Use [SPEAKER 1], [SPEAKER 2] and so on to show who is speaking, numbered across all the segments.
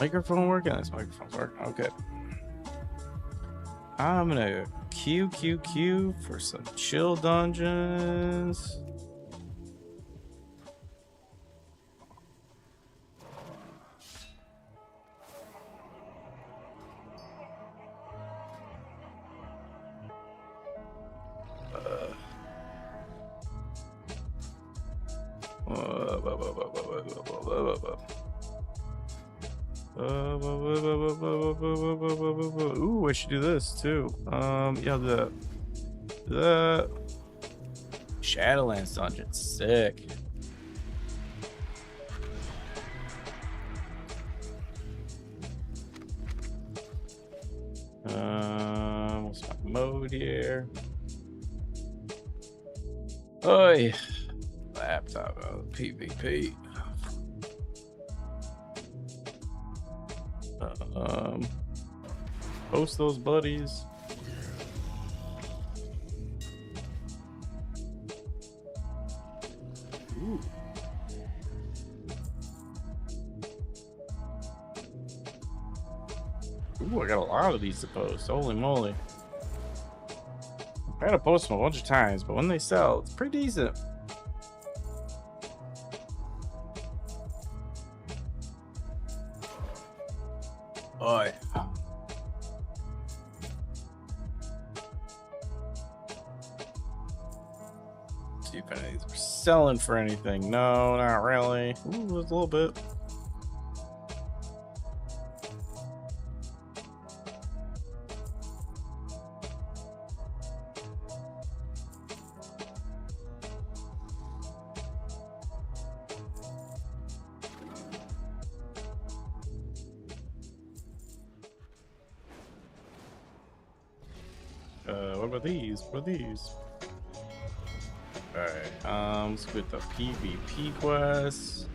[SPEAKER 1] Microphone working? This microphone's working. Okay. I'm gonna queue for some chill dungeons. Ooh, I should do this too. Yeah, the Shadowlands dungeon, sick. What's my mode here? Oh yeah, laptop, PvP. Post those buddies. Ooh. Ooh, I got a lot of these to post. Holy moly. I gotta post them a bunch of times, but when they sell, it's pretty decent. Oi. See if any of these are selling for anything. No, not really. Ooh, there's a little bit. What about these? What are these? Alright, let's get the PvP quests.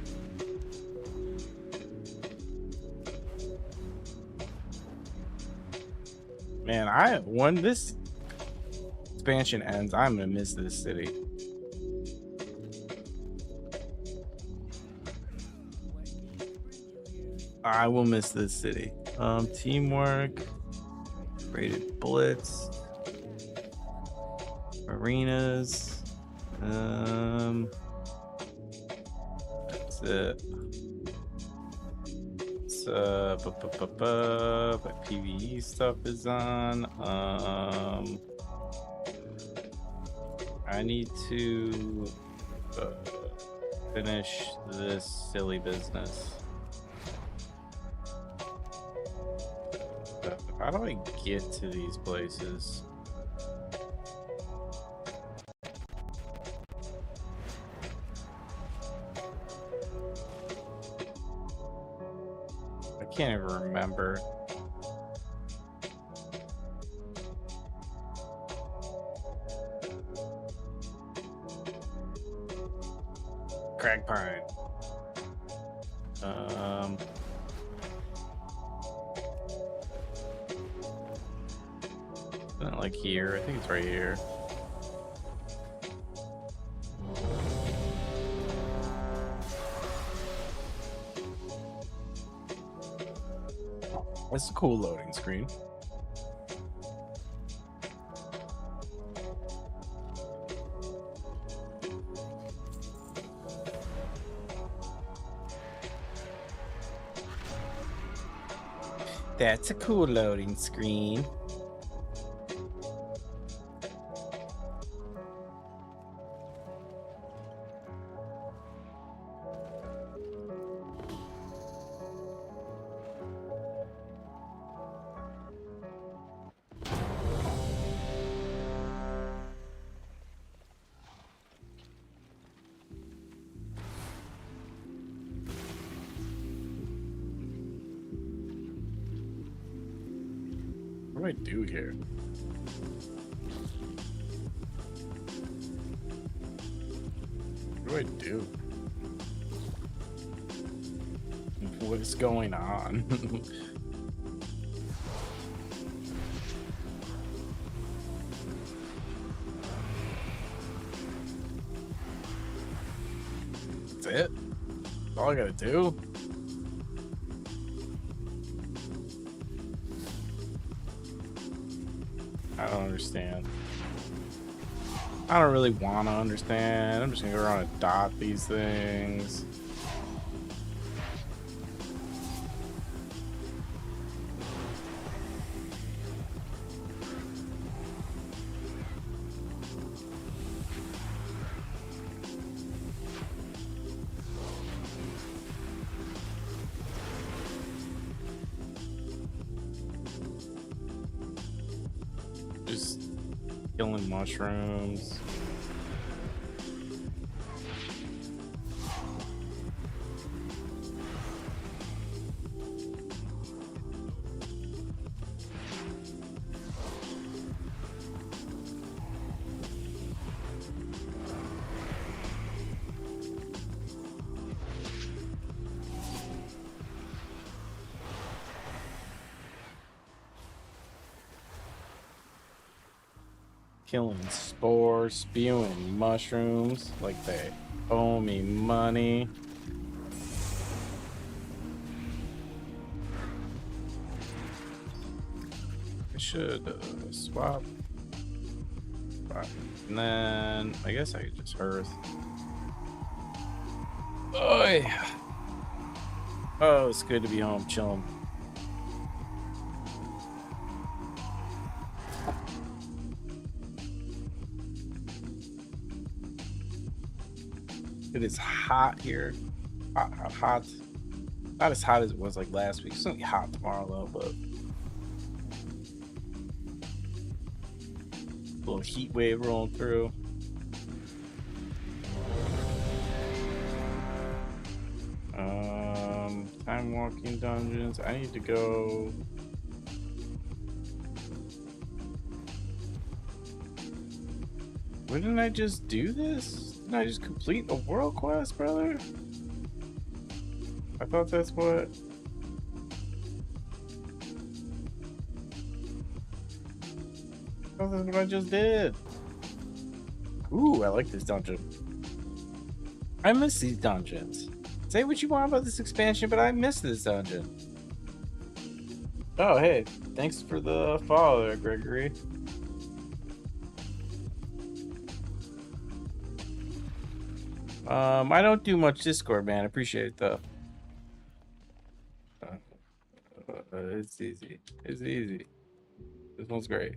[SPEAKER 1] Man, when this expansion ends, I'm gonna miss this city. I will miss this city. Teamwork, rated blitz, arenas. That's it. It's my PvE stuff is on. I need to finish this silly business. How do I get to these places? I can't even remember. Crag Pine. Not like here. I think it's right here. That's a cool loading screen. That's a cool loading screen. What do I do here? What do I do? What is going on? That's it? That's all I gotta do? I don't understand. I don't really want to understand. I'm just gonna go around and dot these things. Just killing mushrooms. Killing spores, spewing mushrooms like they owe me money. I should swap. And then I guess I could just hearth. Oh yeah. Oh, it's good to be home chilling. It is hot here. Hot, hot, hot. Not as hot as it was like last week. It's gonna be hot tomorrow though, but a little heat wave rolling through. Time walking dungeons. I need to go. Wouldn't I just do this? Didn't I just complete a world quest, brother? I thought that's what. I thought that's what I just did. Ooh, I like this dungeon. I miss these dungeons. Say what you want about this expansion, but I miss this dungeon. Oh, hey. Thanks for the follow there, Gregory. I don't do much Discord, man. I appreciate it, though. It's easy. It's easy. This one's great.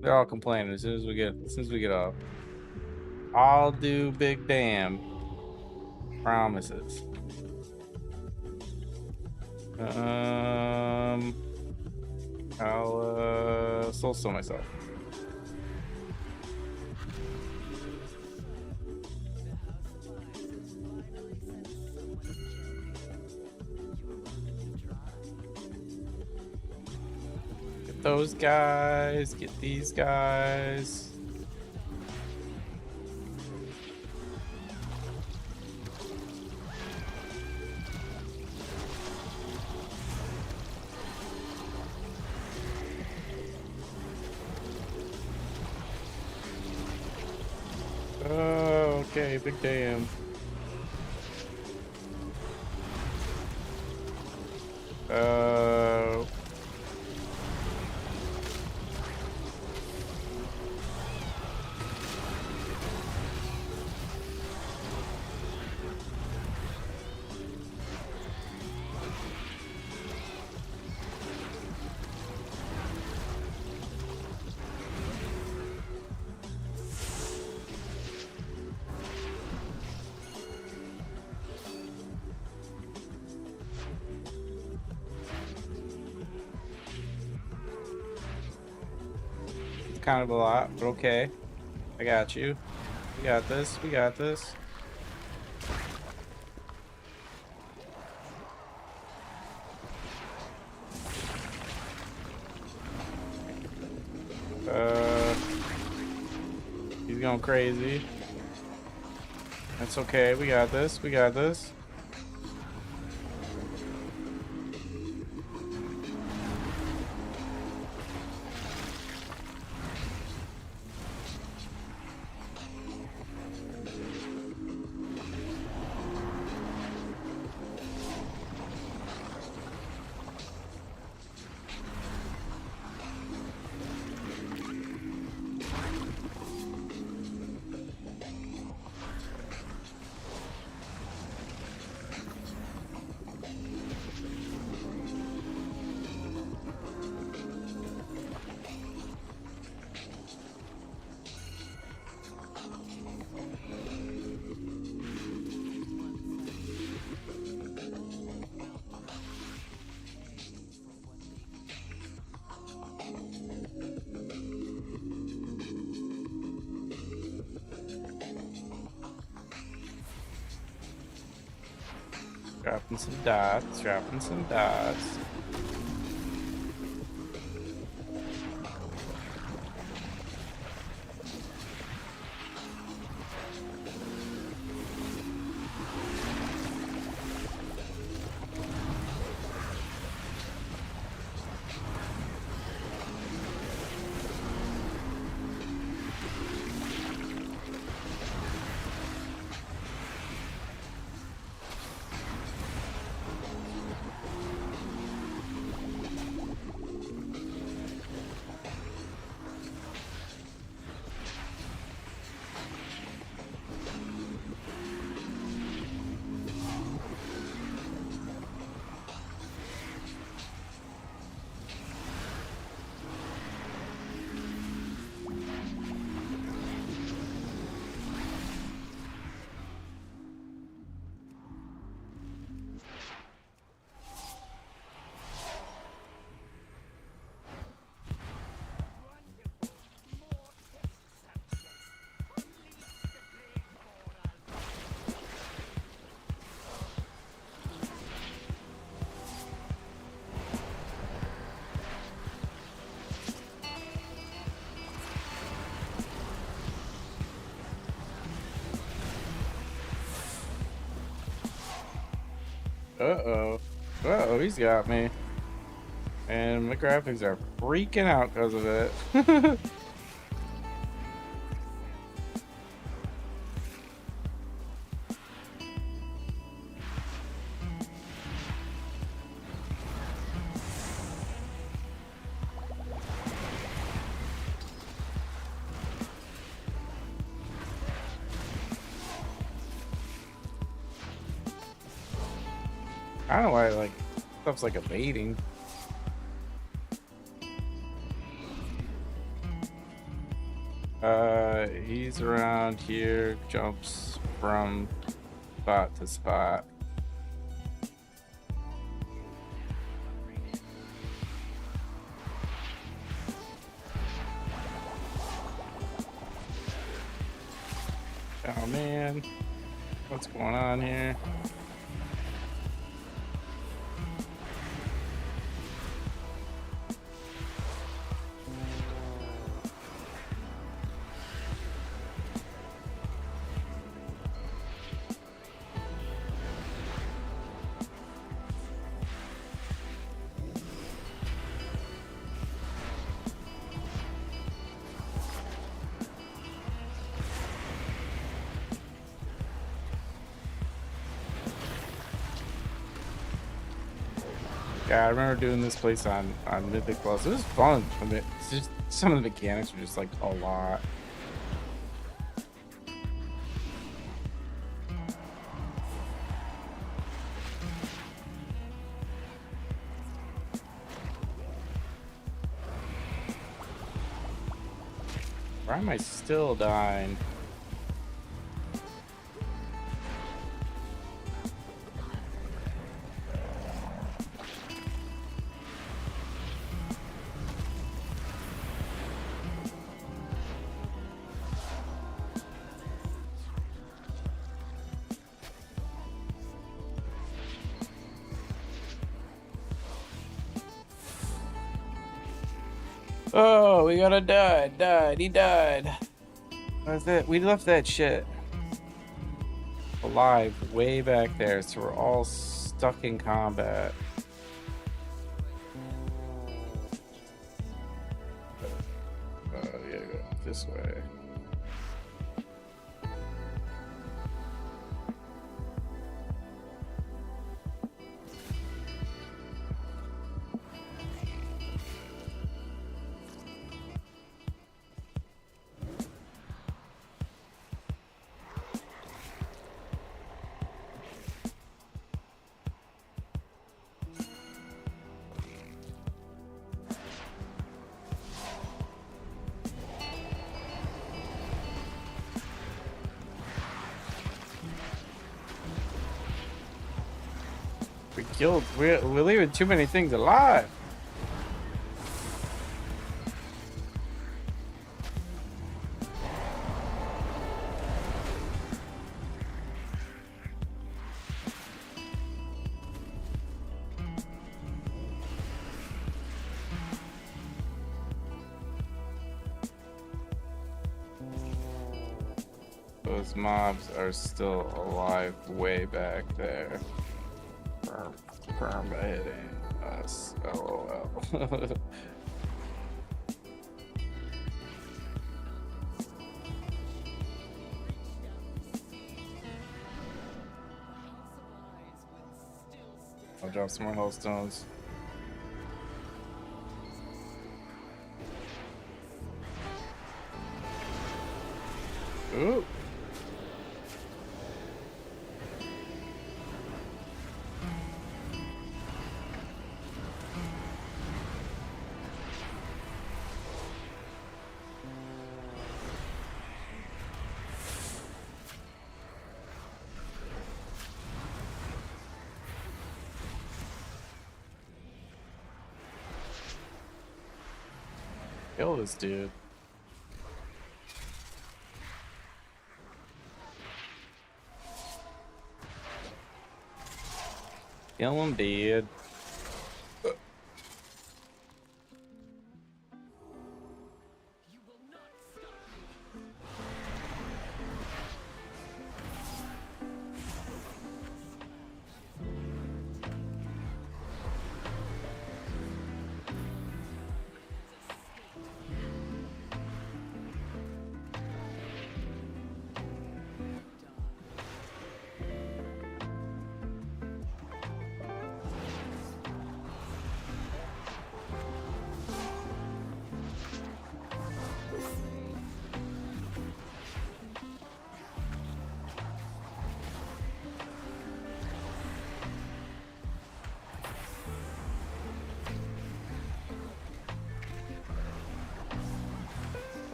[SPEAKER 1] They're all complaining as soon as we get off. I'll do Big Bam. Promises. I'll soul steal myself. Get those guys, get these guys. Oh, okay, big damn. Kind of a lot, but okay. I got you. We got this. We got this. He's going crazy. That's okay. We got this. We got this. Dropping some dots, dropping some dots. Uh-oh. Uh-oh, he's got me. And my graphics are freaking out because of it. I don't know why, like, stuff's like a baiting. He's around here, jumps from spot to spot. Oh man, what's going on here? Yeah, I remember doing this place on Mythic Plus. It was fun. I mean, it's just some of the mechanics were just like a lot. Why am I still dying? Oh, we gotta died. He died. What's that? We left that shit alive way back there, so we're all stuck in combat. We gotta go this way. We're leaving too many things alive. Those mobs are still alive way back there. Permitting us. LOL. I'll drop some more hellstones. Ooh. Kill this dude. Kill him, dude.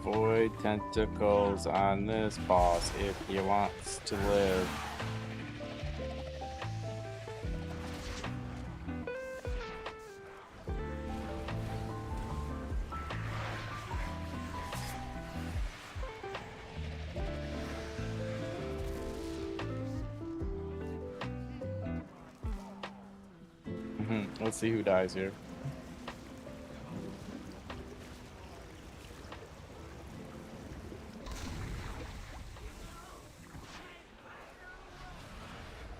[SPEAKER 1] Avoid tentacles on this boss if he wants to live. Let's see who dies here.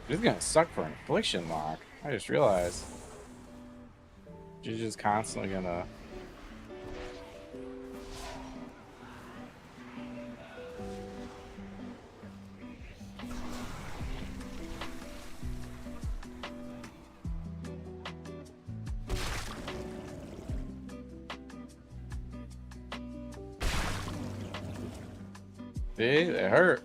[SPEAKER 1] This is gonna suck for infliction lock. I just realized. She's just constantly gonna. See, it hurt.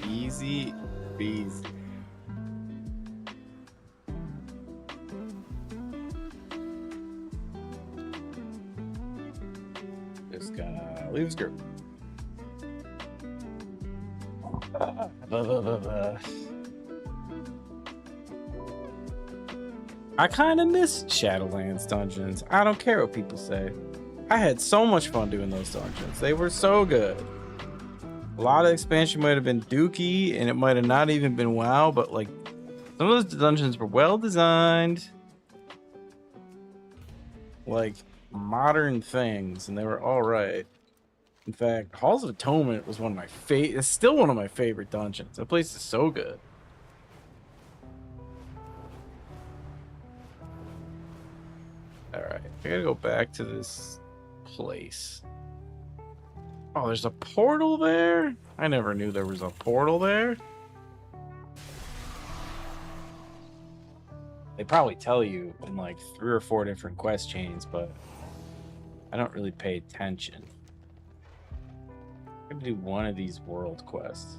[SPEAKER 1] Easy peasy. Just gonna leave this group. I kind of miss Shadowlands dungeons. I don't care what people say. I had so much fun doing those dungeons. They were so good. A lot of expansion might have been dookie, and it might have not even been WoW, but like some of those dungeons were well designed, like modern things, and they were all right. In fact, Halls of Atonement was one of my favorite. It's still one of my favorite dungeons. That place is so good. All right, I gotta go back to this place. Oh, there's a portal there? I never knew there was a portal there. They probably tell you in like 3 or 4 different quest chains, but I don't really pay attention. I'm gonna do one of these world quests.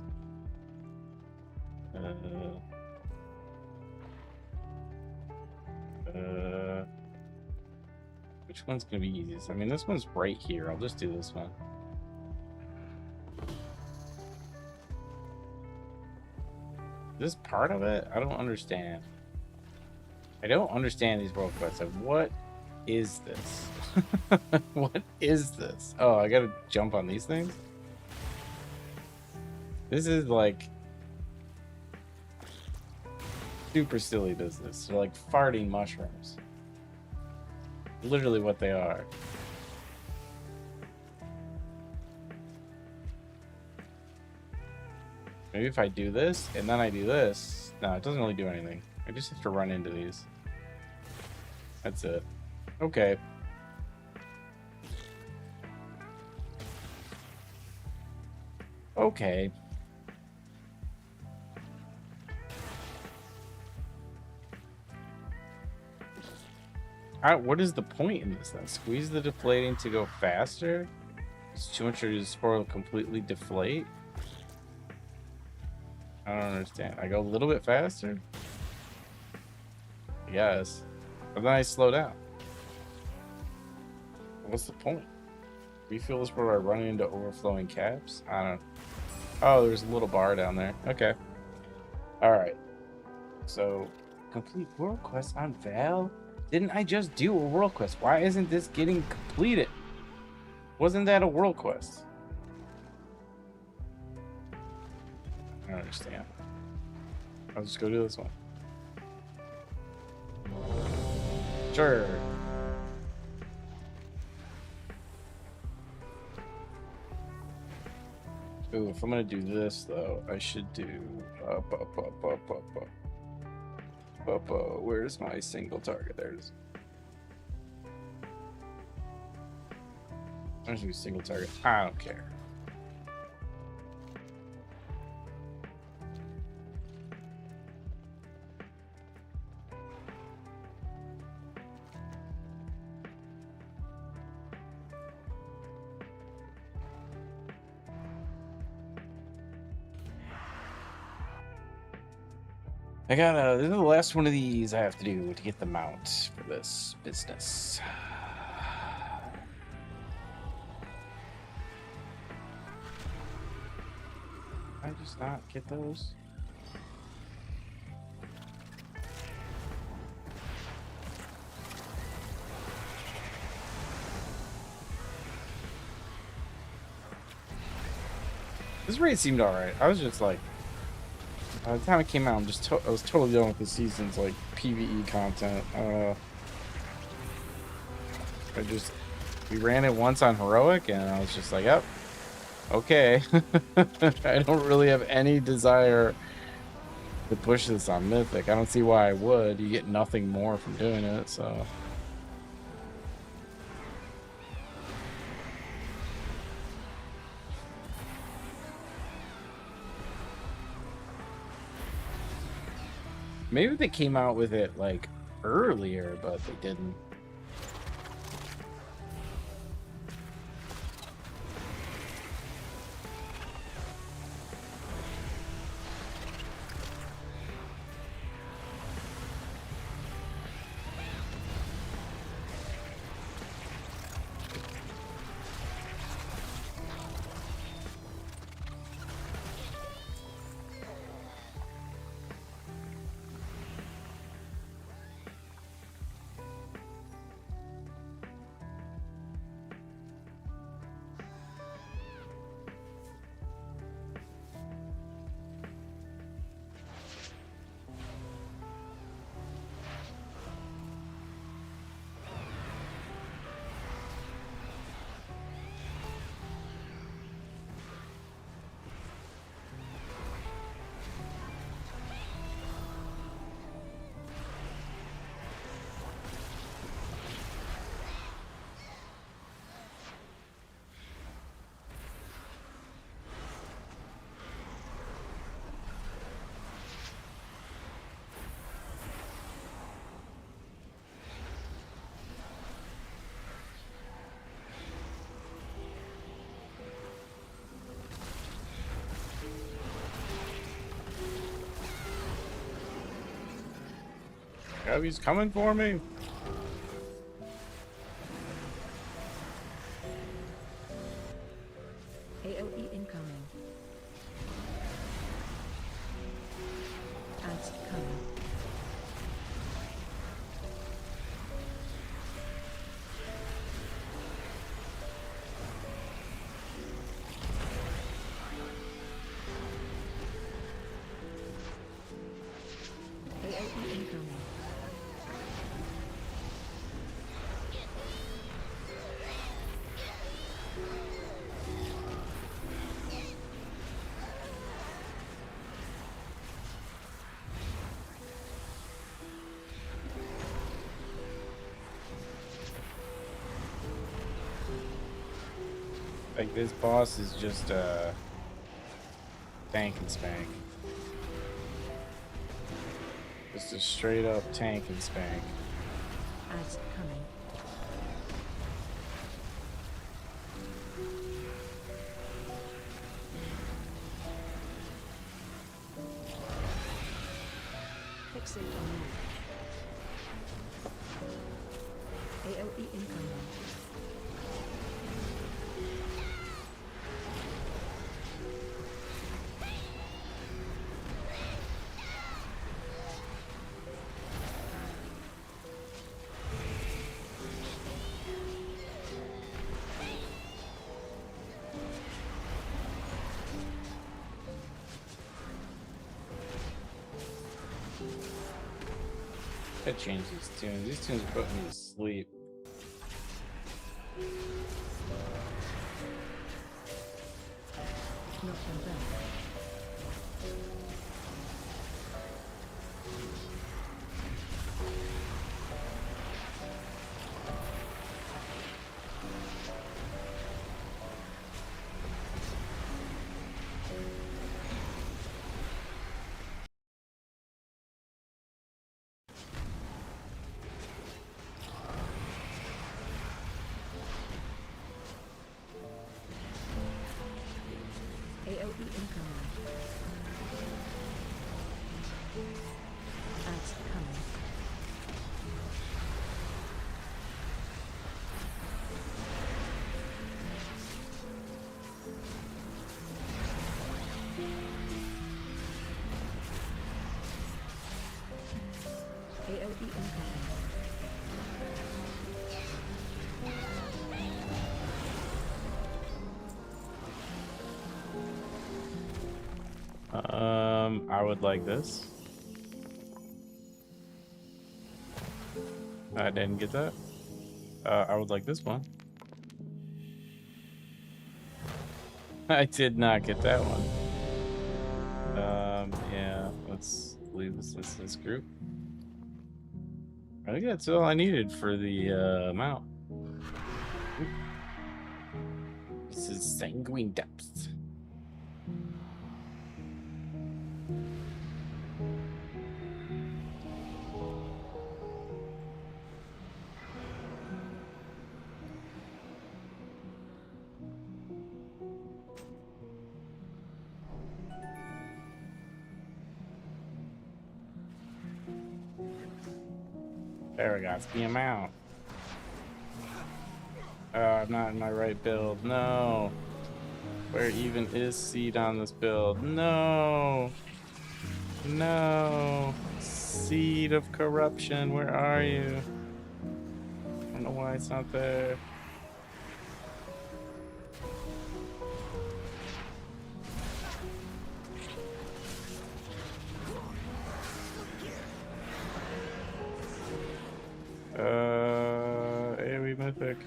[SPEAKER 1] Which one's gonna be easiest? I mean, this one's right here. I'll just do this one. Is this part of it? I don't understand. I don't understand these world quests. Like, what is this? What is this? Oh, I gotta jump on these things? This is like super silly business. They're like farting mushrooms. Literally what they are. Maybe if I do this and then I do this. No, it doesn't really do anything. I just have to run into these. That's it. Okay. Okay. What is the point in this then? Squeeze the deflating to go faster? Does 200 spore completely deflate? I don't understand. I go a little bit faster? I guess. But then I slow down. What's the point? Refill this where I run into overflowing caps? I don't know. Oh, there's a little bar down there. Okay. Alright. So, complete world quest on Val? Didn't I just do a world quest? Why isn't this getting completed? Wasn't that a world quest? I don't understand. I'll just go do this one. Sure. Ooh, if I'm gonna do this though, I should do where's my single target? There it is. I'm just gonna do single target. I don't care. This is the last one of these I have to do to get the mount for this business. I just not get those? This raid seemed alright. I was just like, by the time it came out, I was totally done with the season's like PvE content. We ran it once on heroic, and I was just like, yep, okay. I don't really have any desire to push this on mythic. I don't see why I would. You get nothing more from doing it, so. Maybe they came out with it like earlier, but they didn't. He's coming for me.
[SPEAKER 2] AOE incoming. Ads coming. AOE incoming.
[SPEAKER 1] Like this boss is just tank and spank. Just a straight up tank and spank.
[SPEAKER 2] Ads coming. Fixate on me. AOE incoming.
[SPEAKER 1] Gotta change these tunes. These tunes are putting me to sleep.
[SPEAKER 2] Not on them. AOE incoming. Ads coming. AOE incoming.
[SPEAKER 1] I would like this. I didn't get that. I would like this one. I did not get that one. Yeah, let's leave this group. I think that's all I needed for the mount. This is Sanguine Depths. There we go. It's the amount. I'm not in my right build. No. Where even is seed on this build? No. No. Seed of corruption. Where are you? I don't know why it's not there. AoE mythic.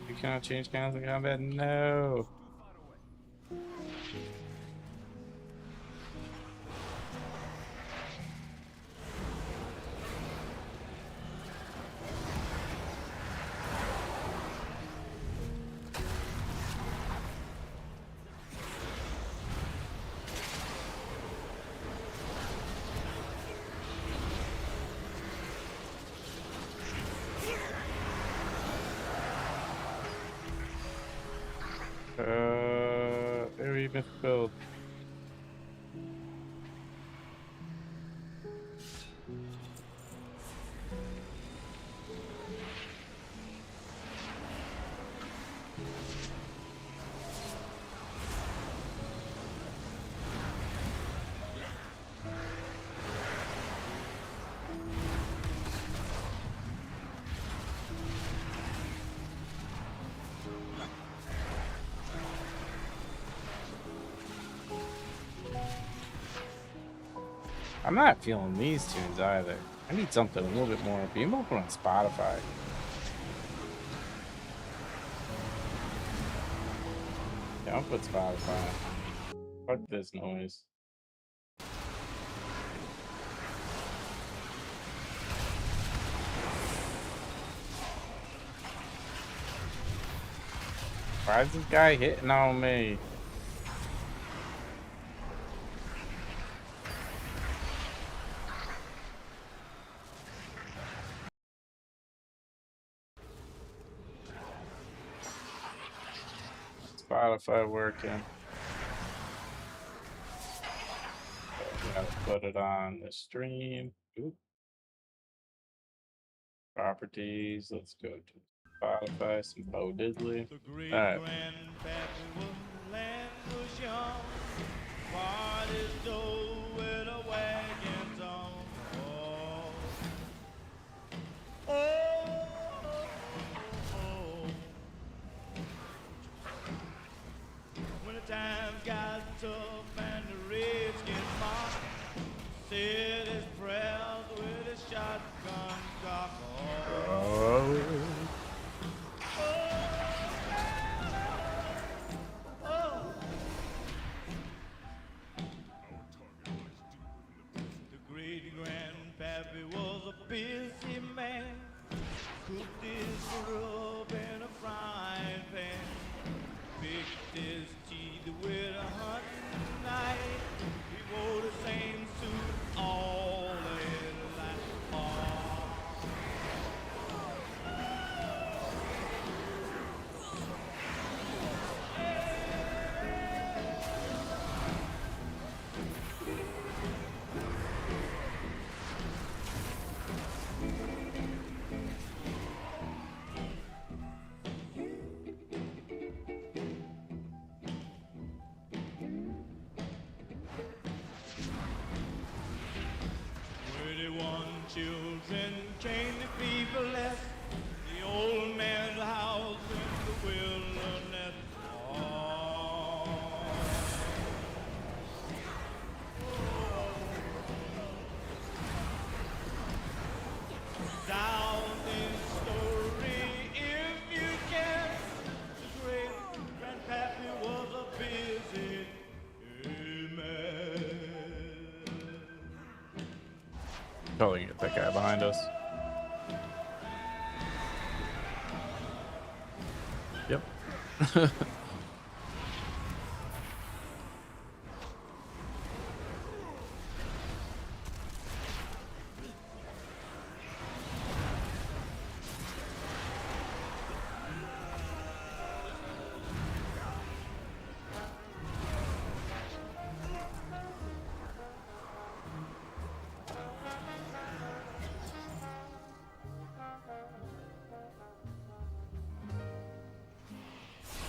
[SPEAKER 1] You cannot change counts in combat. No. AoE mythic build. I'm not feeling these tunes either. I need something a little bit more. Be open on Spotify. Yeah, I'll put Spotify. Fuck this noise. Why is this guy hitting on me? Spotify working. Gotta put it on the stream. Oop. Properties. Let's go to Spotify. Some Bo Diddley. All right.
[SPEAKER 3] When the times got tough and the Redskins marched, said his prayers with his shotgun cock. The great grandpappy was a busy man, cooked his grub in a frying pan, picked his teeth with a hunting knife. He wore the same suit all his life. Children came to be blessed. The old man's house in the wilderness. Sounding story if you can. The great grandpappy was a busy man.
[SPEAKER 1] Totally get that guy behind us. Yep.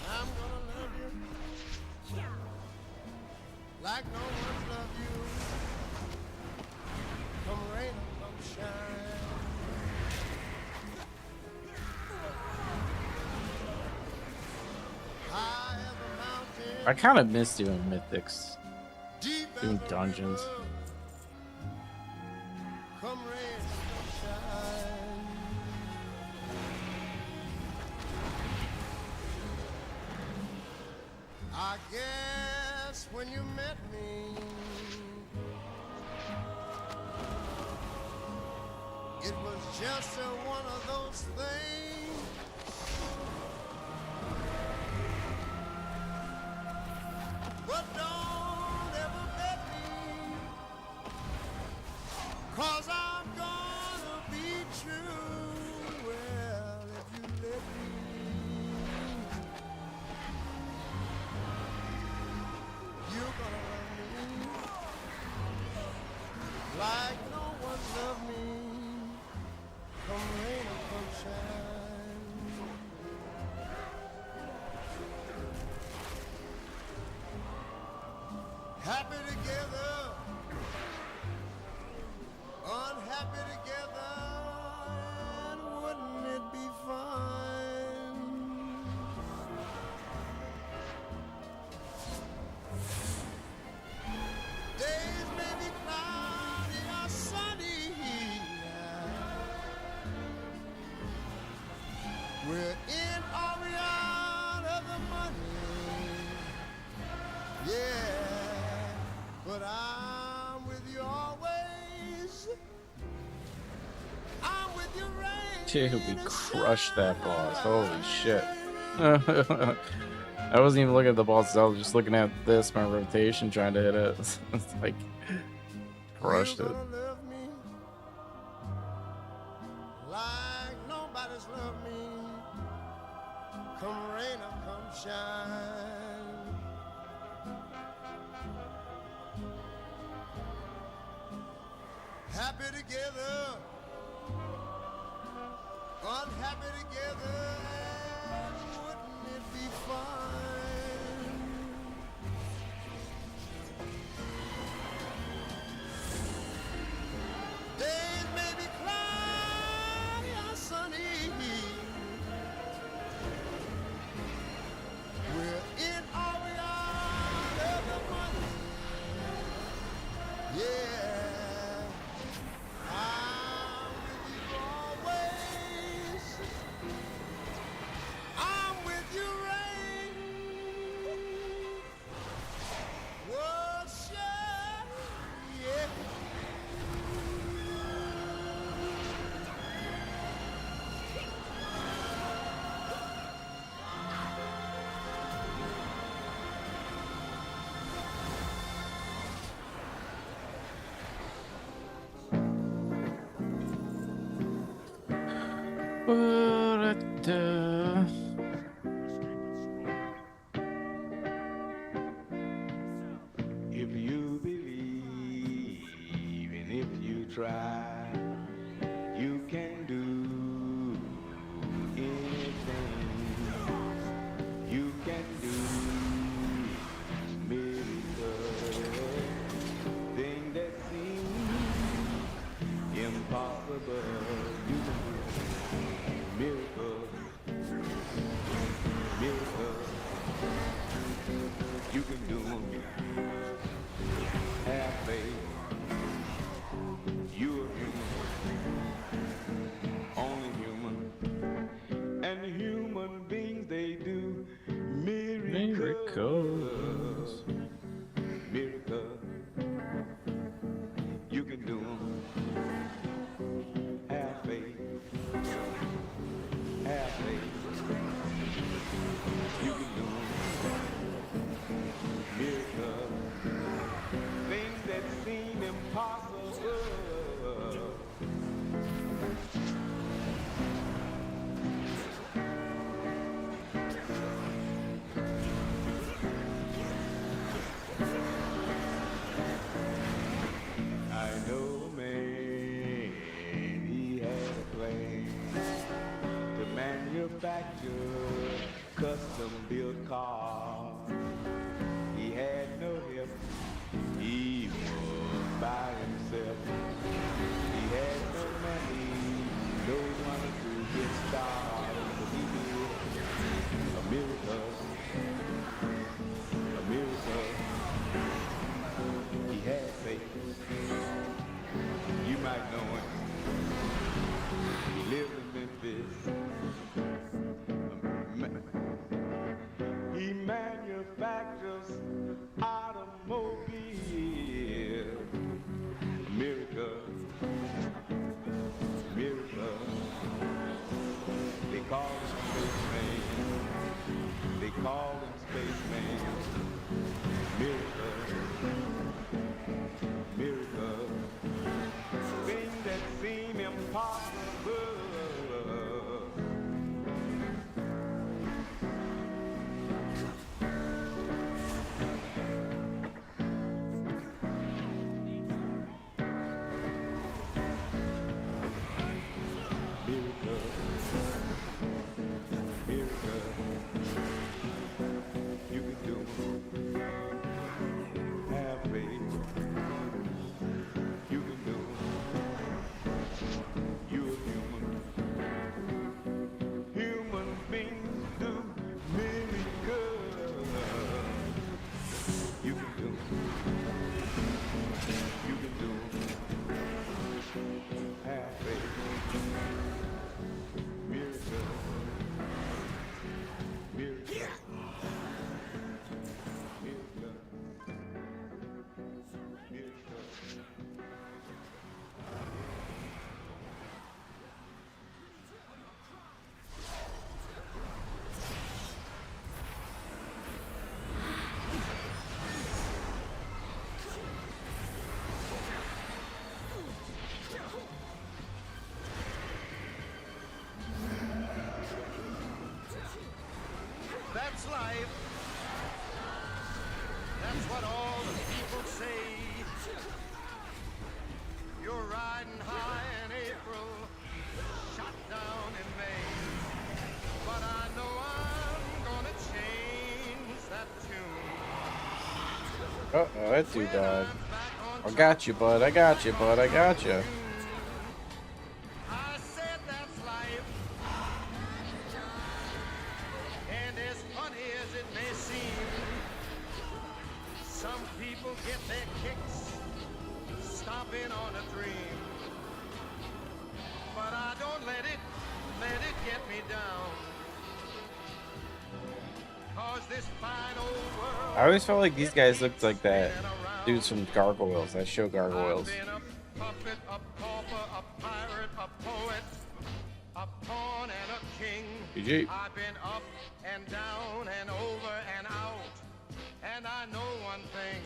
[SPEAKER 3] I'm gonna love you like no one loved you. Come rain or come shine. High as a mountain,
[SPEAKER 1] I kind of miss doing mythics,
[SPEAKER 3] deep as
[SPEAKER 1] doing
[SPEAKER 3] a
[SPEAKER 1] dungeons.
[SPEAKER 3] river. Come rain or come shine. I guess when you met me, it was just one of those things. But don't ever bet me, 'cause I'm gonna be true. Well, if you let me, you're gonna love me like no one loved me. Come rain or come shine. Happy together, unhappy together, and wouldn't it be fine? Days may be cloudy but I'm with you always. I'm with you, rain.
[SPEAKER 1] Dude, we crushed that boss. Holy shit. I wasn't even looking at the boss, I was just looking at this, my rotation, trying to hit it. It's like, crushed it.
[SPEAKER 3] Like nobody's loved me. Come rain or come shine. Happy together, unhappy together, and wouldn't it be fine? Days may be cloudy or sunny. We're in or we are everyone. Yeah, I'm with you always. I'm with you, rain. World share, yeah. If you believe and if you try, you can do anything. You can do miracles, things that seem impossible. You can do miracles, miracles. You can do them. Have faith. You're human, only human, and human beings, they do miracles. Miracles. You can do them. Have faith. Have faith. You can do them. Miracles. Things that seem impossible. I know a man, he had a plan to manufacture custom-built cars. He had no help. He was by himself. He had no money, no one to get started. But he did a miracle, a miracle. He had faith. You might know him. He lived in Memphis. He manufactured That's life. That's what all the people say. You're riding high in April, shot down in May. But I know I'm gonna change that tune.
[SPEAKER 1] Uh-oh, that dude died. I got you, bud. I got you, bud. I got you.
[SPEAKER 3] I said that's life. And as funny as it may seem, some people get their kicks stomping on a dream. But I don't let it get me down. 'Cause this fine old world,
[SPEAKER 1] I always felt like these guys looked like that dudes from Gargoyles, that show Gargoyles.
[SPEAKER 3] I've been a puppet, a pauper, a pirate, a poet, a pawn and a king.
[SPEAKER 1] GG.
[SPEAKER 3] I've been up and down and over and out. And I know one thing.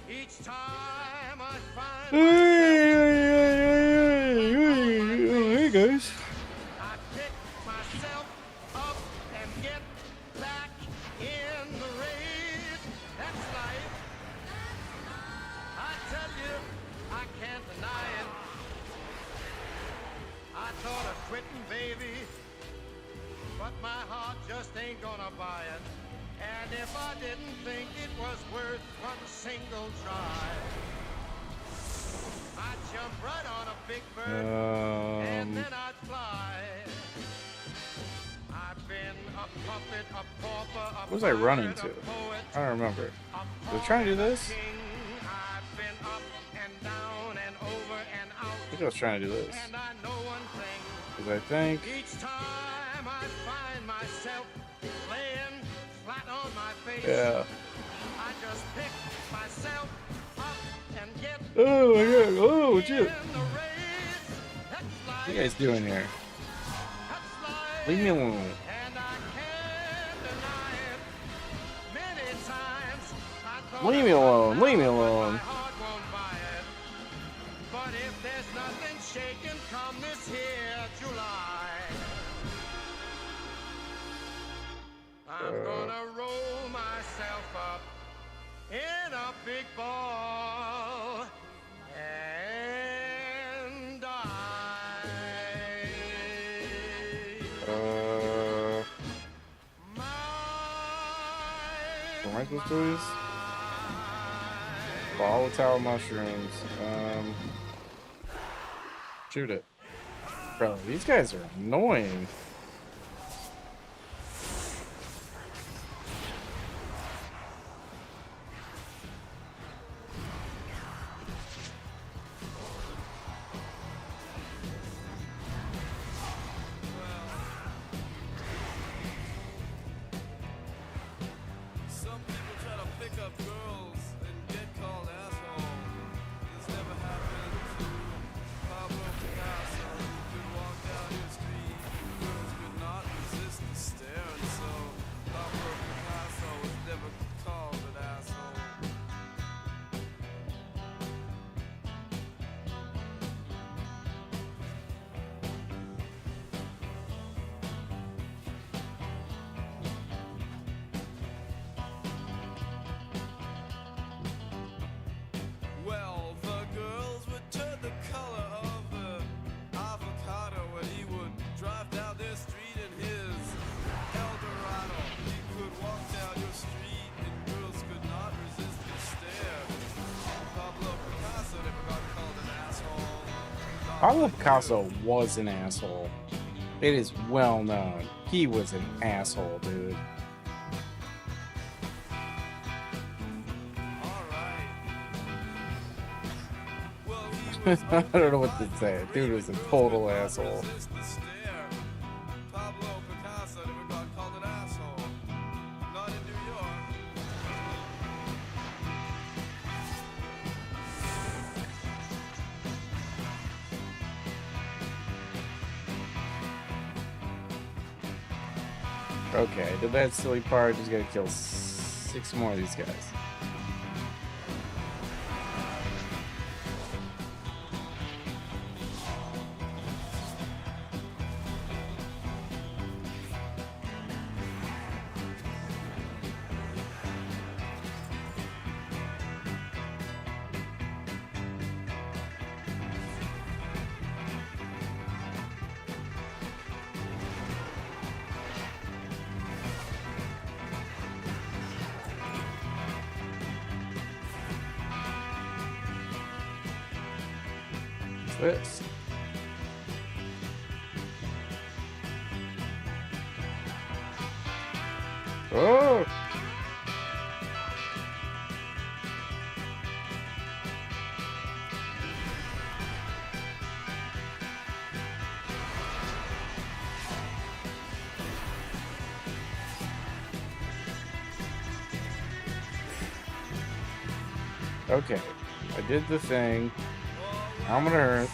[SPEAKER 3] Each time I find
[SPEAKER 1] Hey guys.
[SPEAKER 3] I pick myself up and get back in the race. That's life. I tell you, I can't deny it. I thought of quitting, baby, but my heart just ain't gonna buy it. And if I didn't think it was worth one single try, I'd jump right on a big bird and then I'd fly. I've been a puppet, a pauper, a
[SPEAKER 1] What was I running
[SPEAKER 3] pirate,
[SPEAKER 1] to?
[SPEAKER 3] a poet,
[SPEAKER 1] I don't remember.
[SPEAKER 3] a
[SPEAKER 1] Was I trying to do
[SPEAKER 3] pawn and a
[SPEAKER 1] this?
[SPEAKER 3] king. I've been up and down and over and out.
[SPEAKER 1] I think I was trying to do this.
[SPEAKER 3] And I know one thing.
[SPEAKER 1] Because I think...
[SPEAKER 3] Each time I find myself laying flat on my face,
[SPEAKER 1] Yeah.
[SPEAKER 3] I just pick myself up and get
[SPEAKER 1] Oh my god. Oh, shit.
[SPEAKER 3] in the race. That's
[SPEAKER 1] What are you
[SPEAKER 3] life.
[SPEAKER 1] guys doing here?
[SPEAKER 3] That's life.
[SPEAKER 1] Leave me alone.
[SPEAKER 3] And I can't deny it. Many times I thought
[SPEAKER 1] Leave me
[SPEAKER 3] I'd
[SPEAKER 1] alone.
[SPEAKER 3] run
[SPEAKER 1] Leave me
[SPEAKER 3] out, but
[SPEAKER 1] alone.
[SPEAKER 3] my heart won't buy it. But if there's nothing shaking come this here July, I'm gonna roll myself up in a big ball and die.
[SPEAKER 1] What am I supposed to do this? Volatile mushrooms. Shoot it. Bro, these guys are annoying.
[SPEAKER 4] Some people try to pick up girls and get called asshole. This never happened to Pablo Picasso. He could walk down your street, girls could not resist the stare, and so Pablo Picasso was never called an asshole. Well, the girls would turn the color of the avocado when he would drive down their street in his Eldorado. He could walk down your street and girls could not resist his stare. Pablo Picasso never got called an asshole.
[SPEAKER 1] Pablo Picasso was an asshole. It is well known. He was an asshole, dude.
[SPEAKER 4] Alright. Well, he was
[SPEAKER 1] I don't know what to say. Dude was a total asshole.
[SPEAKER 4] resist the stare. Pablo Picasso never got called an asshole. Not in New York.
[SPEAKER 1] Okay, did that silly part. Just gotta kill 6 more of these guys. this? Oh! Okay, I did the thing. I'm gonna hurt.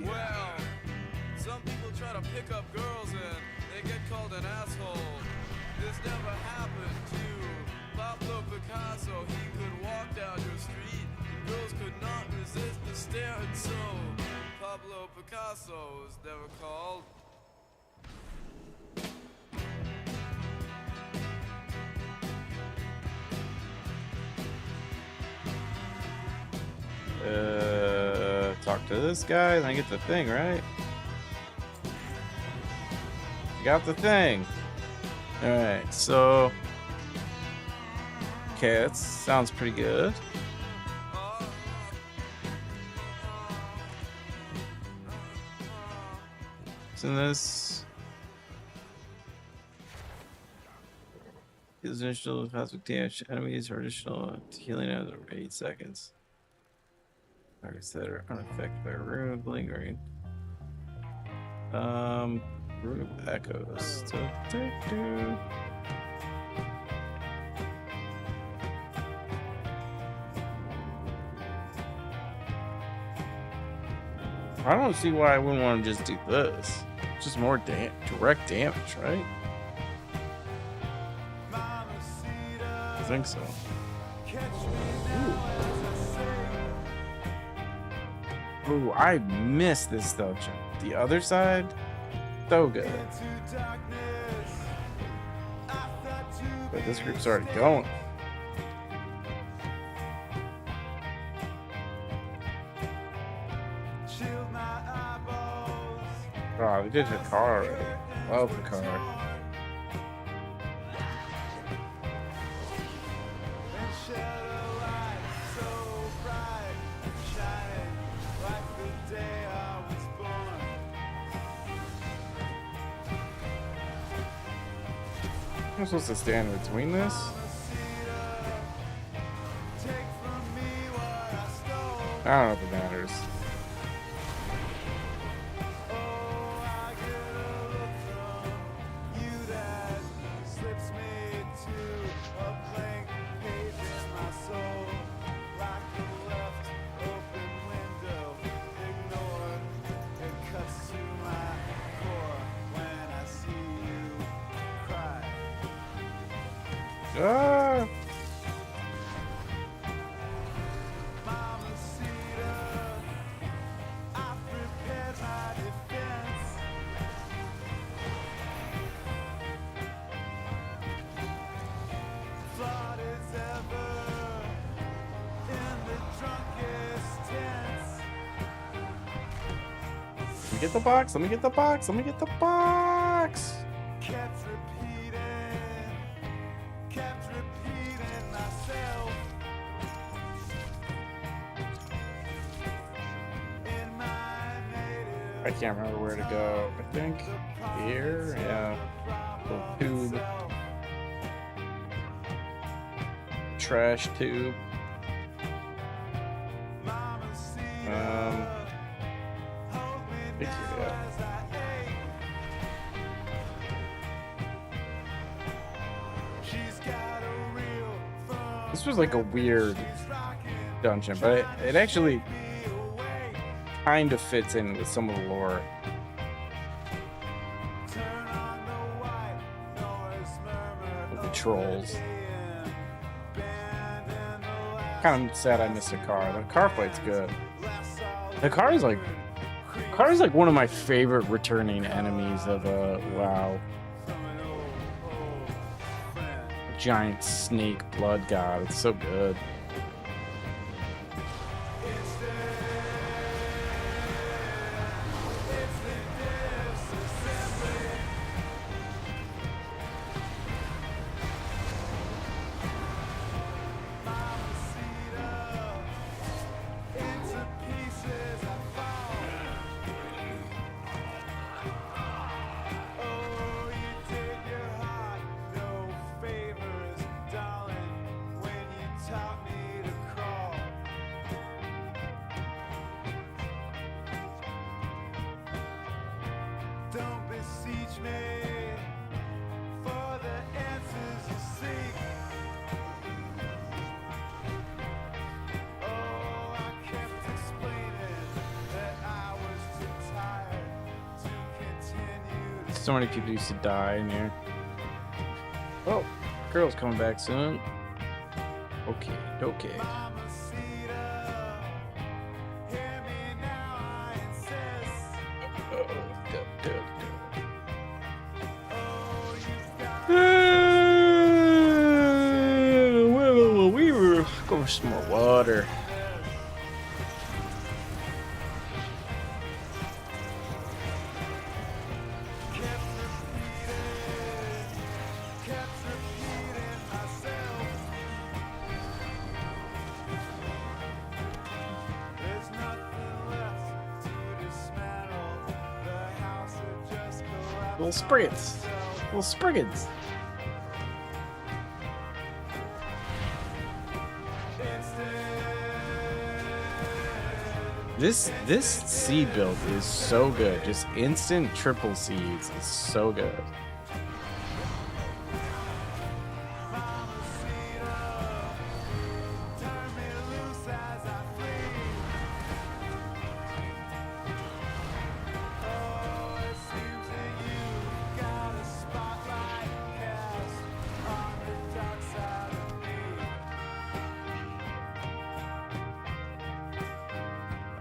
[SPEAKER 4] Well, some people try to pick up girls and they get called an asshole. This never happened to Pablo Picasso. He could walk down your street and girls could not resist the stare. And so Pablo Picasso was never called.
[SPEAKER 1] Talk to this guy, then I get the thing, right? Got the thing. Alright, so... Okay, that sounds pretty good. So this... His initial cosmic damage enemies are additional healing after 8 seconds. Targets that are unaffected by rune of lingering. Rune of echoes. I don't see why I wouldn't want to just do this. It's just more direct damage, right? I think so. Ooh, I missed this dungeon. The other side, so good. But this group's already going. Oh, they did the car already. Love the car. I'm supposed to stand between this? I don't know if it matters. Ah! Let me get the box, let me get the box, let me get the box! I can't remember where to go. I think here, yeah. The tube. Trash tube. I think yeah. This was like a weird dungeon, but it actually kind of fits in with some of the lore. With the trolls. Kind of sad I missed a car. The car fight's good. The car is like one of my favorite returning enemies of WoW. giant snake blood god. It's so good.
[SPEAKER 3] Don't beseech me for the answers you seek. Oh, I kept explaining that I was too tired to continue to
[SPEAKER 1] So many people used to die in here. Oh, girl's coming back soon. Okay, okay.
[SPEAKER 3] Mamacita. Hear me now, I insist. Oh, you've got
[SPEAKER 1] Well, we were going for some more water.
[SPEAKER 3] kept repeating myself. There's nothing left to dismantle. The house had just collapsed.
[SPEAKER 1] Little spriggans. Little spriggans. This seed build is so good. Just instant triple seeds is so good.
[SPEAKER 3] Turn me loose as I flee. Oh, it seems that you got a spotlight cast on the dark side of me.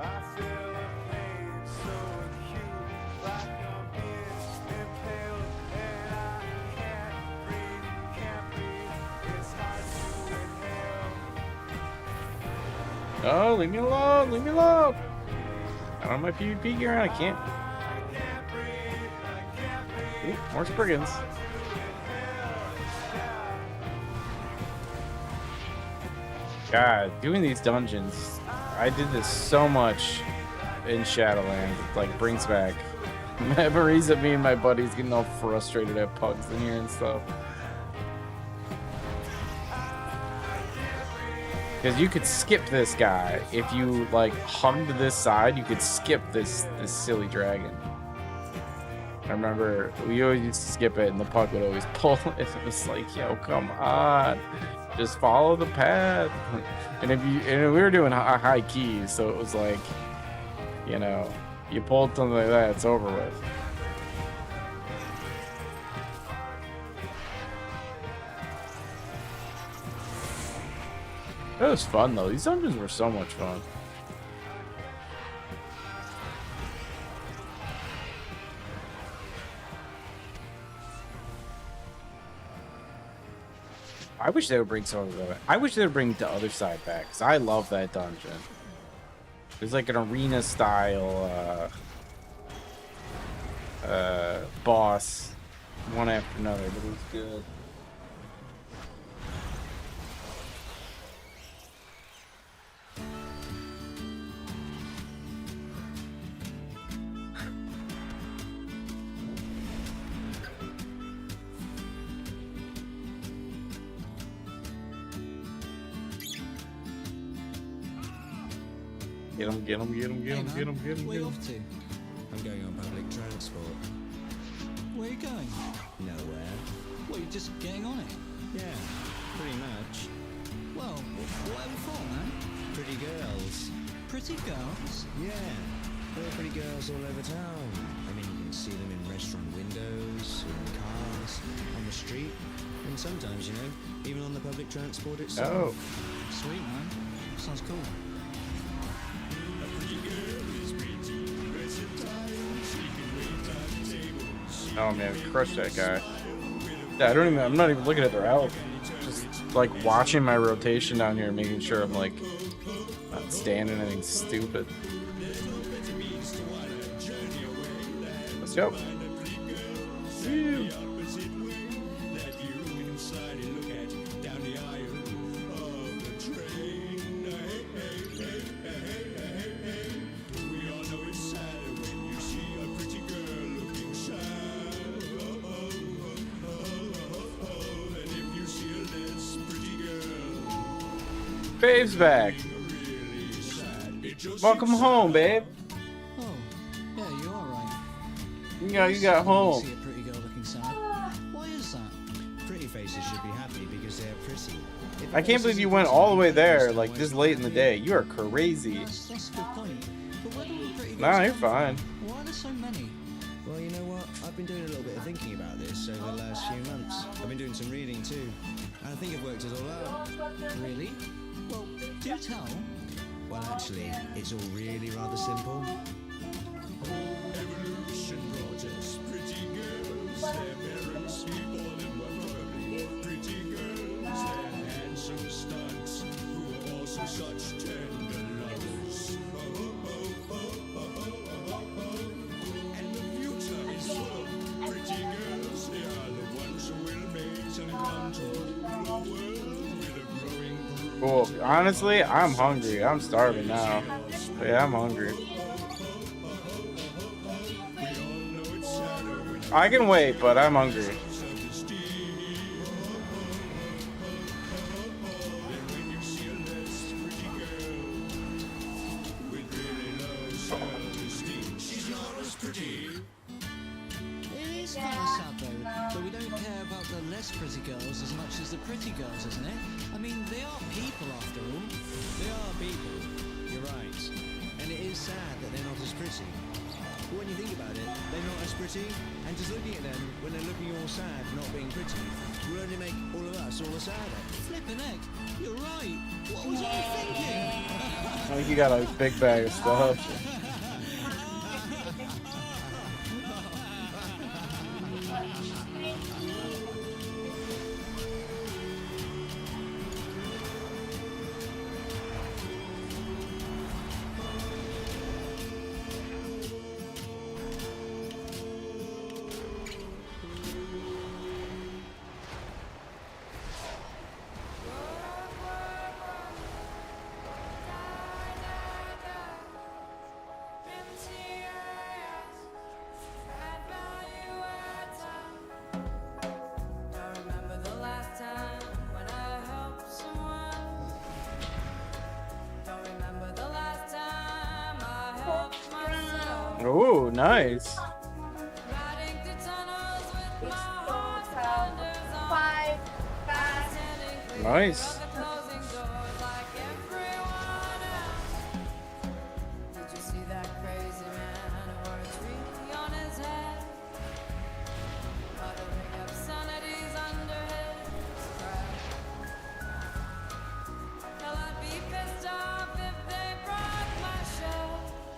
[SPEAKER 3] I feel a pain so acute, like I'm being impaled, and I can't breathe. It's hard to inhale.
[SPEAKER 1] Oh, leave me alone, leave me alone. I don't have my PvP gear on, I can't. Ooh, more spriggans. God, doing these dungeons, I did this so much in Shadowlands. It like brings back memories of me and my buddies getting all frustrated at pugs in here and stuff. Because you could skip this guy if you like hugged this side. You could skip this silly dragon. I remember we always used to skip it, and the pug would always pull it. It was like, yo, come on, just follow the path. And we were doing high keys, so it was like, you know, you pulled something like that, it's over with. It was fun though. These dungeons were so much fun. I wish they would bring some of the. I wish they would bring the other side back, because I love that dungeon. There's like an arena style boss, one after another, but it was good. Get him, get him, get him, get him, get him, get him,
[SPEAKER 5] Where
[SPEAKER 1] get
[SPEAKER 5] you
[SPEAKER 1] him.
[SPEAKER 5] off to? I'm going on public transport. Where are you going? Nowhere. Well, you're just getting on it? Yeah, pretty much. Well, whatever for, man? Pretty girls. Pretty girls? Yeah, there are pretty girls all over town. I mean, you can see them in restaurant windows, in cars, on the street, and sometimes, you know, even on the public transport itself.
[SPEAKER 1] Oh.
[SPEAKER 5] Sweet, man. Sounds cool.
[SPEAKER 1] Oh man, crush that guy. Yeah, I'm not even looking at their outfit. like watching my rotation down here, making sure I'm like not standing anything stupid. Let's go. Woo. Babe's back. Welcome home, babe.
[SPEAKER 5] Oh, yeah, you're alright.
[SPEAKER 1] You got home.
[SPEAKER 5] See a pretty girl looking sad. Why is that?
[SPEAKER 6] Pretty faces should be happy because they're pretty. If
[SPEAKER 1] I can't believe you went all the way there like this late in the day. You are crazy.
[SPEAKER 5] That's a good point. But where do all the pretty girls
[SPEAKER 1] Nah, you're
[SPEAKER 5] come from?
[SPEAKER 1] fine.
[SPEAKER 5] Why are there so many?
[SPEAKER 6] Well, you know what? I've been doing a little bit of thinking about this over the last few months. I've been doing some reading too. And I think I've worked it all out.
[SPEAKER 5] Really? Well, do tell.
[SPEAKER 6] Well, actually, it's all really rather simple.
[SPEAKER 4] Evolution brought us pretty girls. Their parents people and were probably pretty girls. Their handsome stunts who are also such tender lovers. And the future is full of pretty girls. They are the ones who will make and come to rule the world with a growing group.
[SPEAKER 1] Cool. Honestly, I'm hungry. I'm starving now. But yeah, I'm hungry. I can wait, but I'm hungry.
[SPEAKER 5] It is kind of sad though, but we don't care about the less pretty girls as much as the pretty girls, isn't it? I mean, they are people after all.
[SPEAKER 6] They are people. You're right. And it is sad that they're not as pretty. But when you think about it, they're not as pretty. And just looking at them when they're looking all sad, not being pretty, will only make all of us all the sadder.
[SPEAKER 5] Flippin' heck, you're right. What was I thinking?
[SPEAKER 1] I think you got a big bag of stuff. Oh, nice. Nice.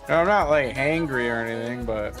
[SPEAKER 1] I'm not like angry or anything, but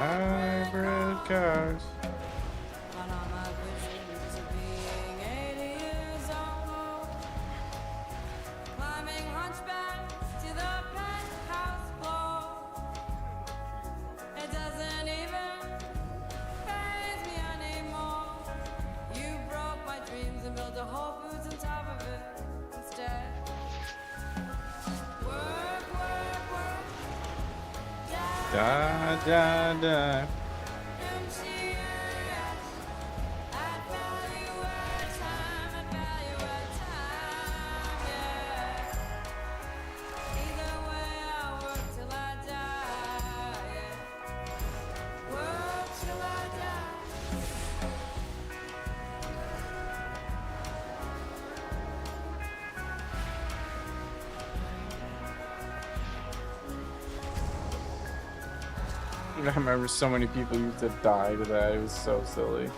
[SPEAKER 1] hybrid cars. Da da da. I remember so many people used to die to that. It was so silly.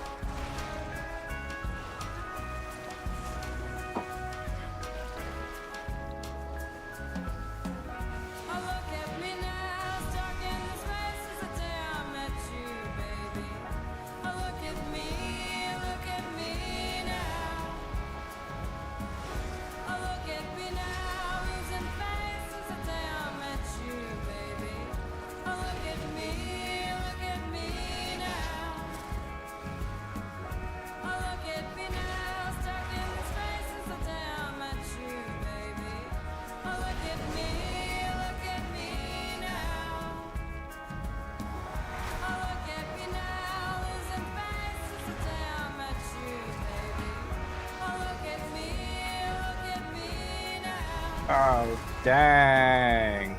[SPEAKER 1] Oh, dang.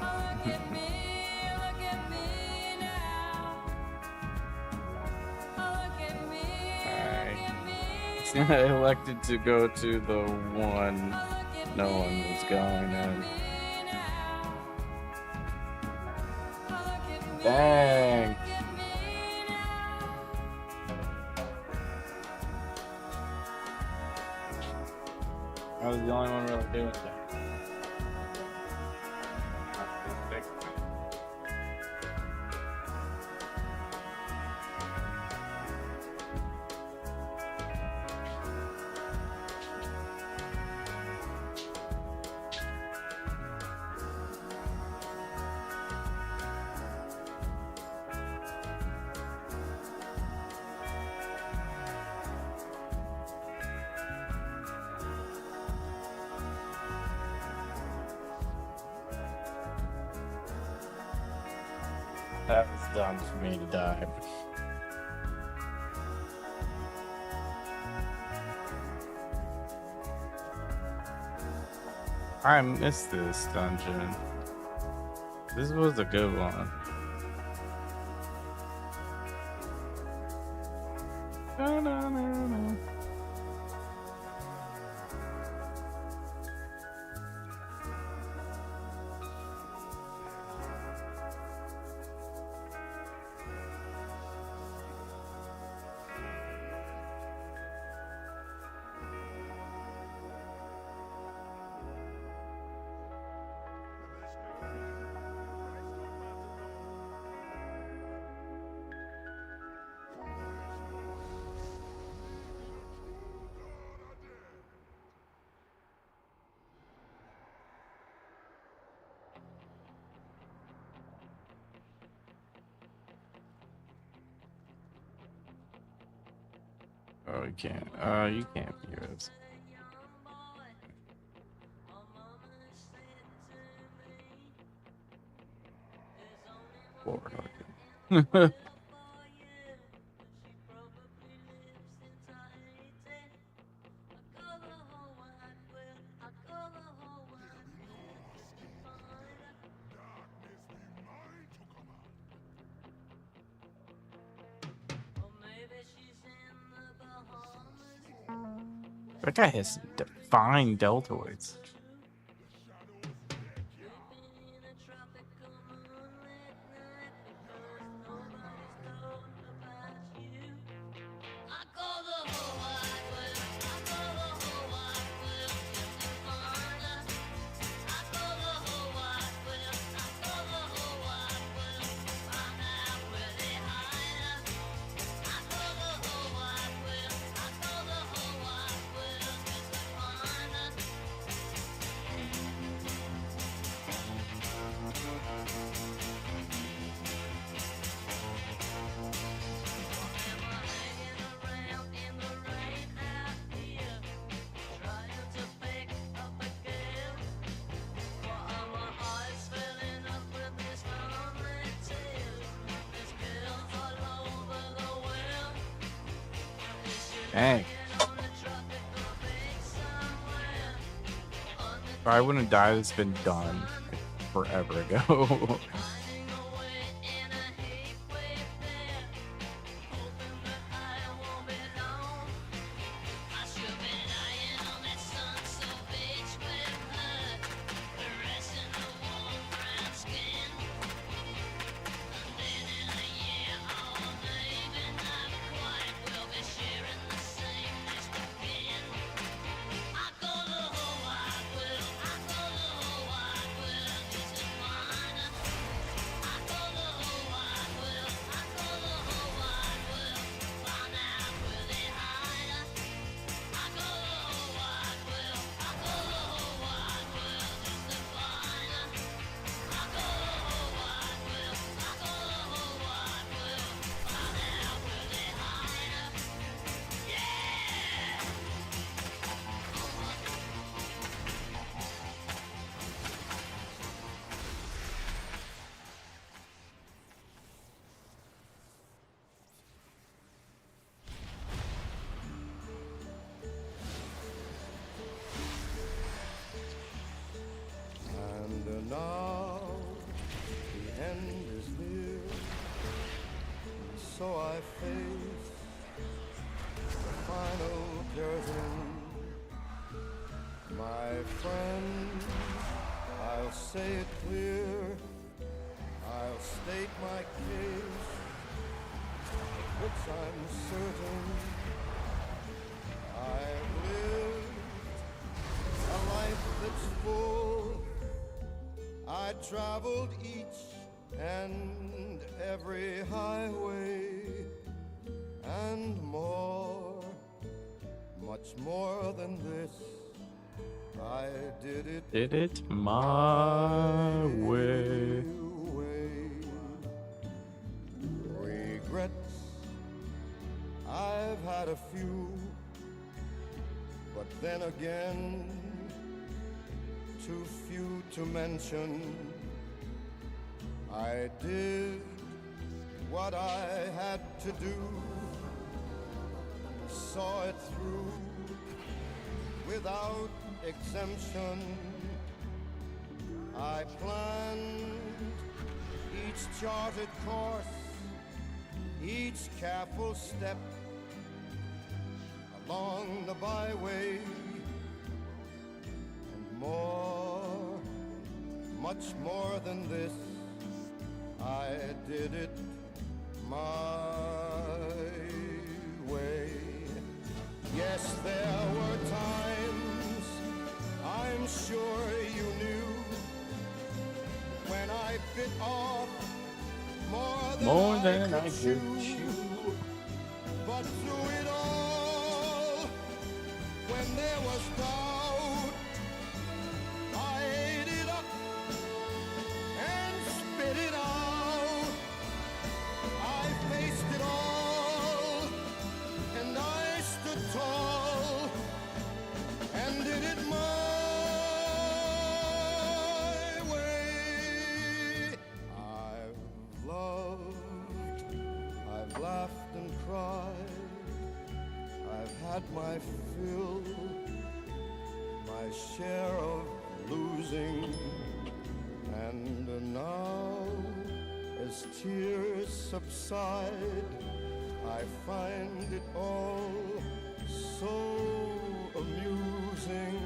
[SPEAKER 1] Alright. I elected to go to the one no one was going in. Dang. I was the only one really doing that. That was done for me to die. I missed this dungeon. This was a good one. No, no, no, no. Oh, you can't. You can't hear us. Lord, that guy has some fine deltoids. Dang. If I wouldn't die, it's been done forever ago.
[SPEAKER 7] again. I'll say it clear, I'll state my case, which I'm certain I've lived a life that's full. I traveled each and every highway and more, much more than this. I did it
[SPEAKER 1] my way.
[SPEAKER 7] Regrets, I've had a few, but then again, too few to mention. I did what I had to do, saw it through without exemption. I planned each charted course, each careful step along the byway, and more, much more than this, I did it my way. Yes, there were times, I'm sure you knew, when I bit off more than I could chew. But through it all, when there was doubt, I ate it up and spit it out. I faced it all, and I stood tall, and did it my way. I've loved, I've laughed and cried, I've had my fill, my share of losing, and now, as tears subside, I find it all so amusing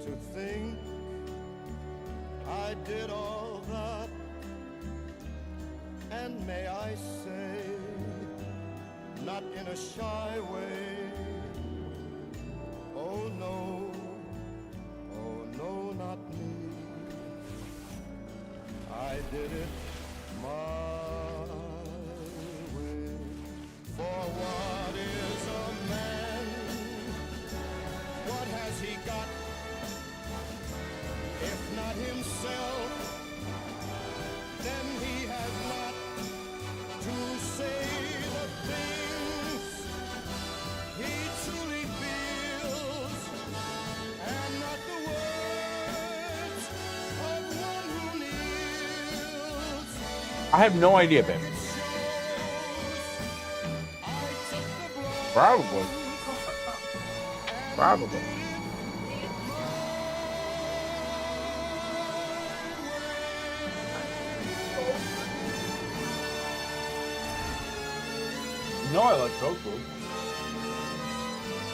[SPEAKER 7] to think I did all that, and may I say, not in a shy way, oh no, not me. I did it my way. For what is a man? What has he got? If not himself, then he has not to say the things he truly feels, and not the words of one who kneels.
[SPEAKER 1] I have no idea, babe.
[SPEAKER 7] It shows I took the blow.
[SPEAKER 1] Probably.
[SPEAKER 7] And
[SPEAKER 1] Probably.
[SPEAKER 7] did it
[SPEAKER 1] No, I like tofu.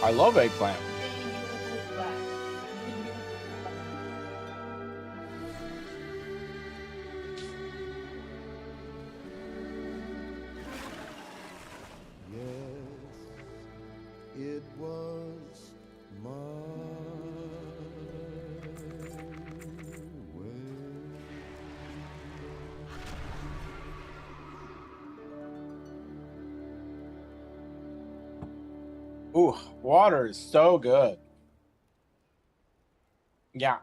[SPEAKER 1] I love eggplant.
[SPEAKER 7] Yes, it was my way.
[SPEAKER 1] Ooh, water is so good. Yeah.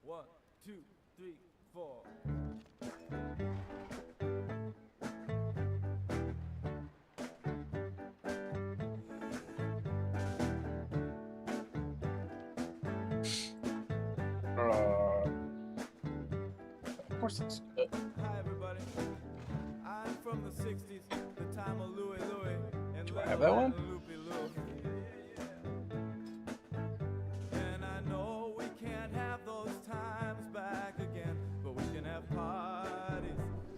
[SPEAKER 3] 1, 2, 3, 4.
[SPEAKER 1] Of course it's good.
[SPEAKER 3] Hi everybody. I'm from the 60s, the time of Louie Louie and
[SPEAKER 1] Do I have that one?
[SPEAKER 3] Loopy Lou. And I know we can't have those times back again, but we can have parties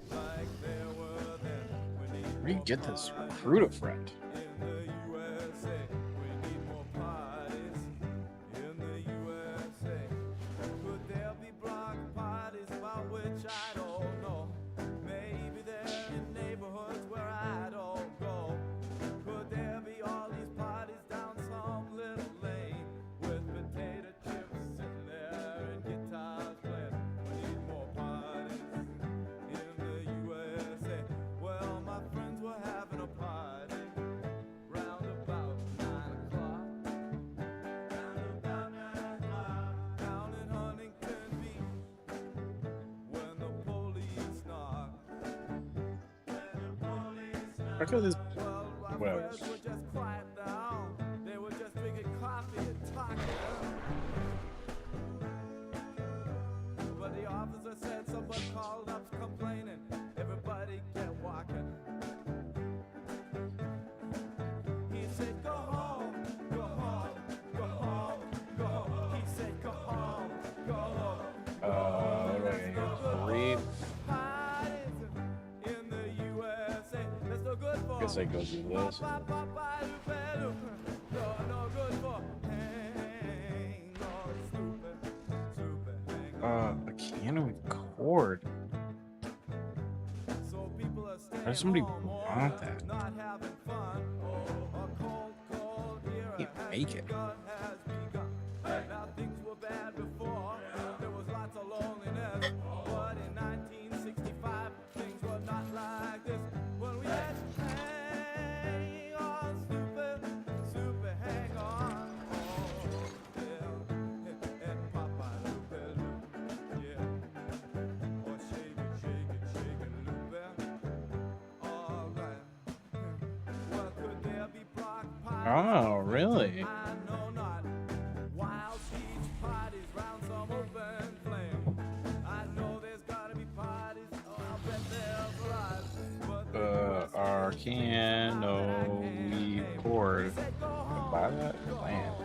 [SPEAKER 3] like there were then. We need
[SPEAKER 1] Where do you
[SPEAKER 3] more
[SPEAKER 1] get this
[SPEAKER 3] parties
[SPEAKER 1] recruit a friend?
[SPEAKER 3] in the USA. We need more parties
[SPEAKER 1] Look at this. Whatever.
[SPEAKER 4] Friends were just quiet down. They were just drinking coffee and talking. But the officer said someone called up complaining. Everybody get walking. He said, go home, go home, go home, go home. He said, go home, go home.
[SPEAKER 1] What do I get? Read.
[SPEAKER 4] Parties in the USA. That's no good for.
[SPEAKER 1] Guess I go do this. I can't record. There's somebody who want that. Can't make it.
[SPEAKER 4] Now things were bad before. There was lots of loneliness. But in 1965, things were not like this. When we had hang on, stupid, stupid, hang on. Oh, yeah. And Papa Lupe, yeah. Or shake it, shake it, shake it, Lupe. All right. Well, could there be block parties?
[SPEAKER 1] Oh, really?
[SPEAKER 4] I know not. Wild speech parties round some open flame. I know there's gotta be parties. Oh, I'll bet there's a lot. But
[SPEAKER 1] Can no record. Buy that land.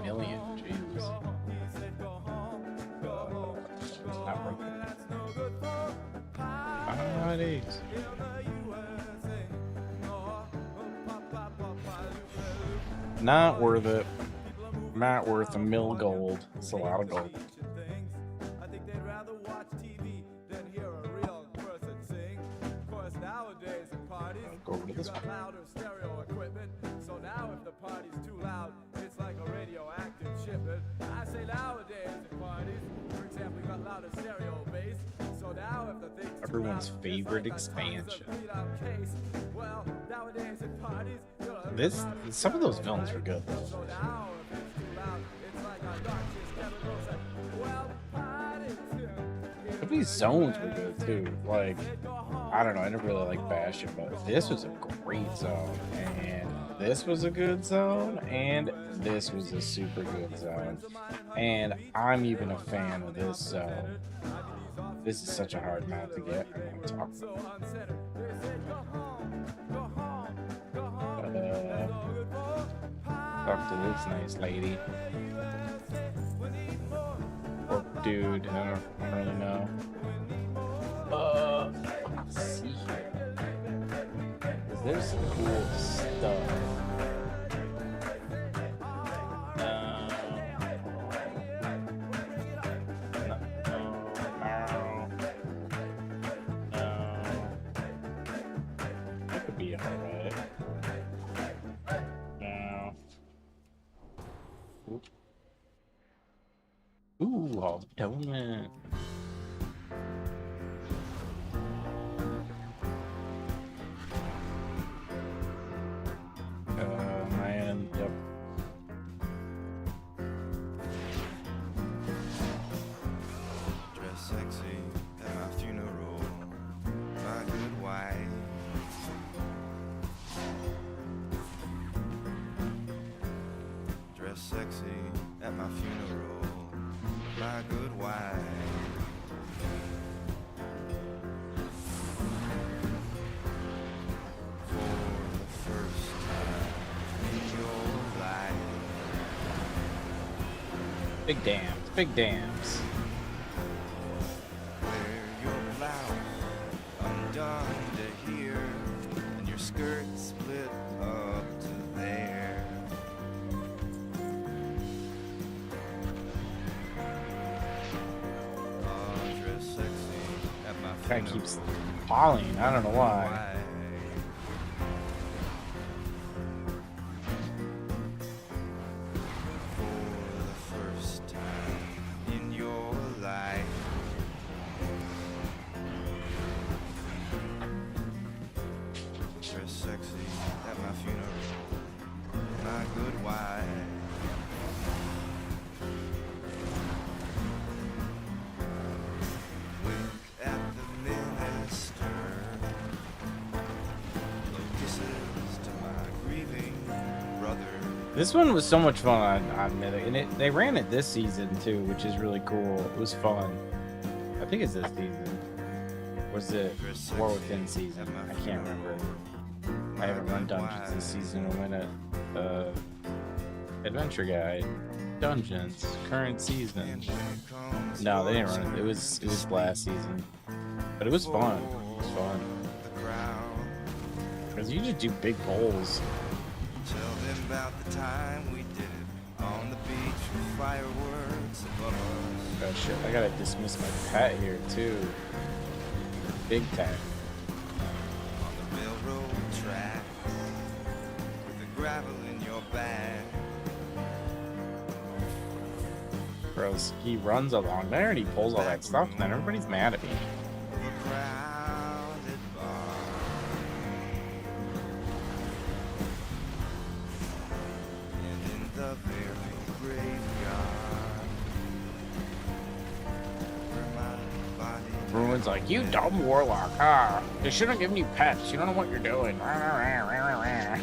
[SPEAKER 1] Million, Jesus.
[SPEAKER 4] he said go home, go home, go
[SPEAKER 1] It's not
[SPEAKER 4] home,
[SPEAKER 1] worth
[SPEAKER 4] and
[SPEAKER 1] it.
[SPEAKER 4] that's no good for
[SPEAKER 1] Parties.
[SPEAKER 4] in the USA. No, Papa, Lupe.
[SPEAKER 1] Not worth it. Not worth a mill gold. It's a lot of gold.
[SPEAKER 4] I think they'd rather watch TV than hear a real person sing. Of course, nowadays in parties,
[SPEAKER 1] Go with
[SPEAKER 4] you
[SPEAKER 1] this
[SPEAKER 4] got louder stereo equipment. So now if the party's too loud, it's like a radioactive shipment. I say nowadays in parties, for example, you got louder stereo bass. So now if the thing's too
[SPEAKER 1] Everyone's
[SPEAKER 4] loud,
[SPEAKER 1] favorite
[SPEAKER 4] it's like a
[SPEAKER 1] expansion.
[SPEAKER 4] constant beat-out case. Well, nowadays in parties, you know,
[SPEAKER 1] This,
[SPEAKER 4] everybody's
[SPEAKER 1] some of those villains were good though.
[SPEAKER 4] so now if it's too loud, it's like a darkest chemicals and well, parties.
[SPEAKER 1] Some of these zones were good too. Like, I don't know, I never really liked Bastion, but this was a great zone. And this was a good zone. And this was a super good zone. And I'm even a fan of this zone. This is such a hard map to get. I'm gonna talk
[SPEAKER 4] So uncentered. They said go home, go home, go home. That's no good for
[SPEAKER 1] Talk to this nice lady. Or dude, I don't really know. Let's see here. There's some cool stuff. That could be alright. No. Ooh, all donut. Man, yep.
[SPEAKER 8] Dress sexy at my funeral, my good wife. Dress sexy at my funeral, my good wife. For the first time in your life.
[SPEAKER 1] Big dams, big dams.
[SPEAKER 8] Wear your blouse undone to here, and your skirt split up to there. Dress sexy at my
[SPEAKER 1] Guy
[SPEAKER 8] funeral.
[SPEAKER 1] keeps falling. I don't know why.
[SPEAKER 8] Why? For the first time in your life. Dress sexy at my funeral, my good wife. Wink at the minister
[SPEAKER 1] This one was so much fun on Mythic, and they ran it this season too, which is really cool. It was fun. I think it's this season. Was it War Within season? I can't remember. I haven't run Dungeons this season. I went at Adventure Guide. Dungeons, current season. No, they didn't run it. It was last season. But it was fun. It was fun. Because you just do big bowls.
[SPEAKER 8] Tell them about the time we did it on the beach with fireworks above us.
[SPEAKER 1] Oh shit, I gotta dismiss my pet here too. Big time.
[SPEAKER 8] On the railroad track with the gravel in your bag.
[SPEAKER 1] Gross. He runs along there and he pulls all that stuff, and then everybody's mad at me.
[SPEAKER 8] A crowded bar. And in the very graveyard where my body
[SPEAKER 1] Everyone's like, you dumb warlock, huh? They shouldn't have given you pets. You don't know what you're doing. I'm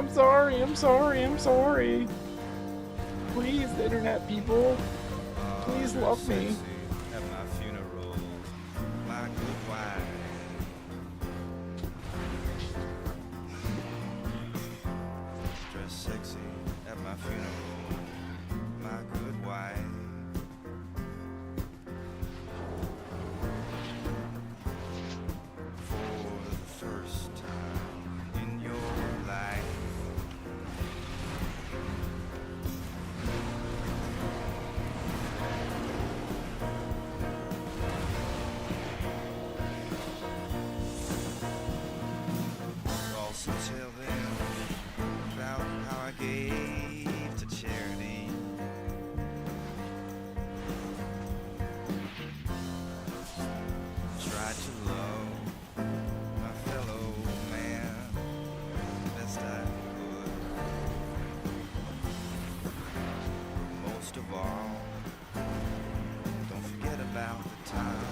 [SPEAKER 1] sorry, I'm sorry, I'm sorry. Please, internet people. Please love me.
[SPEAKER 8] at my funeral, my good wife. Dress sexy at my funeral, my good wife. For the first time in your life. Also tell them about how I gave to charity. Tried to love my fellow man best I could. Most of all, don't forget about the time.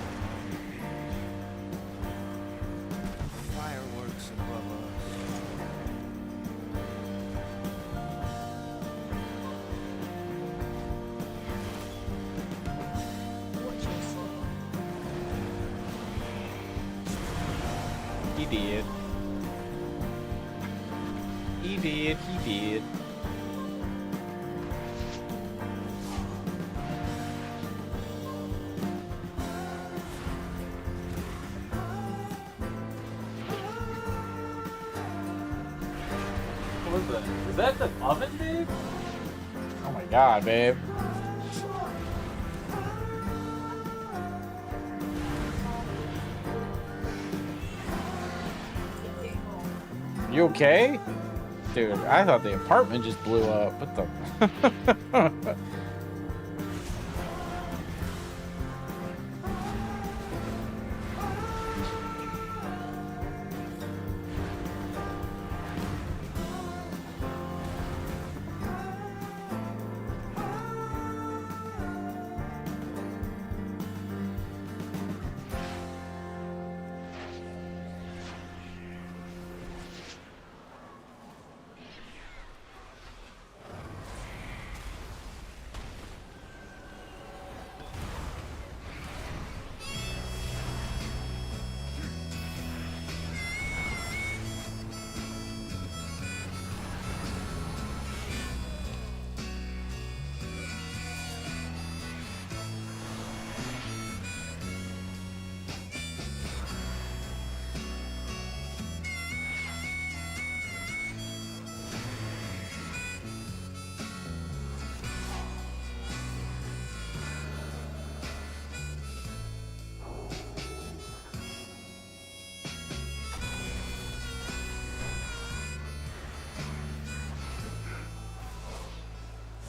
[SPEAKER 8] Fireworks above us.
[SPEAKER 2] Watch your step.
[SPEAKER 1] He did. He did, he did. What was that? Is that the oven, babe? Oh my god, babe. You okay? Dude, I thought the apartment just blew up. What the?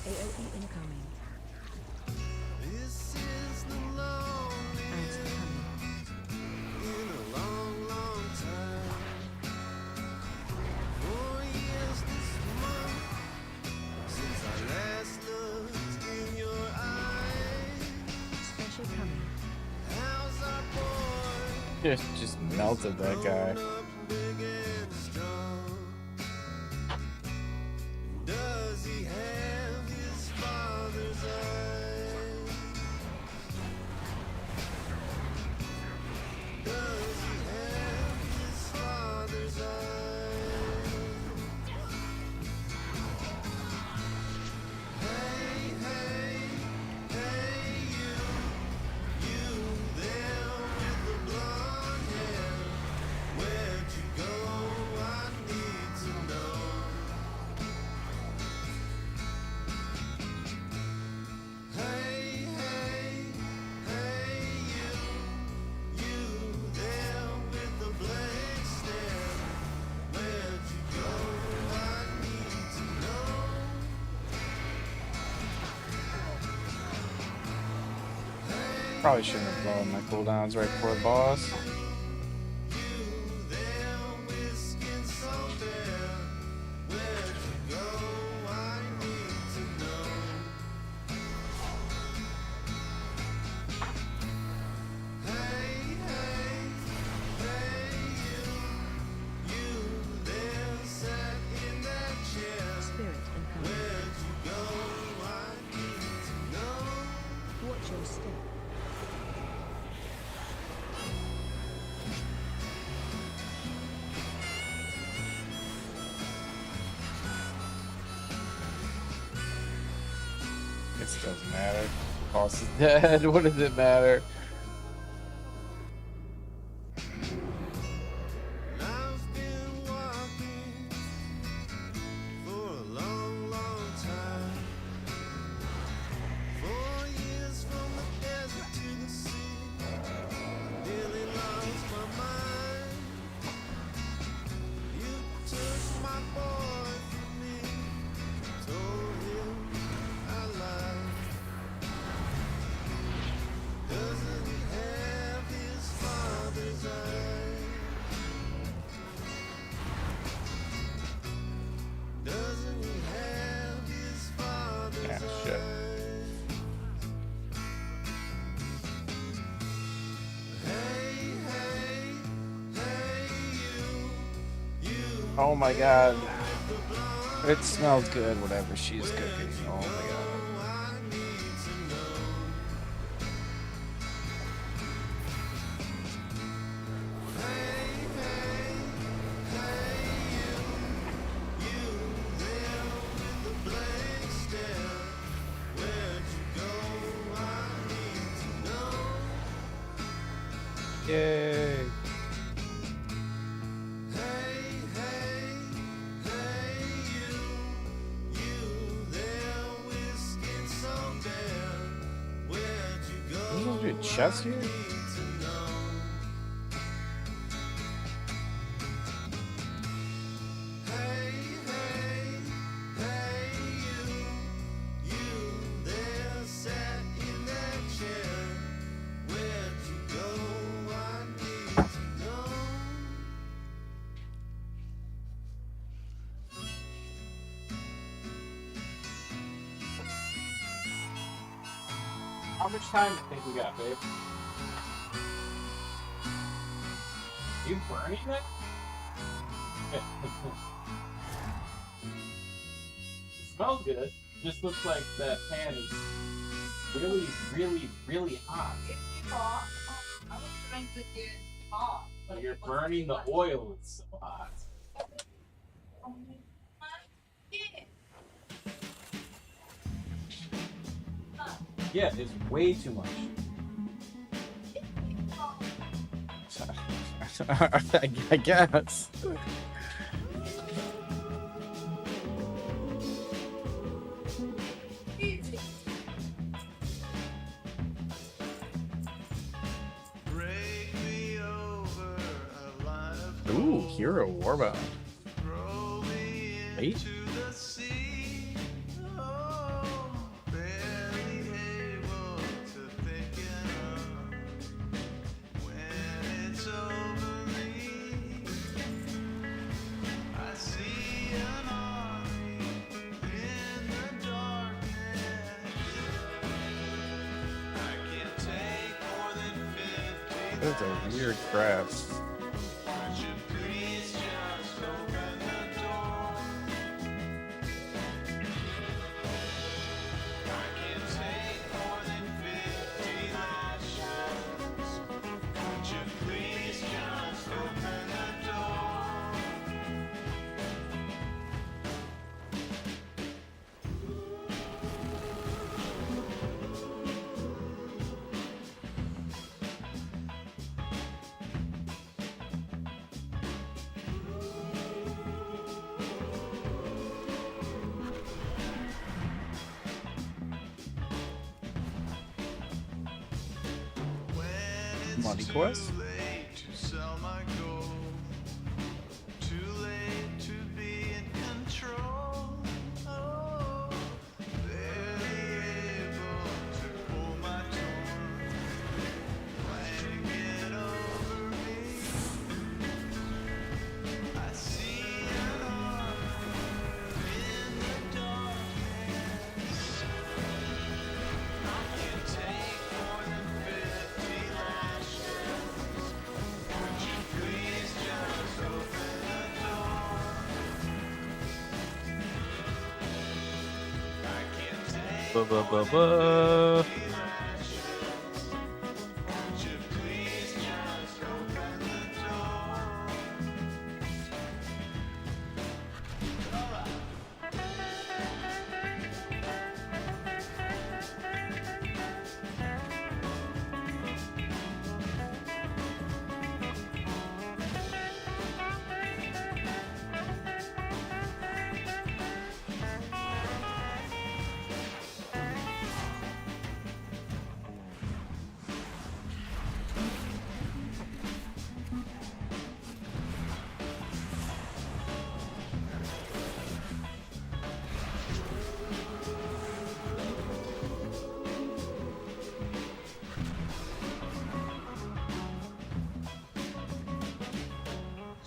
[SPEAKER 2] AOE incoming.
[SPEAKER 4] This is the loneliest
[SPEAKER 2] Ads coming.
[SPEAKER 4] in a long, long time. 4 years this month since I last looked in your eyes.
[SPEAKER 2] Special coming.
[SPEAKER 4] How's our boy
[SPEAKER 1] Just melted that guy.
[SPEAKER 4] up big and strong?
[SPEAKER 1] Probably shouldn't have blown my cooldowns right before the boss.
[SPEAKER 2] Spirit incoming. Watch your step.
[SPEAKER 1] This doesn't matter. Boss is dead. What does it matter?
[SPEAKER 4] I've been walking for a long, long time. 4 years from the desert to the sea. Nearly lost my mind. You took my boy from me. Told him I lied. Doesn't he have his father's eyes? Doesn't he have his father's
[SPEAKER 1] Yeah, shit.
[SPEAKER 4] Hey, hey, hey, you,
[SPEAKER 1] Oh my god. It smells good, whatever she's cooking. Oh my god.
[SPEAKER 4] I need to know. Hey, hey, hey, you there with the blank stare. Where'd you go? I need to know.
[SPEAKER 1] Yay.
[SPEAKER 4] Hey, hey, hey, you there with skin so bare. Where'd you go?
[SPEAKER 1] Is there a chest here?
[SPEAKER 4] Need to know. Hey, hey, hey, you there sat in that chair. Where'd you go? I need to know.
[SPEAKER 1] How much time do you think we got, babe? You burning it? It smells good. Just looks like that pan is really, really, really hot.
[SPEAKER 9] I was trying to get hot. But
[SPEAKER 1] You're burning the oil. It's so hot. Yeah, it's way too much. I guess.
[SPEAKER 4] Break me over a line of
[SPEAKER 1] Ooh, hero warbound.
[SPEAKER 4] throw me
[SPEAKER 1] Wait.
[SPEAKER 4] into the sea. Oh, barely able to think enough when it's over me. I see an army in the darkness. I can take more than 50.
[SPEAKER 1] That's a weird crab.
[SPEAKER 4] Would you please just open the door? I can take more than 50 lashes. Would you please just open the door? When it's
[SPEAKER 1] Money
[SPEAKER 4] too
[SPEAKER 1] quest?
[SPEAKER 4] late to sell my gold, too late to be in control. Oh, barely able to pull my torn.
[SPEAKER 1] Ba-ba-ba-ba.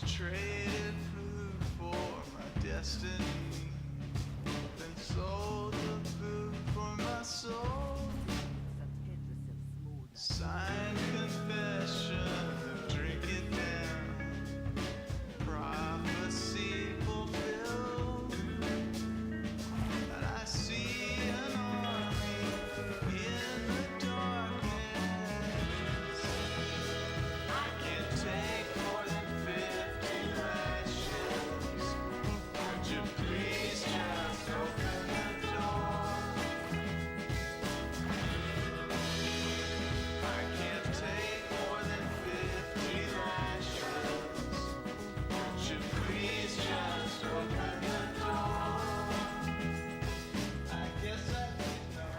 [SPEAKER 4] Traded food for my destiny, then sold the food for my soul. Signed confession of drinking down, prophecy fulfilled. And I see an army in the darkness. I can't take more than 50 lashes. Would you please just open the door? I can't take more than 50 lashes. Would you please just open the door? I guess I did know.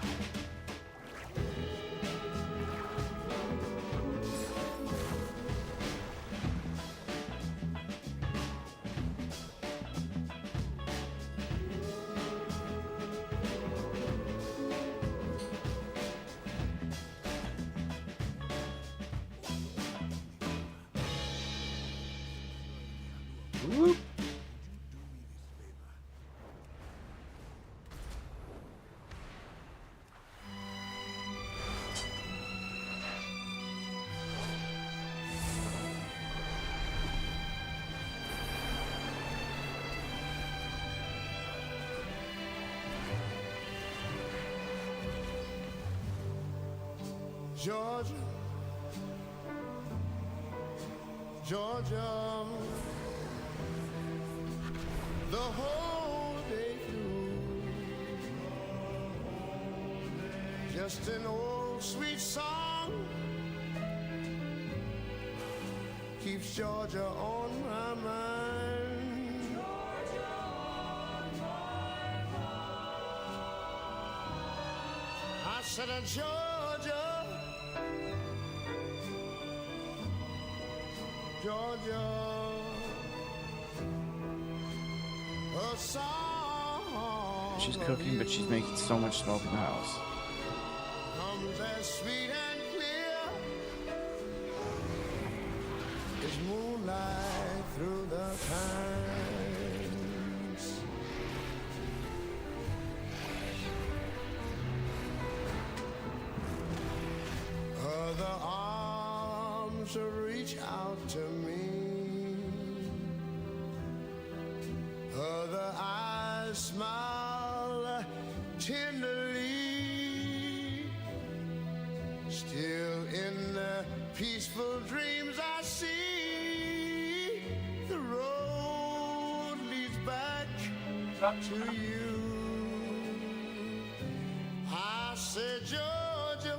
[SPEAKER 1] Whoop.
[SPEAKER 7] Georgia, Georgia, the whole day through, just an old sweet song keeps Georgia on my mind. Georgia on my mind. I said, Georgia, Georgia, a song.
[SPEAKER 1] She's cooking, but she's making so much smoke in the house.
[SPEAKER 7] Comes as sweet and clear as moonlight through the pines. Other arms reach out to me. Other eyes smile tenderly. Still in the peaceful dreams I see, the road leads back to you. I said, Georgia,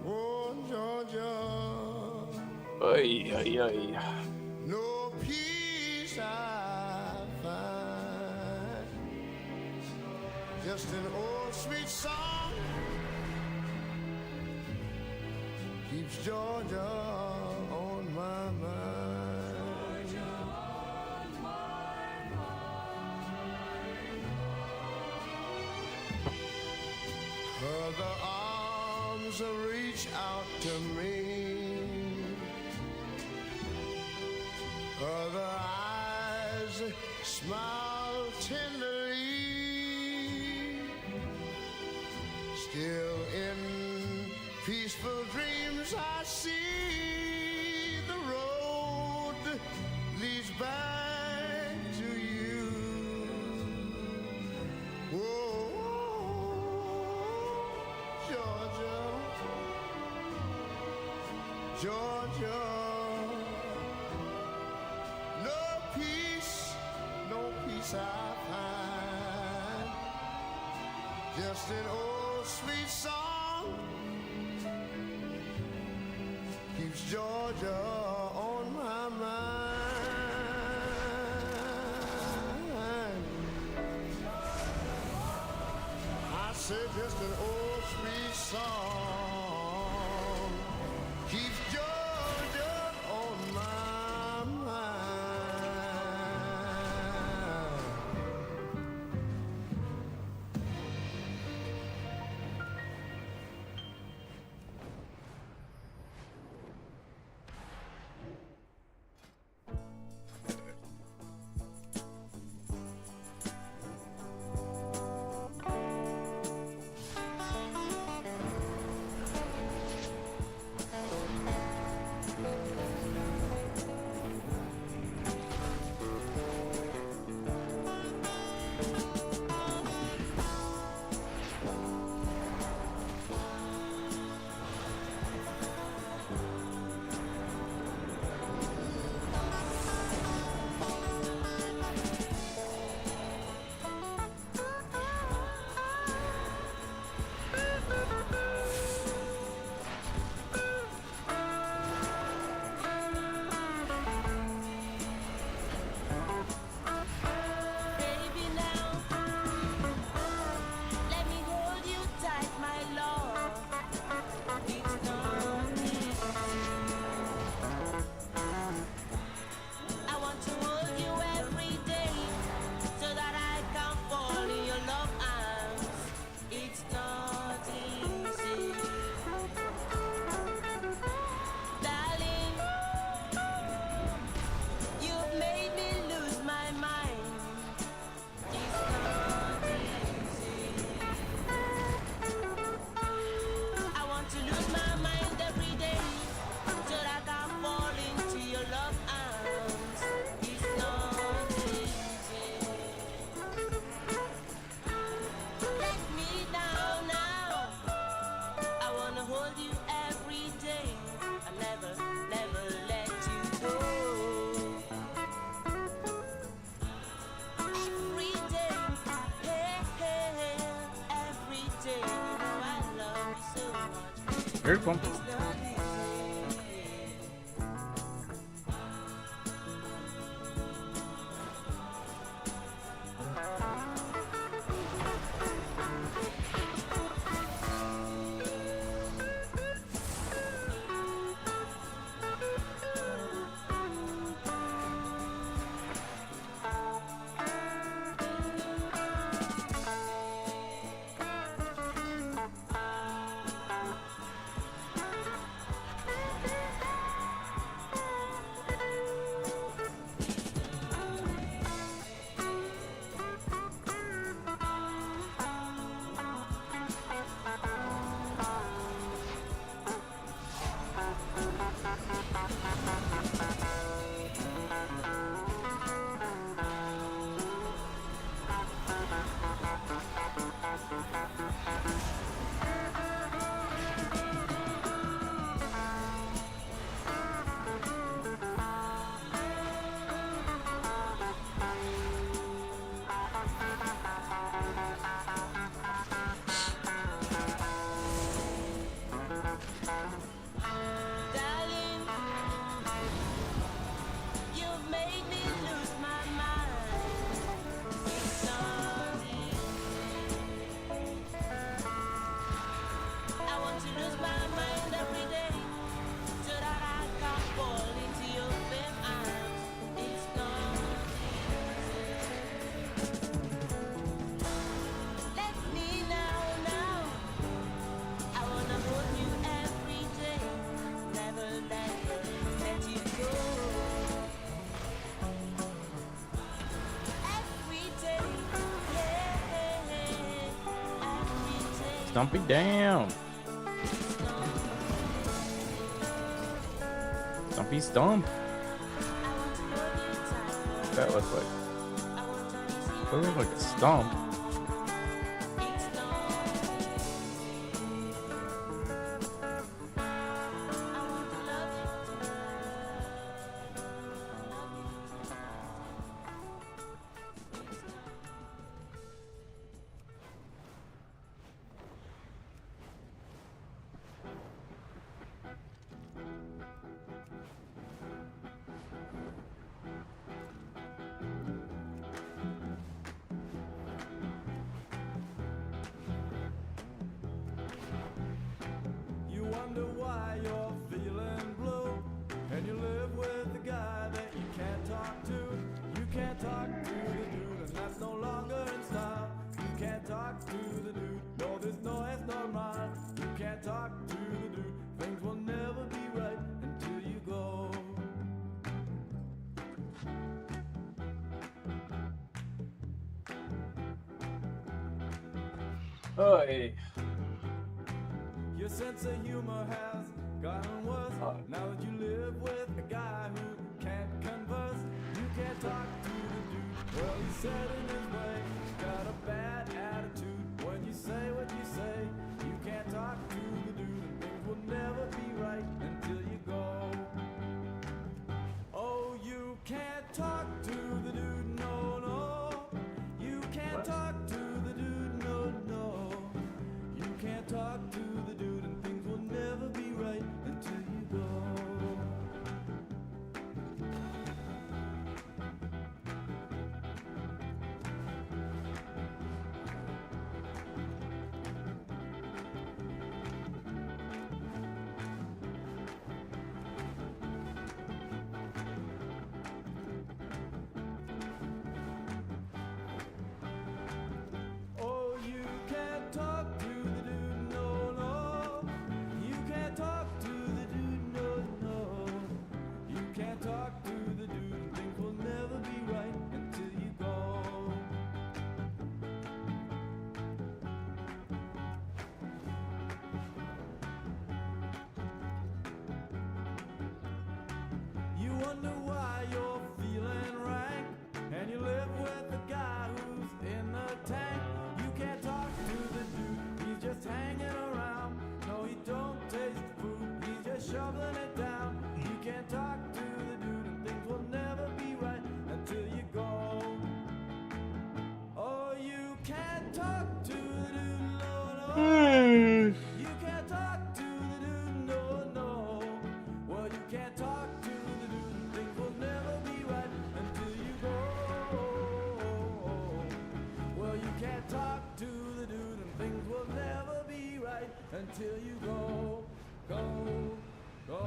[SPEAKER 7] oh Georgia,
[SPEAKER 1] Ay, ay, ay.
[SPEAKER 7] no peace I find, just an old sweet song keeps Georgia on my mind. Other arms reach out to me. Other eyes smile tenderly. Still in peaceful dreams I see the road leads back to you. Georgia. No peace I find. Just an old sweet song keeps Georgia on my mind. I say just an old sweet song keeps Georgia on my mind.
[SPEAKER 1] Here's one. Stumpy down. Stumpy stump. That looks like. That looks like a stump. Hey.
[SPEAKER 4] Your sense of humor has gotten worse. Now that you live with a guy who can't converse, you can't talk to the dude. Well, he's set in his way, got a bad attitude. When you say what you say, you can't talk to the dude, and things will never be right until you go. Oh, you can't talk to the dude, no, no. You can't talk to the dude, no, no. You can't talk to the dude, and things will never be right until you go. Oh, you can't talk to the dude, no, no. You can't talk to the dude, no, no. You can't talk to the dude, and things will never be right until you go. You wonder why you're feeling rank, and you live with a guy who's in the tank. You can't talk to the dude, he's just hanging around. No, he don't taste the food, he's just shoveling it down. You can't talk to the dude, and things will never be right until you go. Oh, you can't talk to the dude, no, no. You can't talk to the dude, no, no. Well, you can't talk to the dude, and things will never be right until you go. Well, you can't talk to the dude, and things will never be right until you go, go, go.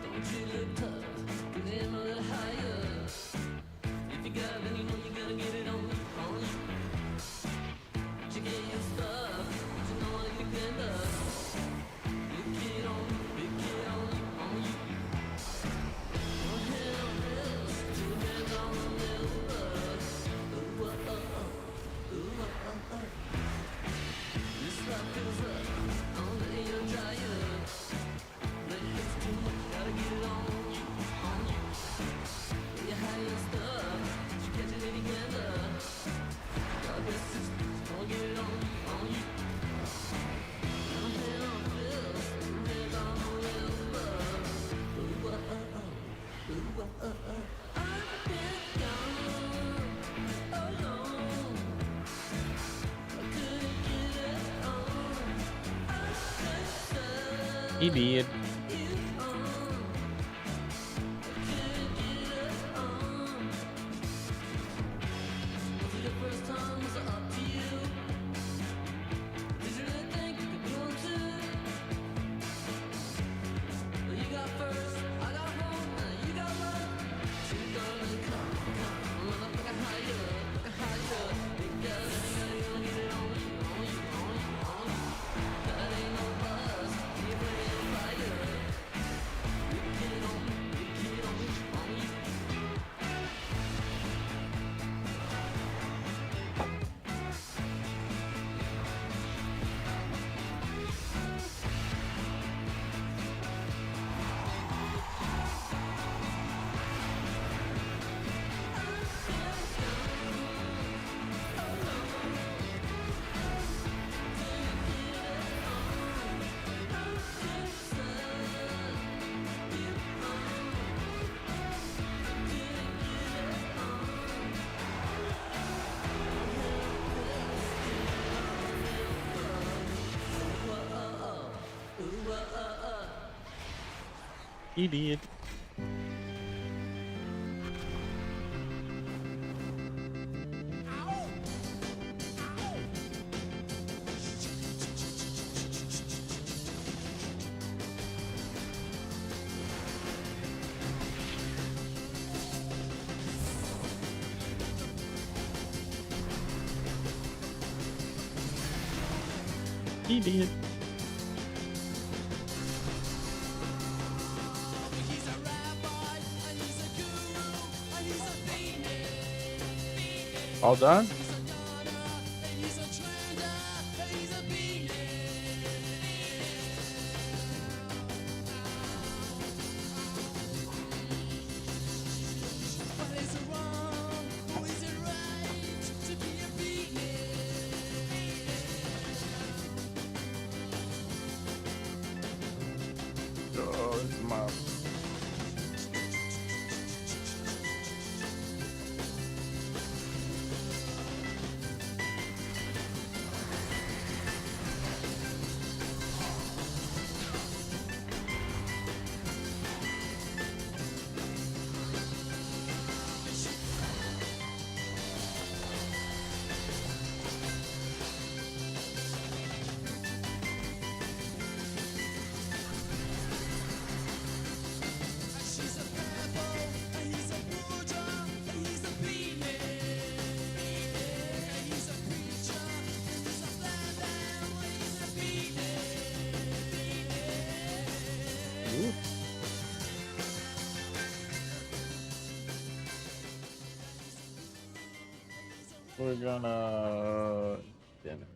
[SPEAKER 10] Don't you look tough, 'cause aim a little higher. If you got it, then you know you gotta get it on you. Check in your stuff, but you know what you can do. Big kid on you, big kid on you, on you. One hand on this, two hands on the middle. Ooh, ooh, this life feels rough, I'm letting you dry up. Let it hit too much, gotta get it on you, on you. You hide your stuff, you catch it if you can. God bless this, gonna get it on you, on you. One hand on this, two hands on the middle. Ooh, ooh, I've been gone alone. I couldn't get it on. I couldn't
[SPEAKER 1] He did. He did. He did.
[SPEAKER 4] He's a rabbi and he's a guru.
[SPEAKER 1] All done? Oh, this is my... We're gonna... Damn it.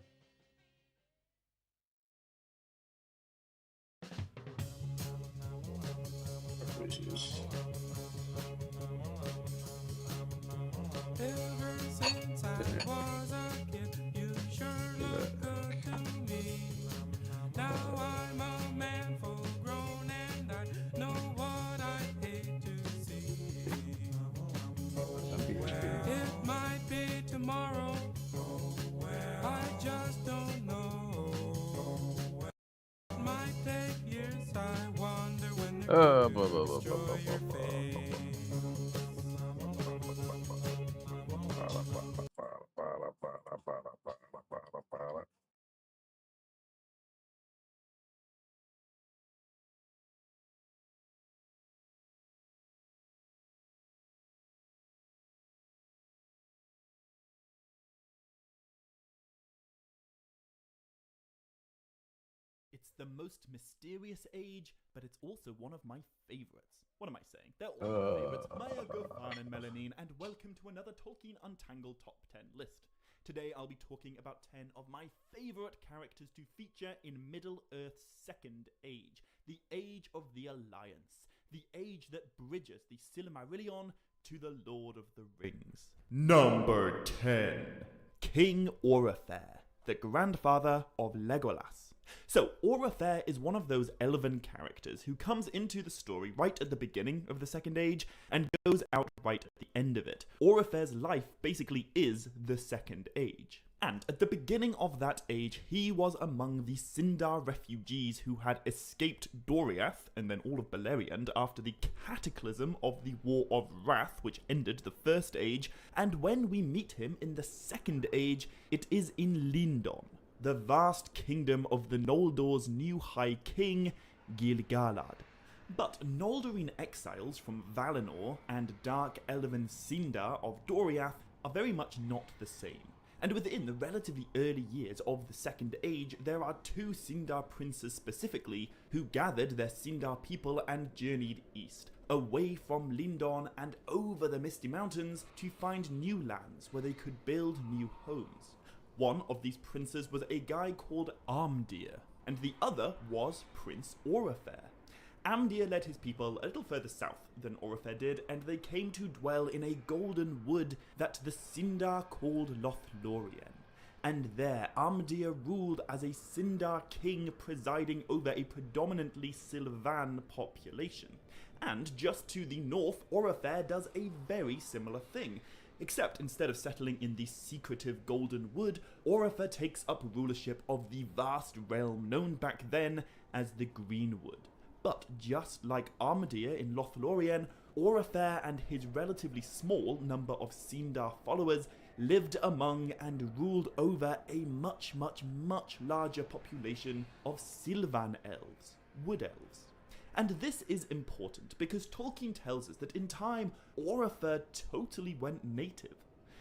[SPEAKER 8] Ever since I was a kid, you sure look good to me. Now I'm a man full grown and I know what I hate to see. It might be tomorrow, I just don't know. It might take years, I wonder when they're gonna destroy your face.
[SPEAKER 11] It's the most mysterious age, but it's also one of my favorites. What am I saying? They're all my favorites. Maya, Gofan, and Melanine, and welcome to another Tolkien Untangled Top 10 list. Today I'll be talking about 10 of my favorite characters to feature in Middle-earth's Second Age, the Age of the Alliance, the age that bridges the Silmarillion to the Lord of the Rings. Number 10. King Orophair, the grandfather of Legolas. So, Orophair is one of those elven characters who comes into the story right at the beginning of the Second Age and goes out right at the end of it. Orophair's life basically is the Second Age. And at the beginning of that age, he was among the Sindar refugees who had escaped Doriath and then all of Beleriand after the cataclysm of the War of Wrath, which ended the First Age. And when we meet him in the Second Age, it is in Lindon, the vast kingdom of the Noldor's new High King, Gil-galad. But Noldorin exiles from Valinor and Dark Elven Sindar of Doriath are very much not the same. And within the relatively early years of the Second Age, there are two Sindar princes specifically who gathered their Sindar people and journeyed east, away from Lindon and over the Misty Mountains to find new lands where they could build new homes. One of these princes was a guy called Amdir, and the other was Prince Orophair. Amdir led his people a little further south than Orophair did, and they came to dwell in a golden wood that the Sindar called Lothlorien. And there Amdir ruled as a Sindar king presiding over a predominantly Sylvan population. And just to the north, Orophair does a very similar thing. Except instead of settling in the secretive Golden Wood, Orophair takes up rulership of the vast realm known back then as the Greenwood. But just like Amdir in Lothlorien, Orophair and his relatively small number of Sindar followers lived among and ruled over a much larger population of Sylvan elves, wood elves. And this is important because Tolkien tells us that in time, Orophair totally went native.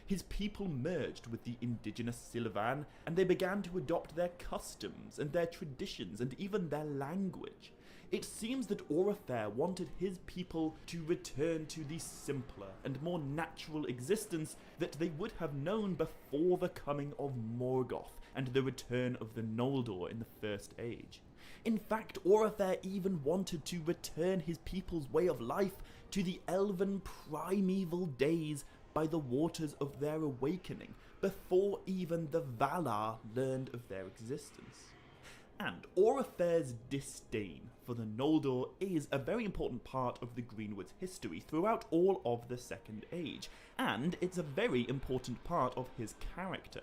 [SPEAKER 11] His people merged with the indigenous Sylvan, and they began to adopt their customs and their traditions and even their language. It seems that Aurafair wanted his people to return to the simpler and more natural existence that they would have known before the coming of Morgoth and the return of the Noldor in the First Age. In fact, Aurafair even wanted to return his people's way of life to the elven primeval days by the waters of their awakening, before even the Valar learned of their existence. And Aurafair's disdain for the Noldor is a very important part of the Greenwood's history throughout all of the Second Age, and it's a very important part of his character.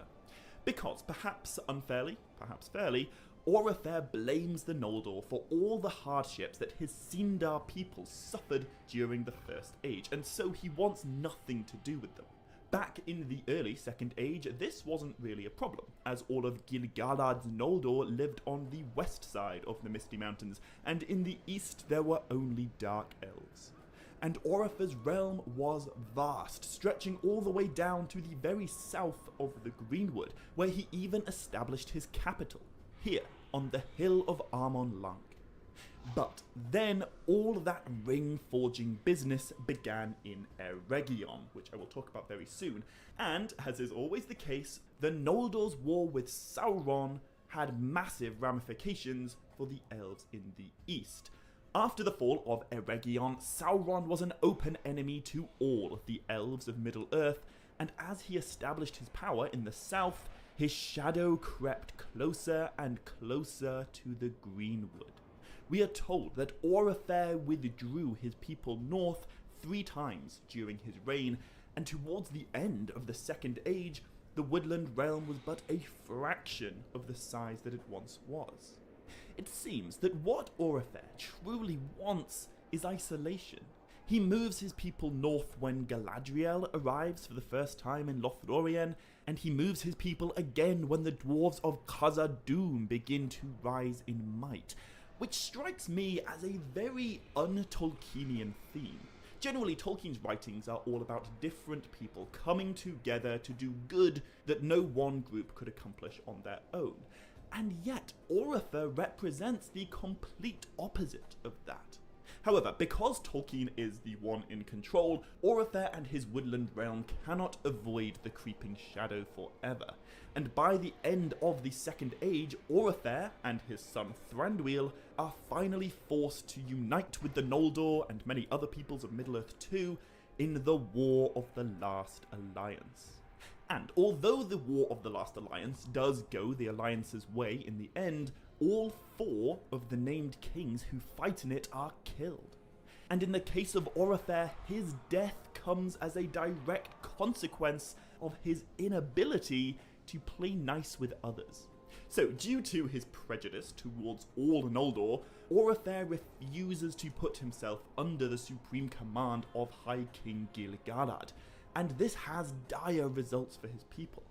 [SPEAKER 11] Because, perhaps unfairly, perhaps fairly, Aurafair blames the Noldor for all the hardships that his Sindar people suffered during the First Age, and so he wants nothing to do with them. Back in the early Second Age, this wasn't really a problem, as all of Gil-galad's Noldor lived on the west side of the Misty Mountains, and in the east there were only Dark Elves. And Aurafair's realm was vast, stretching all the way down to the very south of the Greenwood, where he even established his capital, here on the hill of Amon Lanc. But then all that ring-forging business began in Eregion, which I will talk about very soon, and, as is always the case, the Noldor's war with Sauron had massive ramifications for the elves in the east. After the fall of Eregion, Sauron was an open enemy to all the elves of Middle-earth, and as he established his power in the south, his shadow crept closer and closer to the Greenwood. We are told that Aurafair withdrew his people north 3 times during his reign, and towards the end of the Second Age, the woodland realm was but a fraction of the size that it once was. It seems that what Aurafair truly wants is isolation. He moves his people north when Galadriel arrives for the first time in Lothlorien, and he moves his people again when the dwarves of Khazad-dûm begin to rise in might, which strikes me as a very un-Tolkienian theme. Generally, Tolkien's writings are all about different people coming together to do good that no one group could accomplish on their own. And yet, Aurafair represents the complete opposite of that. However, because Tolkien is the one in control, Aurafair and his woodland realm cannot avoid the creeping shadow forever. And by the end of the Second Age, Aurafair and his son Thranduil are finally forced to unite with the Noldor and many other peoples of Middle-earth too in the War of the Last Alliance. And although the War of the Last Alliance does go the Alliance's way in the end, all 4 of the named kings who fight in it are killed. And in the case of Aurafair, his death comes as a direct consequence of his inability to play nice with others. So, due to his prejudice towards all Noldor, Aurafair refuses to put himself under the supreme command of High King Gil-galad, and this has dire results for his people.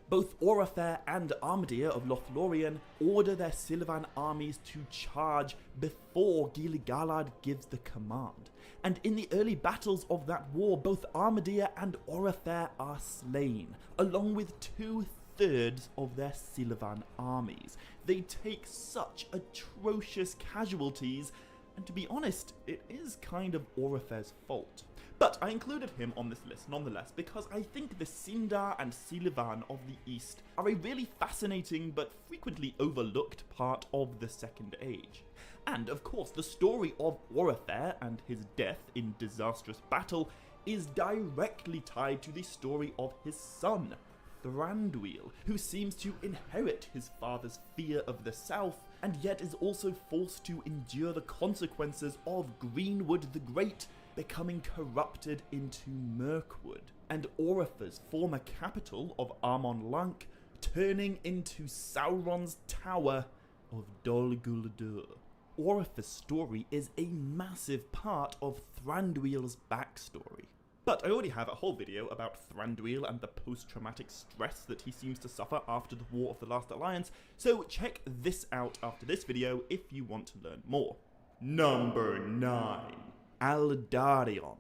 [SPEAKER 11] Both Aurafair and Armadir of Lothlorien order their Sylvan armies to charge before Gil-galad gives the command, and in the early battles of that war, both Armadir and Aurafair are slain, along with 2/3 of their Sylvan armies. They take such atrocious casualties, and to be honest, it is kind of Aurafair's fault. But I included him on this list nonetheless because I think the Sindar and Sylvan of the East are a really fascinating but frequently overlooked part of the Second Age. And of course, the story of Aurafair and his death in disastrous battle is directly tied to the story of his son, Thranduil, who seems to inherit his father's fear of the South, and yet is also forced to endure the consequences of Greenwood the Great becoming corrupted into Mirkwood, and Aurafair's former capital of Amon Lanc turning into Sauron's Tower of Dol Guldur. Aurafair's story is a massive part of Thranduil's backstory. But I already have a whole video about Thranduil and the post-traumatic stress that he seems to suffer after the War of the Last Alliance, so check this out after this video if you want to learn more. Number 9. Aldarion.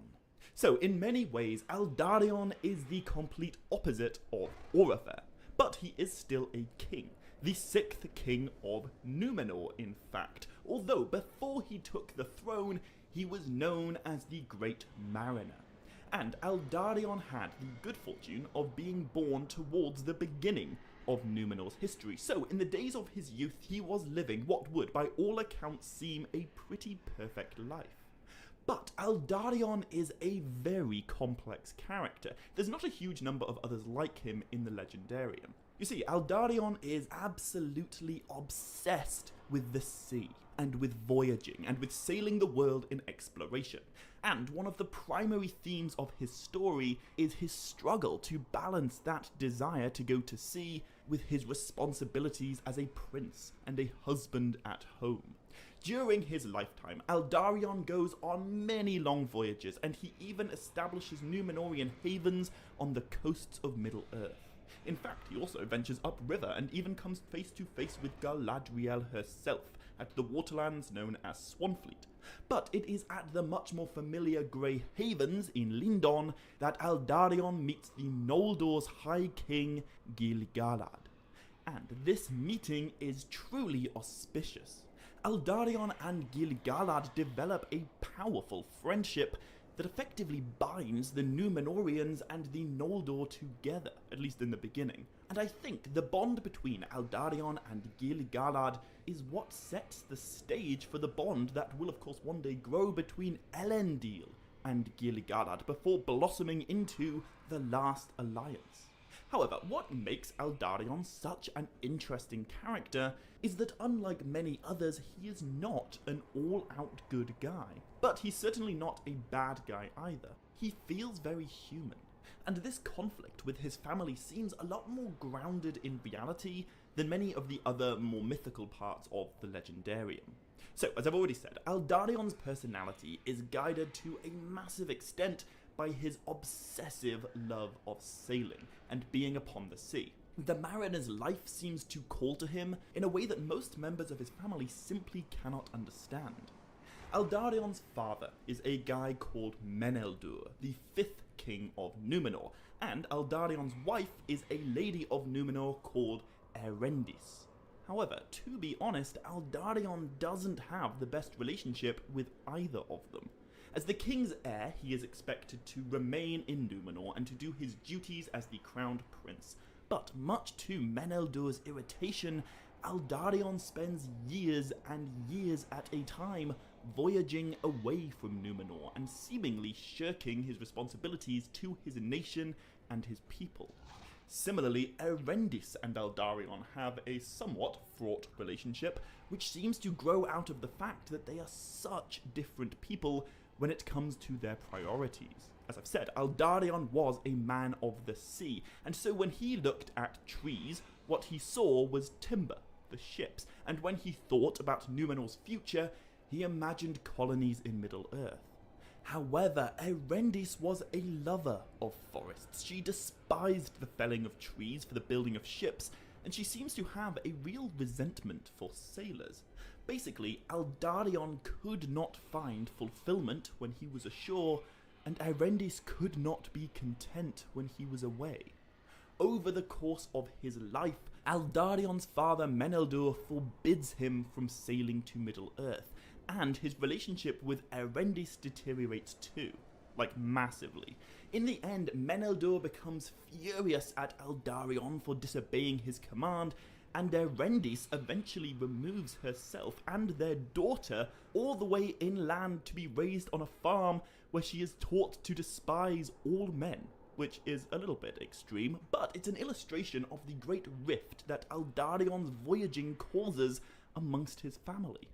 [SPEAKER 11] So, in many ways, Aldarion is the complete opposite of Aurafair, but he is still a king, The 6th king of Numenor, in fact, although before he took the throne, he was known as the Great Mariner. And Eldarion had the good fortune of being born towards the beginning of Numenor's history, so in the days of his youth he was living what would, by all accounts, seem a pretty perfect life. But Eldarion is a very complex character. There's not a huge number of others like him in the Legendarium. You see, Eldarion is absolutely obsessed with the sea, and with voyaging, and with sailing the world in exploration. And one of the primary themes of his story is his struggle to balance that desire to go to sea with his responsibilities as a prince and a husband at home. During his lifetime, Eldarion goes on many long voyages, and he even establishes Numenorian havens on the coasts of Middle-earth. In fact, he also ventures upriver and even comes face to face with Galadriel herself at the waterlands known as Swanfleet. But it is at the much more familiar Grey Havens in Lindon that Eldarion meets the Noldor's High King Gil-galad. And this meeting is truly auspicious. Eldarion and Gil-galad develop a powerful friendship that effectively binds the Númenóreans and the Noldor together, at least in the beginning. And I think the bond between Eldarion and Gil-galad is what sets the stage for the bond that will of course one day grow between Elendil and Gil-galad before blossoming into the Last Alliance. However, what makes Eldarion such an interesting character is that unlike many others, he is not an all-out good guy. But he's certainly not a bad guy either. He feels very human. And this conflict with his family seems a lot more grounded in reality than many of the other more mythical parts of the Legendarium. So, as I've already said, Eldarion's personality is guided to a massive extent by his obsessive love of sailing and being upon the sea. The mariner's life seems to call to him in a way that most members of his family simply cannot understand. Eldarion's father is a guy called Meneldur, the 5th king of Numenor, and Eldarion's wife is a lady of Numenor called Erendis. However, to be honest, Eldarion doesn't have the best relationship with either of them. As the king's heir, he is expected to remain in Numenor and to do his duties as the crowned prince. But much to Meneldur's irritation, Eldarion spends years and years at a time voyaging away from Numenor and seemingly shirking his responsibilities to his nation and his people. Similarly, Erendis and Eldarion have a somewhat fraught relationship, which seems to grow out of the fact that they are such different people when it comes to their priorities. As I've said, Eldarion was a man of the sea, and so when he looked at trees, what he saw was timber, the ships, and when he thought about Numenor's future, he imagined colonies in Middle-earth. However, Erendis was a lover of forests. She despised the felling of trees for the building of ships, and she seems to have a real resentment for sailors. Basically, Eldarion could not find fulfillment when he was ashore, and Erendis could not be content when he was away. Over the course of his life, Eldarion's father Meneldur forbids him from sailing to Middle-earth, and his relationship with Erendis deteriorates too, like massively. In the end, Meneldur becomes furious at Eldarion for disobeying his command, and Erendis eventually removes herself and their daughter all the way inland to be raised on a farm where she is taught to despise all men, which is a little bit extreme, but it's an illustration of the great rift that Eldarion's voyaging causes amongst his family.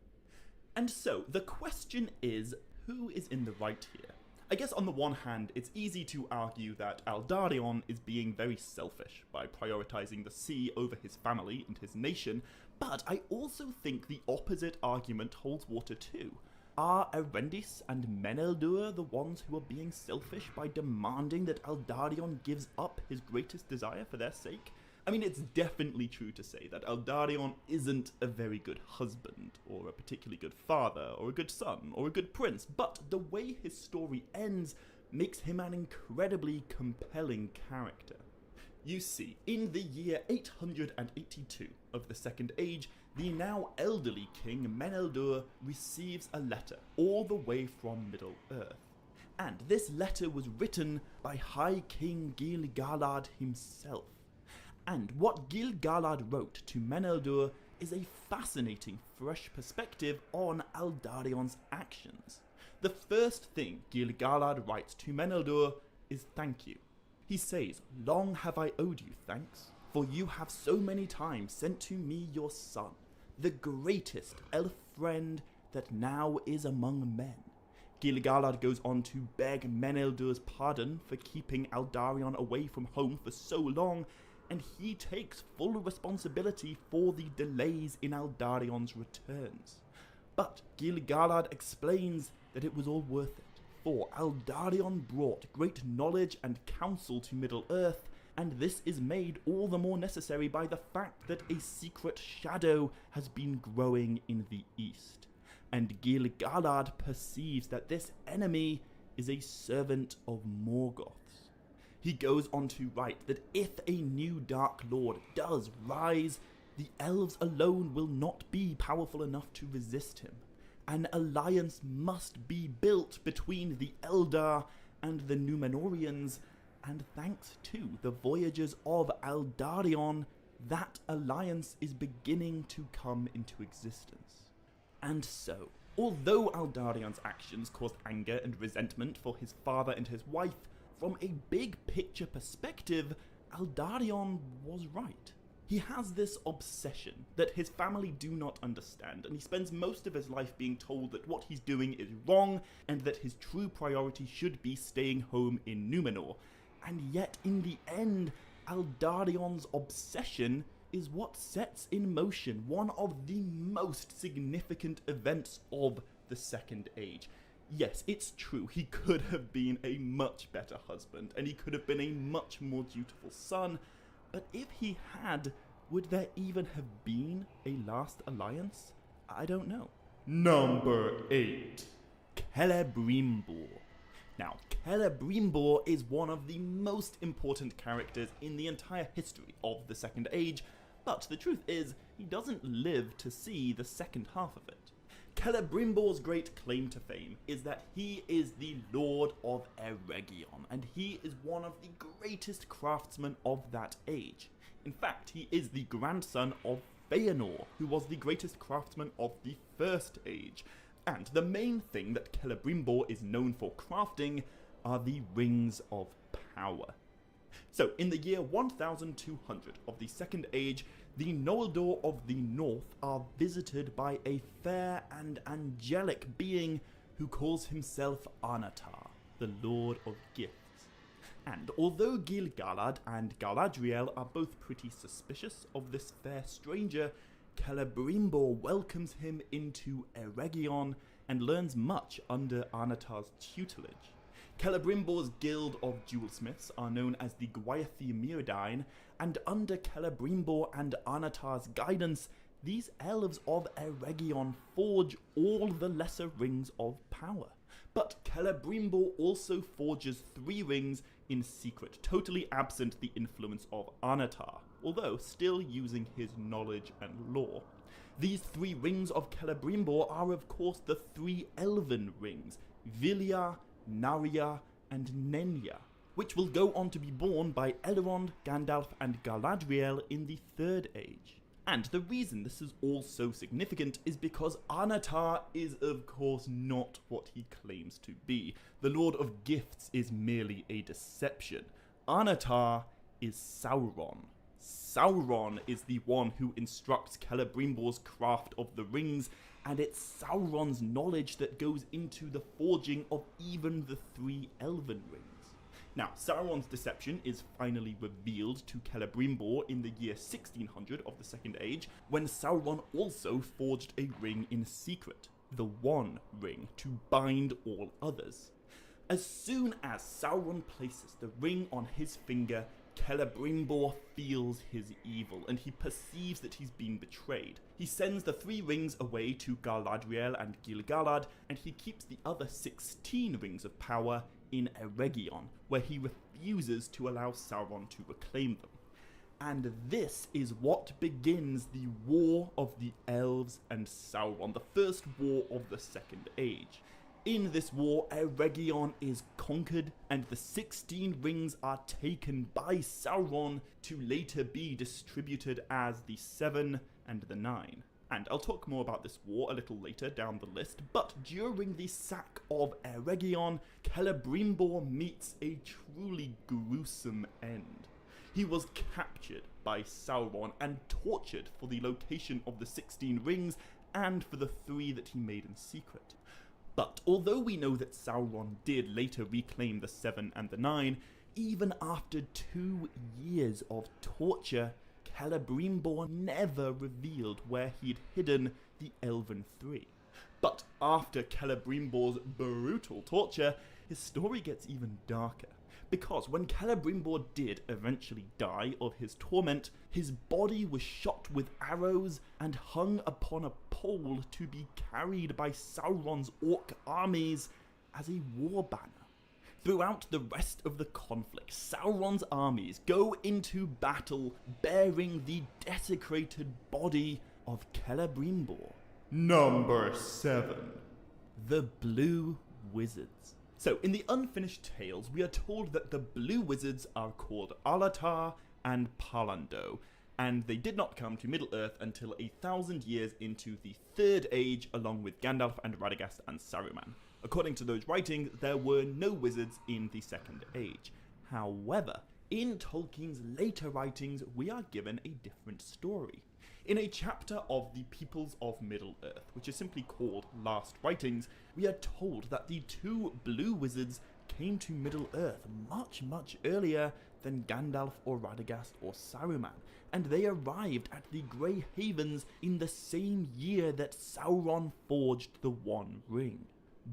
[SPEAKER 11] And so, the question is, who is in the right here? I guess on the one hand, it's easy to argue that Eldarion is being very selfish by prioritizing the sea over his family and his nation, but I also think the opposite argument holds water too. Are Erendis and Meneldur the ones who are being selfish by demanding that Eldarion gives up his greatest desire for their sake? I mean, it's definitely true to say that Eldarion isn't a very good husband, or a particularly good father, or a good son, or a good prince, but the way his story ends makes him an incredibly compelling character. You see, in the year 882 of the Second Age, the now elderly king Meneldur receives a letter all the way from Middle-earth. And this letter was written by High King Gil-galad himself. And what Gil-galad wrote to Meneldur is a fascinating fresh perspective on Aldarion's actions. The first thing Gil-galad writes to Meneldur is thank you. He says, "Long have I owed you thanks, for you have so many times sent to me your son, the greatest elf friend that now is among men." Gil-galad goes on to beg Meneldur's pardon for keeping Aldarion away from home for so long, and he takes full responsibility for the delays in Aldarion's returns. But Gil-galad explains that it was all worth it, for Aldarion brought great knowledge and counsel to Middle-earth, and this is made all the more necessary by the fact that a secret shadow has been growing in the east. And Gil-galad perceives that this enemy is a servant of Morgoth's. He goes on to write that if a new Dark Lord does rise, the elves alone will not be powerful enough to resist him. An alliance must be built between the Eldar and the Númenóreans, and thanks to the voyages of Aldarion, that alliance is beginning to come into existence. And so, although Aldarion's actions caused anger and resentment for his father and his wife, from a big picture perspective, Aldarion was right. He has this obsession that his family do not understand, and he spends most of his life being told that what he's doing is wrong, and that his true priority should be staying home in Númenor. And yet, in the end, Aldarion's obsession is what sets in motion one of the most significant events of the Second Age. Yes, it's true, he could have been a much better husband, and he could have been a much more dutiful son, but if he had, would there even have been a last alliance? I don't know. Number 8. Celebrimbor. Now, Celebrimbor is one of the most important characters in the entire history of the Second Age, but the truth is, he doesn't live to see the second half of it. Celebrimbor's great claim to fame is that he is the Lord of Eregion, and he is one of the greatest craftsmen of that age. In fact, he is the grandson of Feanor, who was the greatest craftsman of the First Age. And the main thing that Celebrimbor is known for crafting are the Rings of Power. So, in the year 1200 of the Second Age, the Noldor of the North are visited by a fair and angelic being who calls himself Anatar, the Lord of Gifts. And although Gil-galad and Galadriel are both pretty suspicious of this fair stranger, Celebrimbor welcomes him into Eregion and learns much under Anatar's tutelage. Celebrimbor's guild of jewelsmiths are known as the Gwaithir Myrdain, and under Celebrimbor and Anatar's guidance, these elves of Eregion forge all the lesser rings of power. But Celebrimbor also forges 3 rings in secret, totally absent the influence of Anatar, although still using his knowledge and lore. These 3 rings of Celebrimbor are of course the 3 elven rings, Vilya, Narya, and Nenya, which will go on to be borne by Elrond, Gandalf, and Galadriel in the Third Age. And the reason this is all so significant is because Anatar is of course not what he claims to be. The Lord of Gifts is merely a deception. Anatar is Sauron. Sauron is the one who instructs Celebrimbor's craft of the rings, and it's Sauron's knowledge that goes into the forging of even the 3 elven rings. Now, Sauron's deception is finally revealed to Celebrimbor in the year 1600 of the Second Age, when Sauron also forged a ring in secret, the One Ring, to bind all others. As soon as Sauron places the ring on his finger, Celebrimbor feels his evil, and he perceives that he's been betrayed. He sends the 3 rings away to Galadriel and Gil-galad, and he keeps the other 16 rings of power in Eregion, where he refuses to allow Sauron to reclaim them. And this is what begins the War of the Elves and Sauron, the first war of the Second Age. In this war, Eregion is conquered, and the 16 rings are taken by Sauron to later be distributed as the 7 and the 9. And I'll talk more about this war a little later down the list, but during the sack of Eregion, Celebrimbor meets a truly gruesome end. He was captured by Sauron and tortured for the location of the 16 rings and for the 3 that he made in secret. But although we know that Sauron did later reclaim the 7 and the 9, even after 2 years of torture, Celebrimbor never revealed where he'd hidden the Elven 3. But after Celebrimbor's brutal torture, his story gets even darker. Because when Celebrimbor did eventually die of his torment, his body was shot with arrows and hung upon a pole to be carried by Sauron's orc armies as a war banner. Throughout the rest of the conflict, Sauron's armies go into battle bearing the desecrated body of Celebrimbor. Number 7. The Blue Wizards. So, in the Unfinished Tales, we are told that the Blue Wizards are called Alatar and Palando, and they did not come to Middle-earth until 1,000 years into the Third Age, along with Gandalf and Radagast and Saruman. According to those writings, there were no wizards in the Second Age. However, in Tolkien's later writings, we are given a different story. In a chapter of the Peoples of Middle-earth, which is simply called Last Writings, we are told that the 2 blue wizards came to Middle-earth much, much earlier than Gandalf or Radagast or Saruman, and they arrived at the Grey Havens in the same year that Sauron forged the One Ring.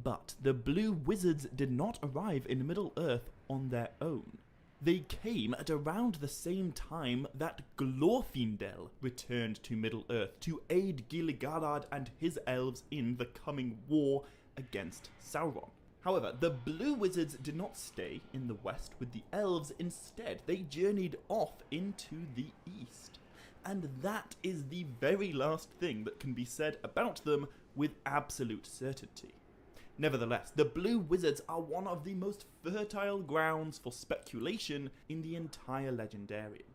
[SPEAKER 11] But the blue wizards did not arrive in Middle-earth on their own. They came at around the same time that Glorfindel returned to Middle-earth to aid Gil-galad and his elves in the coming war against Sauron. However, the Blue Wizards did not stay in the west with the elves. Instead, they journeyed off into the east. And that is the very last thing that can be said about them with absolute certainty. Nevertheless, the Blue Wizards are one of the most fertile grounds for speculation in the entire Legendarium.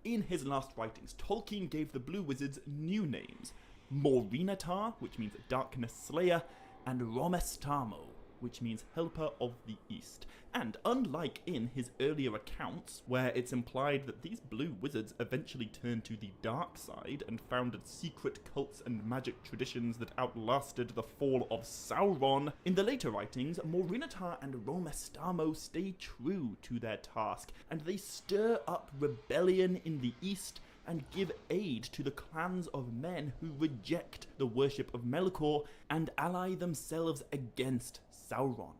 [SPEAKER 11] In his last writings, Tolkien gave the Blue Wizards new names: Morinatar, which means Darkness Slayer, and Romestamo, which means Helper of the East. And unlike in his earlier accounts, where it's implied that these blue wizards eventually turned to the dark side and founded secret cults and magic traditions that outlasted the fall of Sauron, in the later writings, Morinatar and Romestamo stay true to their task, and they stir up rebellion in the East and give aid to the clans of men who reject the worship of Melkor and ally themselves against Sauron.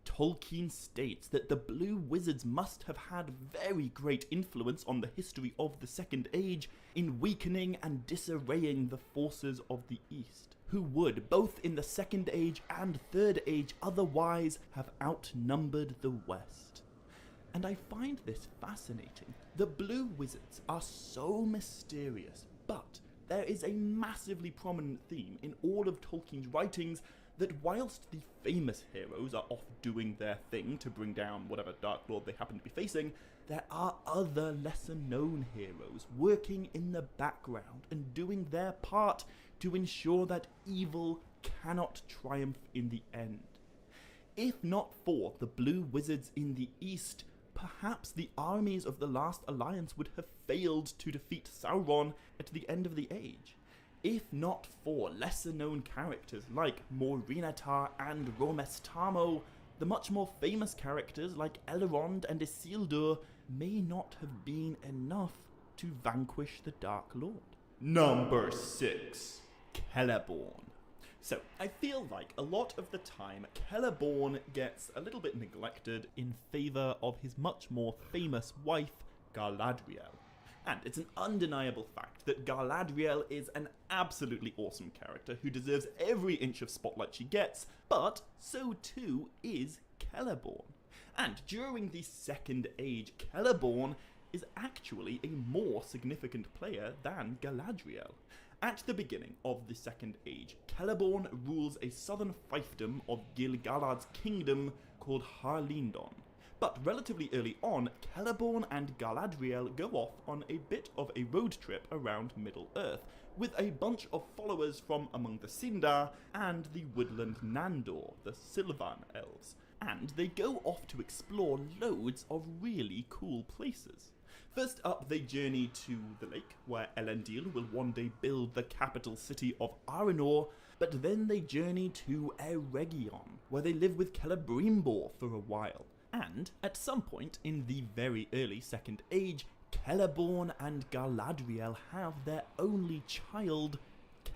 [SPEAKER 11] Tolkien states that the Blue Wizards must have had very great influence on the history of the Second Age in weakening and disarraying the forces of the East, who would, both in the Second Age and Third Age, otherwise have outnumbered the West. And I find this fascinating. The Blue Wizards are so mysterious, but there is a massively prominent theme in all of Tolkien's writings that whilst the famous heroes are off doing their thing to bring down whatever Dark Lord they happen to be facing, there are other lesser-known heroes working in the background and doing their part to ensure that evil cannot triumph in the end. If not for the Blue Wizards in the East, perhaps the armies of the Last Alliance would have failed to defeat Sauron at the end of the age. If not for lesser-known characters like Morinatar and Romestamo, the much more famous characters like Elrond and Isildur may not have been enough to vanquish the Dark Lord. Number 6. Celeborn. So, I feel like a lot of the time, Celeborn gets a little bit neglected in favour of his much more famous wife, Galadriel. And it's an undeniable fact that Galadriel is an absolutely awesome character who deserves every inch of spotlight she gets, but so too is Celeborn. And during the Second Age, Celeborn is actually a more significant player than Galadriel. At the beginning of the Second Age, Celeborn rules a southern fiefdom of Gil-galad's kingdom called Harlindon. But relatively early on, Celeborn and Galadriel go off on a bit of a road trip around Middle-earth, with a bunch of followers from among the Sindar and the woodland Nandor, the Sylvan elves. And they go off to explore loads of really cool places. First up, they journey to the lake, where Elendil will one day build the capital city of Arinor, but then they journey to Eregion, where they live with Celebrimbor for a while. And, at some point in the very early Second Age, Celeborn and Galadriel have their only child,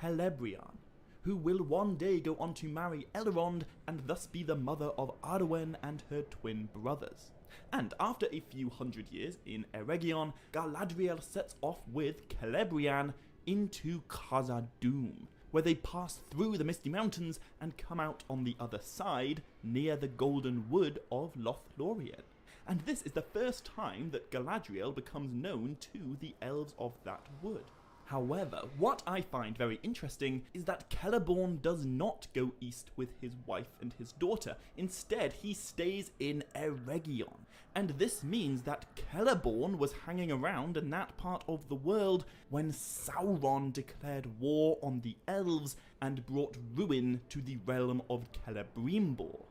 [SPEAKER 11] Celebrian, who will one day go on to marry Elrond and thus be the mother of Arwen and her twin brothers. And after a few hundred years in Eregion, Galadriel sets off with Celebrian into Khazad-dûm, where they pass through the Misty Mountains and come out on the other side near the Golden Wood of Lothlorien. And this is the first time that Galadriel becomes known to the elves of that wood. However, what I find very interesting is that Celeborn does not go east with his wife and his daughter. Instead, he stays in Eregion. And this means that Celeborn was hanging around in that part of the world when Sauron declared war on the elves and brought ruin to the realm of Celebrimbor.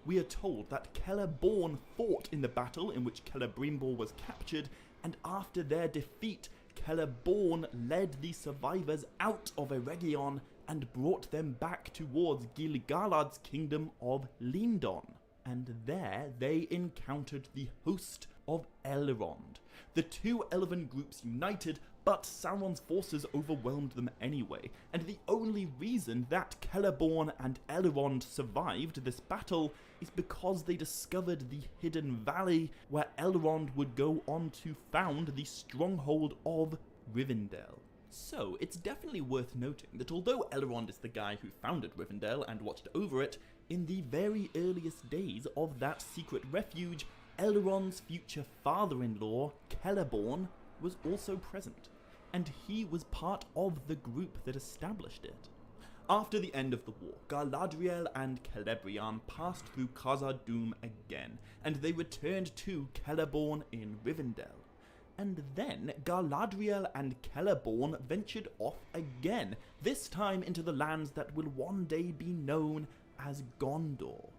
[SPEAKER 11] We are told that Celeborn fought in the battle in which Celebrimbor was captured, and after their defeat, Celeborn led the survivors out of Eregion and brought them back towards Gil-galad's kingdom of Lindon. And there they encountered the host of Elrond. The two elven groups united, but Sauron's forces overwhelmed them anyway, and the only reason that Celeborn and Elrond survived this battle is because they discovered the hidden valley where Elrond would go on to found the stronghold of Rivendell. So, it's definitely worth noting that although Elrond is the guy who founded Rivendell and watched over it, in the very earliest days of that secret refuge, Elrond's future father-in-law, Celeborn, was also present, and he was part of the group that established it. After the end of the war, Galadriel and Celebrian passed through Khazad-dûm again, and they returned to Celeborn in Rivendell. And then Galadriel and Celeborn ventured off again, this time into the lands that will one day be known as Gondor.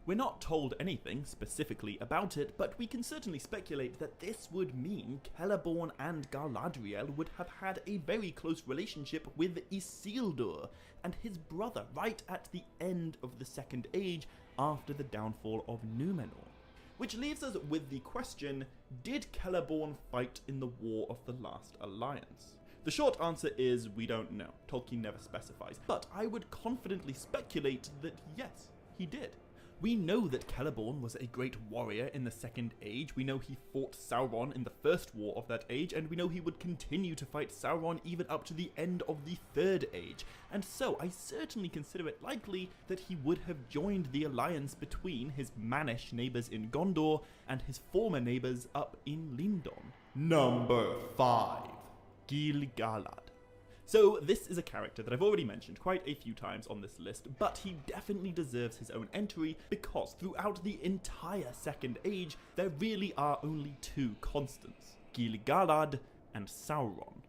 [SPEAKER 11] We're not told anything specifically about it, but we can certainly speculate that this would mean Celeborn and Galadriel would have had a very close relationship with Isildur and his brother right at the end of the Second Age after the downfall of Númenor. Which leaves us with the question, did Celeborn fight in the War of the Last Alliance? The short answer is we don't know. Tolkien never specifies, but I would confidently speculate that yes, he did. We know that Celeborn was a great warrior in the Second Age, we know he fought Sauron in the First War of that age, and we know he would continue to fight Sauron even up to the end of the Third Age, and so I certainly consider it likely that he would have joined the alliance between his mannish neighbours in Gondor and his former neighbours up in Lindon. Number 5. Gil-galad. So this is a character that I've already mentioned quite a few times on this list, but he definitely deserves his own entry because throughout the entire Second Age, there really are only two constants, Gil-galad and Sauron.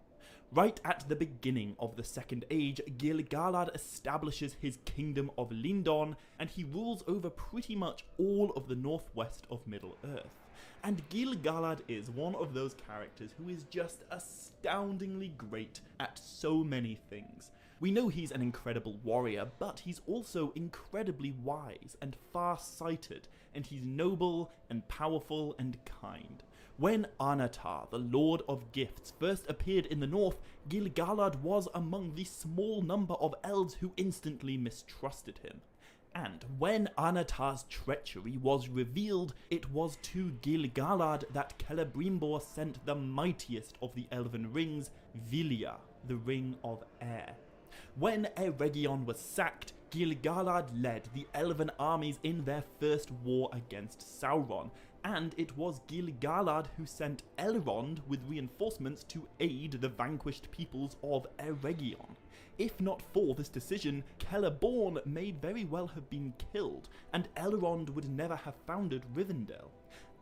[SPEAKER 11] Right at the beginning of the Second Age, Gil-galad establishes his kingdom of Lindon, and he rules over pretty much all of the northwest of Middle-earth. And Gil-galad is one of those characters who is just astoundingly great at so many things. We know he's an incredible warrior, but he's also incredibly wise and far-sighted, and he's noble and powerful and kind. When Anatar, the Lord of Gifts, first appeared in the north, Gil-galad was among the small number of elves who instantly mistrusted him. And when Anatar's treachery was revealed, it was to Gil-galad that Celebrimbor sent the mightiest of the elven rings, Vilya, the Ring of Air. When Eregion was sacked, Gil-galad led the elven armies in their first war against Sauron, and it was Gil-galad who sent Elrond with reinforcements to aid the vanquished peoples of Eregion. If not for this decision, Celeborn may very well have been killed, and Elrond would never have founded Rivendell.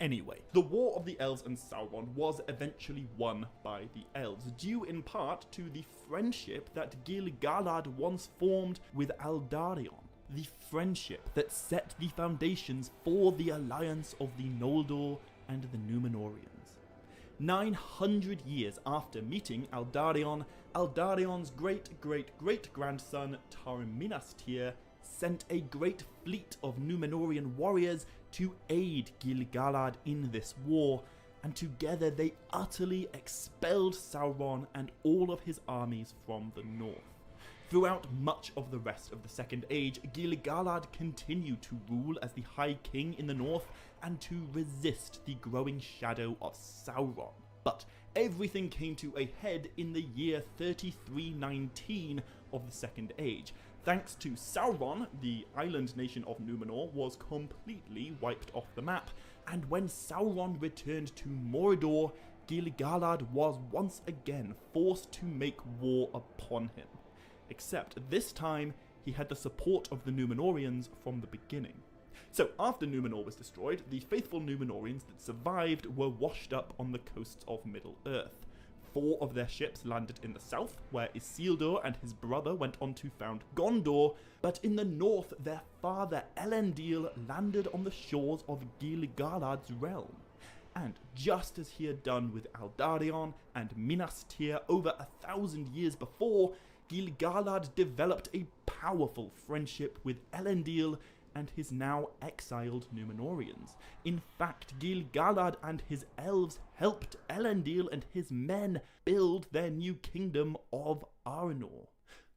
[SPEAKER 11] Anyway, the War of the Elves and Sauron was eventually won by the Elves, due in part to the friendship that Gil-galad once formed with Aldarion. The friendship that set the foundations for the alliance of the Noldor and the Númenóreans. 900 years after meeting Aldarion, Aldarion's great-great-great-grandson Tar-Minas-Tir sent a great fleet of Númenórean warriors to aid Gil-galad in this war, and together they utterly expelled Sauron and all of his armies from the north. Throughout much of the rest of the Second Age, Gil-galad continued to rule as the High King in the north and to resist the growing shadow of Sauron. But everything came to a head in the year 3319 of the Second Age. Thanks to Sauron, the island nation of Númenor was completely wiped off the map, and when Sauron returned to Mordor, Gil-galad was once again forced to make war upon him. Except this time, he had the support of the Númenóreans from the beginning. So after Númenor was destroyed, the faithful Númenóreans that survived were washed up on the coasts of Middle-earth. 4 of their ships landed in the south, where Isildur and his brother went on to found Gondor, but in the north their father Elendil landed on the shores of Gil-galad's realm. And just as he had done with Aldarion and Minas Tirith over 1,000 years before, Gil-galad developed a powerful friendship with Elendil and his now exiled Númenóreans. In fact, Gil-galad and his elves helped Elendil and his men build their new kingdom of Arnor.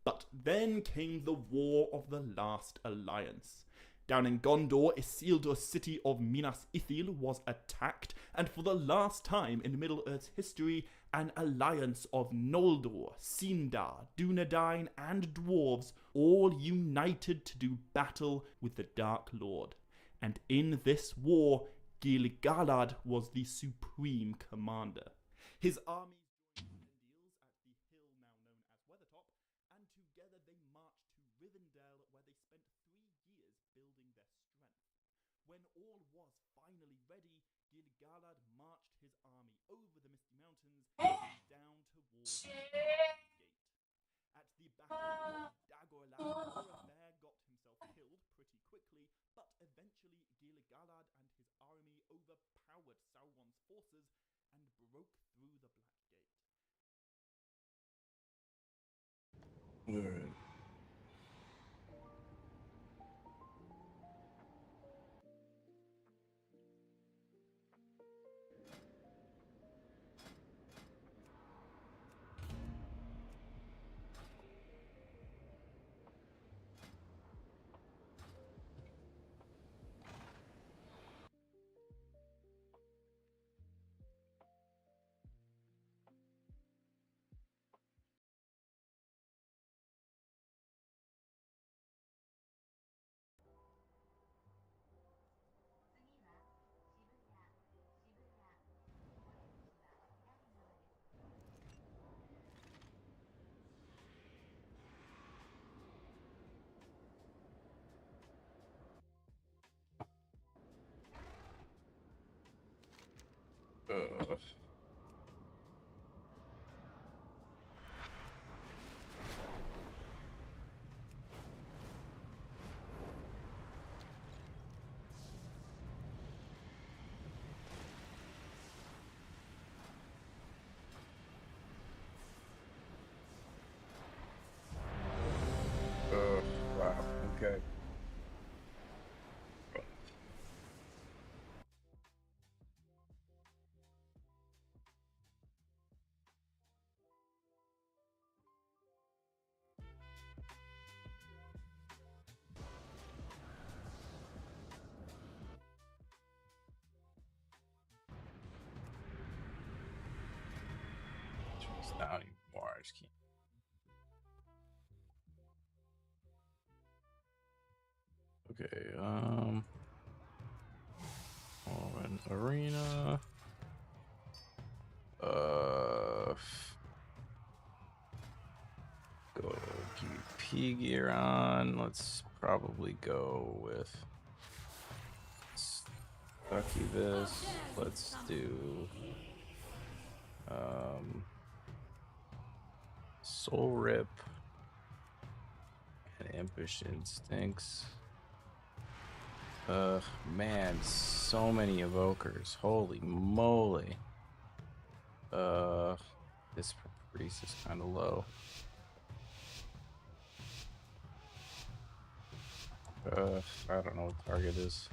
[SPEAKER 11] But then came the War of the Last Alliance. Down in Gondor, Isildur's city of Minas Ithil was attacked, and for the last time in Middle-earth's history, an alliance of Noldor, Sindar, Dunedain, and dwarves all united to do battle with the Dark Lord. And in this war, Gil-galad was the supreme commander. His armies joined Elendil's at the hill now known as Weathertop, and together they marched to Rivendell, where they spent 3 years building their strength. When all was finally ready, Gil-galad marched his army over the Misty Mountains and down towards the Black Gate. At the Battle of Dagorlad, Boromir got himself killed pretty quickly, but eventually Gil-galad and his army overpowered Sauron's forces and broke through the Black Gate.
[SPEAKER 1] Alright. Wow. Okay. Just not even more. I just can't. Okay, an arena. Go PvP gear on. Let's probably go with succubus. Let's do soul rip and impish instincts. Man, so many evokers. Holy moly. This priest is kind of low. I don't know what target is.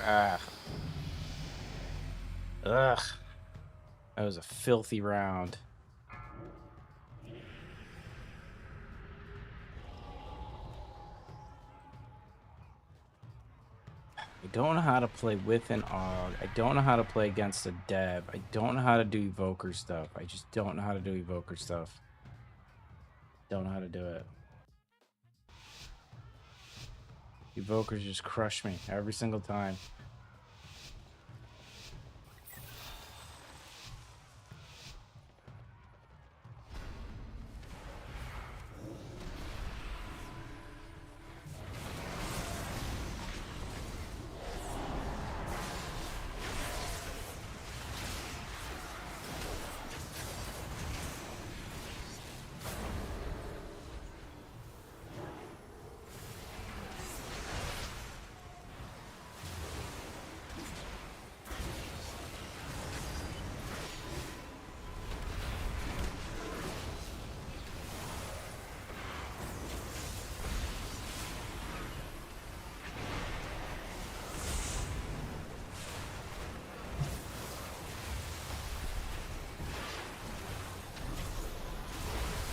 [SPEAKER 1] Ah. Ugh. That was a filthy round. I don't know how to play with an AUG. I don't know how to play against a Deb. I don't know how to do evoker stuff. I just don't know how to do evoker stuff. Don't know how to do it. Evokers just crush me every single time.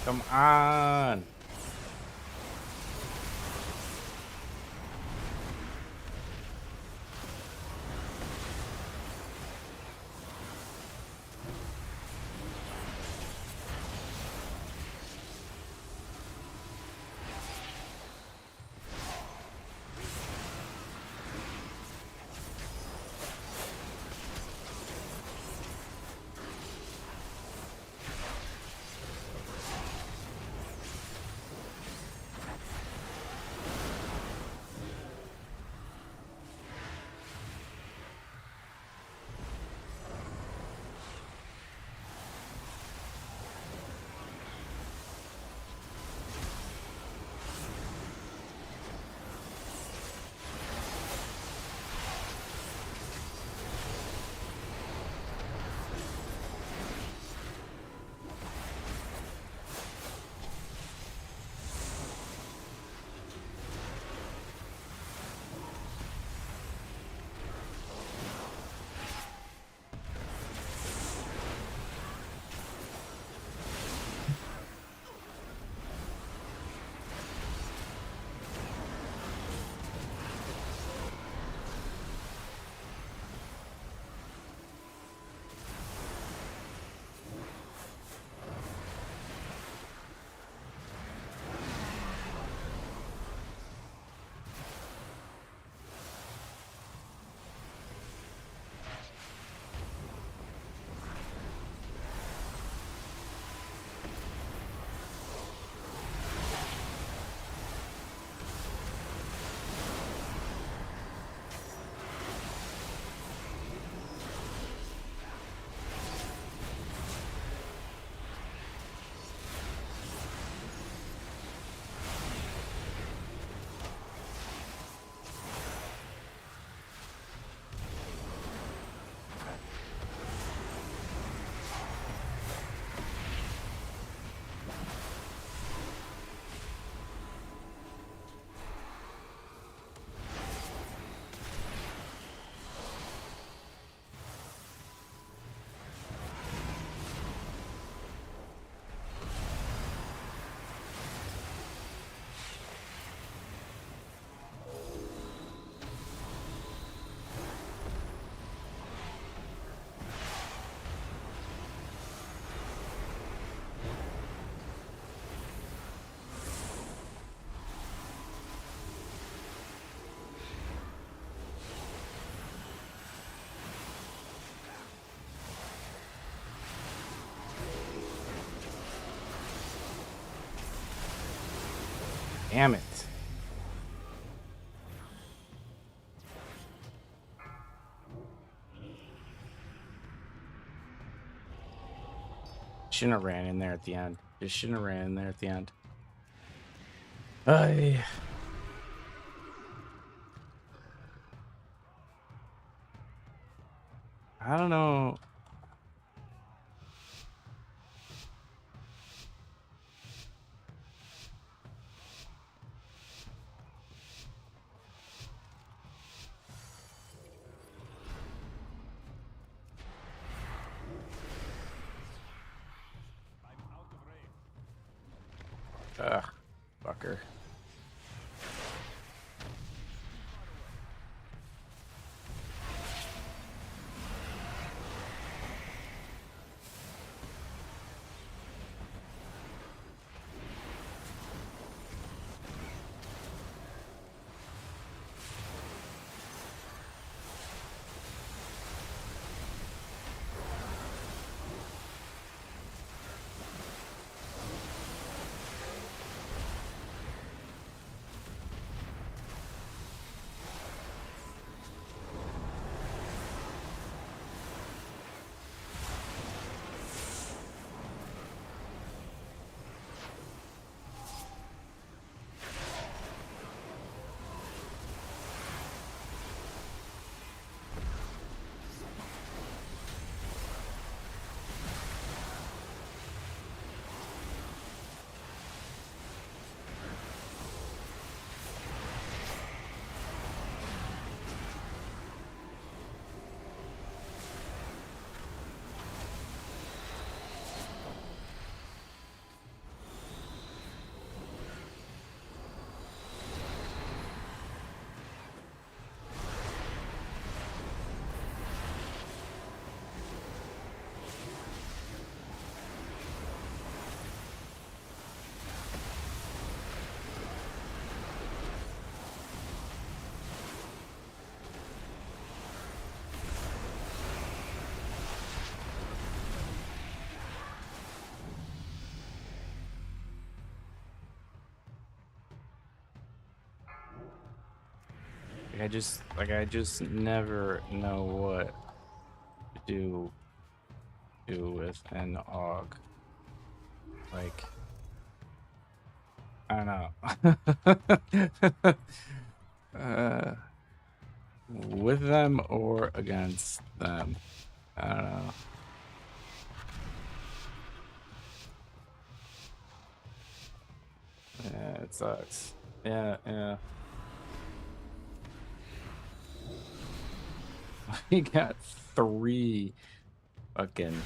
[SPEAKER 1] Come on. Damn it. Shouldn't have ran in there at the end. Just shouldn't have ran in there at the end. I don't know. Ugh, fucker. I just never know what to do with an AUG. Like, I don't know. With them or against them. I don't know. Yeah, it sucks. Yeah, yeah. We got 3 fucking.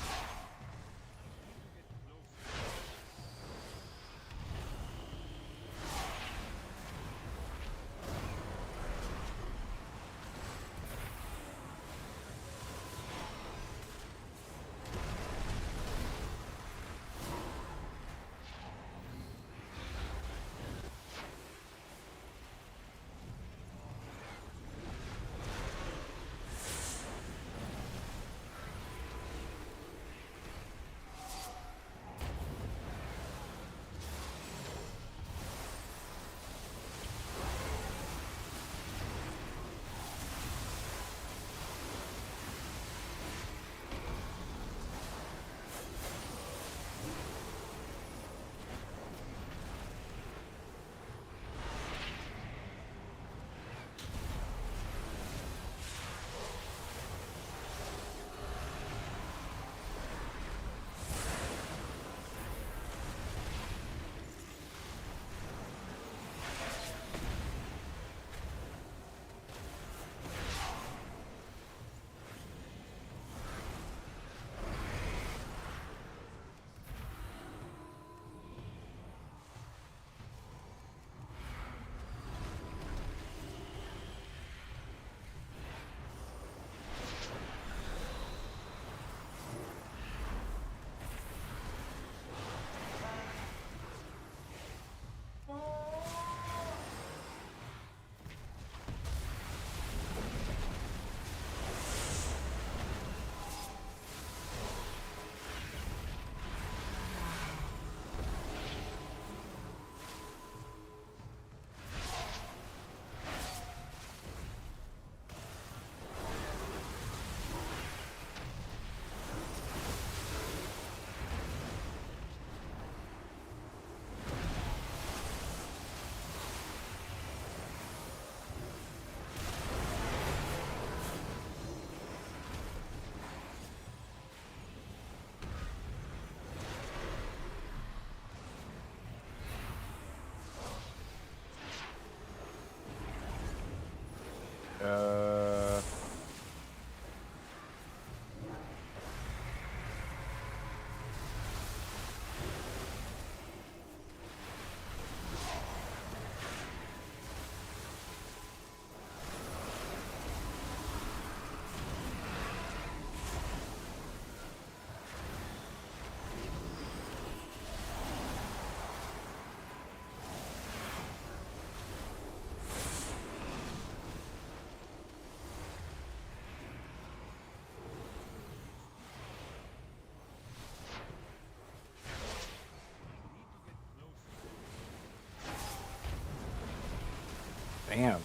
[SPEAKER 1] Damn.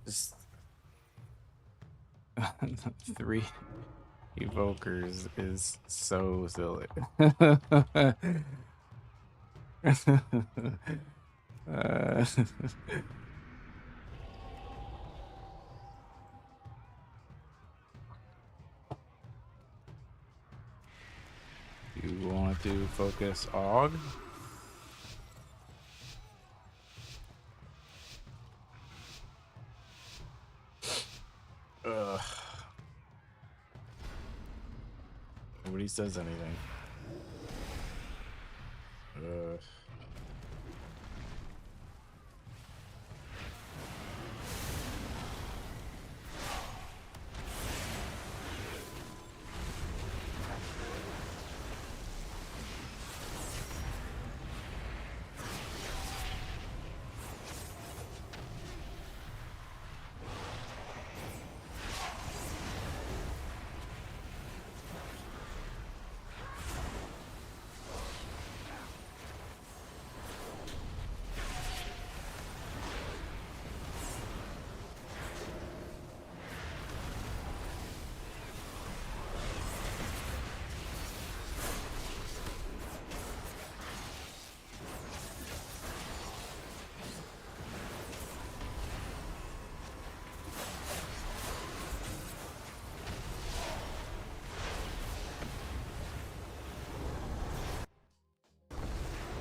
[SPEAKER 1] Just 3 evokers is so silly. uh, you want to focus Og? Ugh. Nobody says anything. Ugh.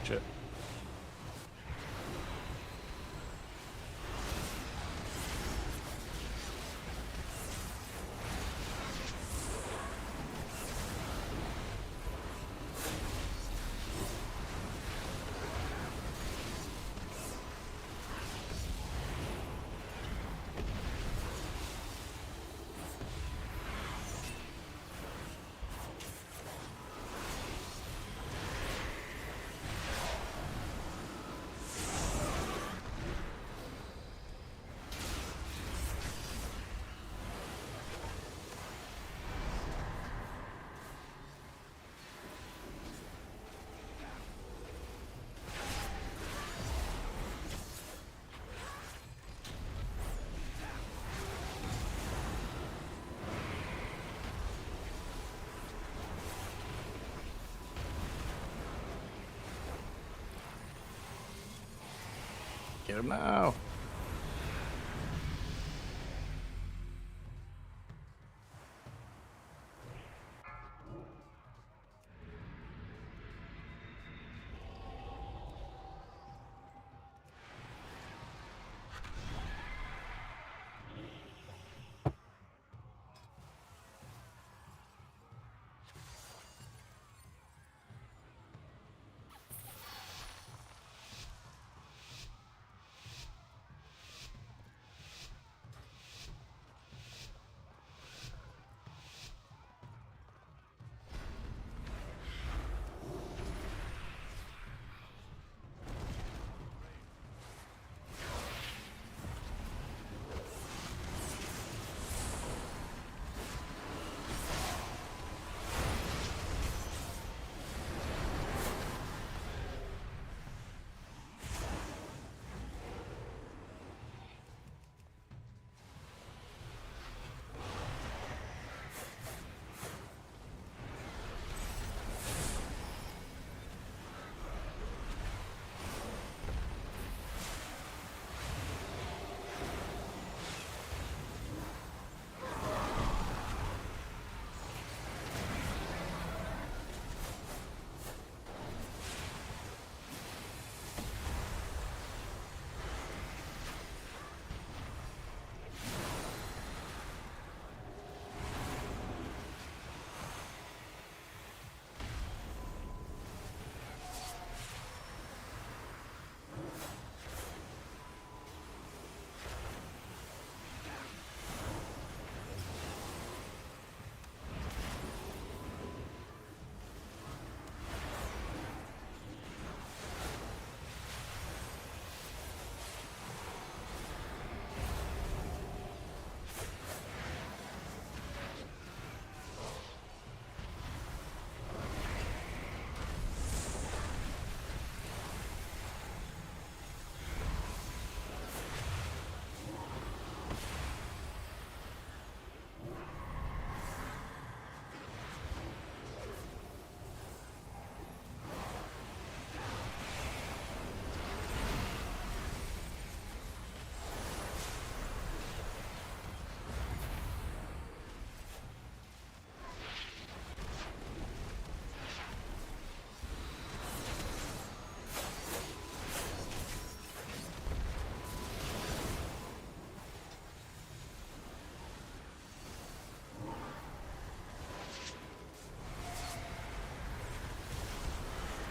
[SPEAKER 1] Shit. Get him now.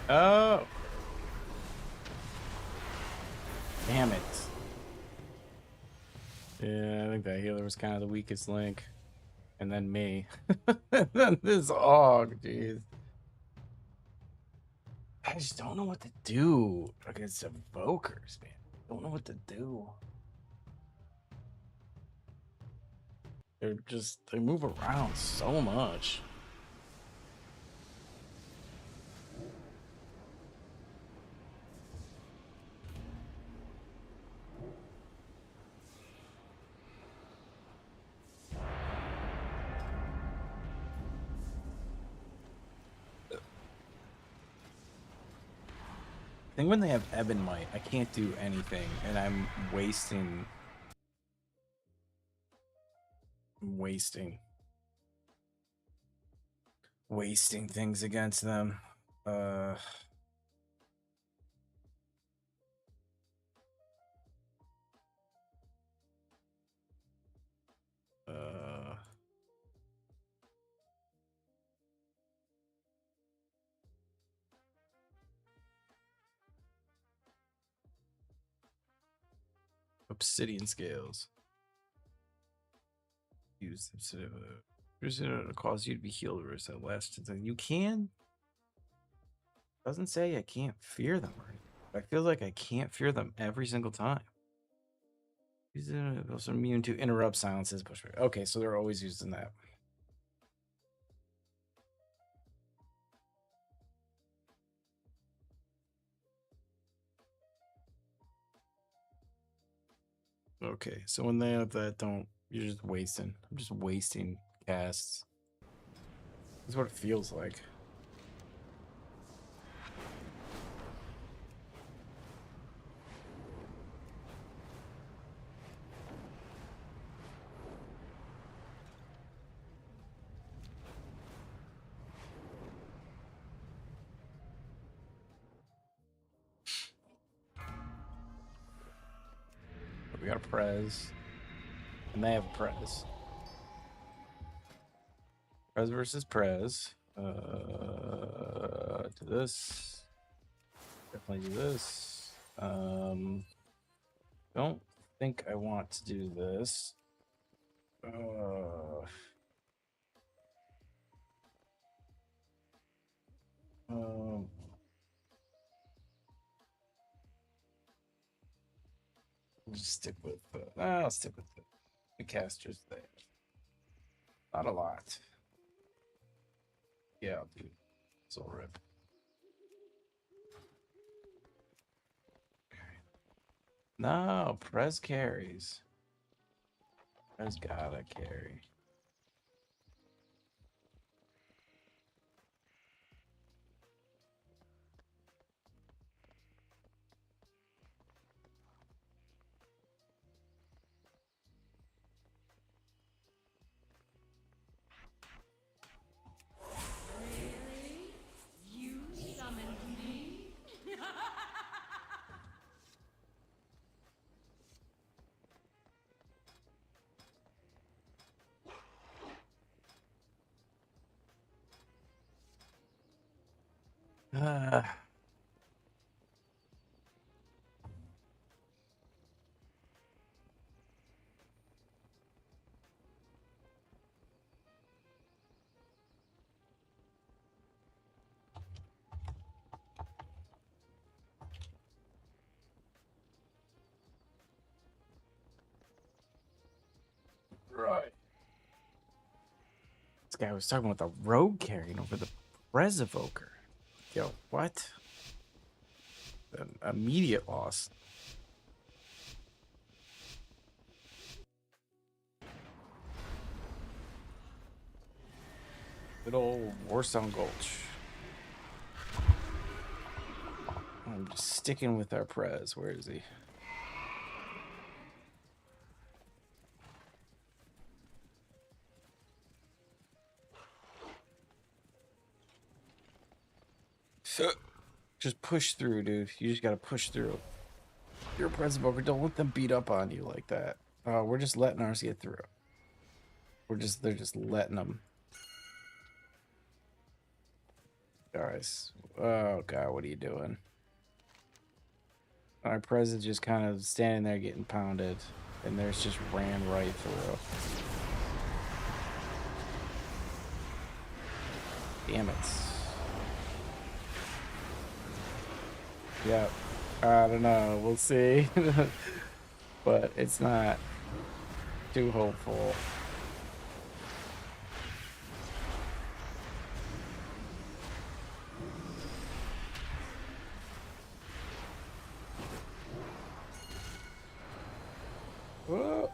[SPEAKER 1] Oh. Damn it. Yeah, I think that healer was kind of the weakest link. And then me. And then this Og, jeez. I just don't know what to do against evokers, man. Don't know what to do. They move around so much. I think when they have Ebon Might, I can't do anything, and I'm wasting things against them. Obsidian scales. Use instead of it'll cause you to be healed or that last. You can. Doesn't say I can't fear them. I feel like I can't fear them every single time. These are also immune to interrupt, silences, pushback. Okay, so they're always using that. Okay, so when they have that, you're just wasting. I'm just wasting casts. That's what it feels like. We got a Prez. And they have a Prez. Prez versus Prez. Do this. Definitely do this. Don't think I want to do this. Just stick with I'll stick with the casters there. Not a lot. Yeah, I'll do Soul Rip. No, Prez carries. Prez gotta carry. Right. This guy was talking about the rogue carrying over the Prez Evoker. Yo, what? An immediate loss. Good old Warstone Gulch. I'm just sticking with our Prez. Where is he? Just push through, dude. You just gotta push through. You're a Prez Evoker. Don't let them beat up on you like that. We're just letting ours get through. They're just letting them. All guys. Oh god, what are you doing? Our Prez is just kind of standing there getting pounded, and there's just ran right through. Damn it. Yep. I don't know. We'll see. But it's not too hopeful.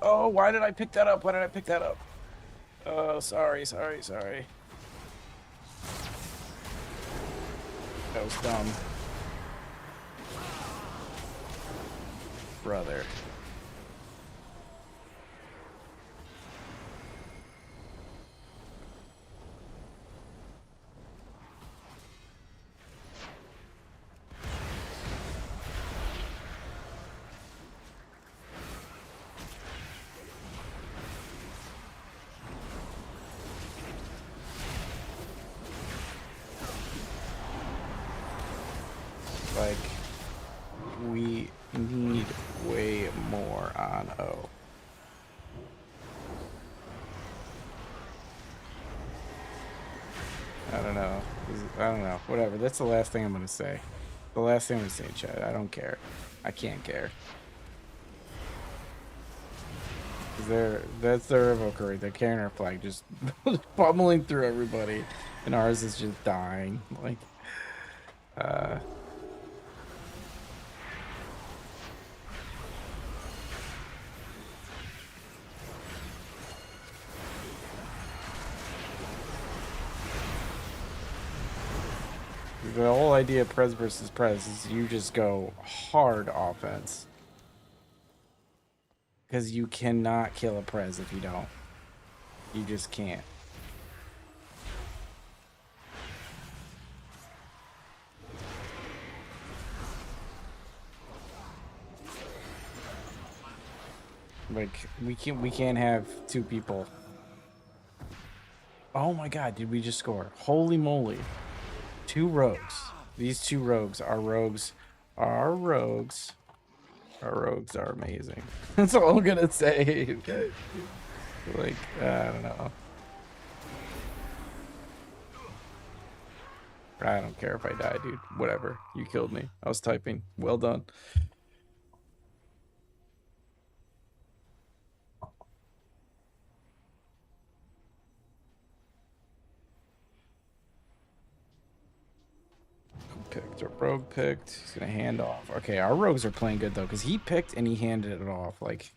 [SPEAKER 1] Oh, why did I pick that up? Why did I pick that up? Oh, sorry. That was dumb. Brother. Like, we need way more on O. I don't know. Whatever. That's the last thing I'm gonna say. The last thing I'm gonna say, Chad. I don't care. I can't care. That's their evoker. They're carrying our flag, just pummeling through everybody, and ours is just dying. Like, the whole idea of Prez versus Prez is you just go hard offense. Because you cannot kill a Prez if you don't. You just can't. Like, we can't have two people. Oh my god, did we just score? Holy moly. 2 rogues. These 2 rogues are rogues. Our rogues are amazing. That's all I'm gonna say. Like, I don't know. I don't care if I die, dude. Whatever. You killed me. I was typing. Well done. Picked. Our rogue picked. He's gonna hand off. Okay, our rogues are playing good though, because he picked and he handed it off like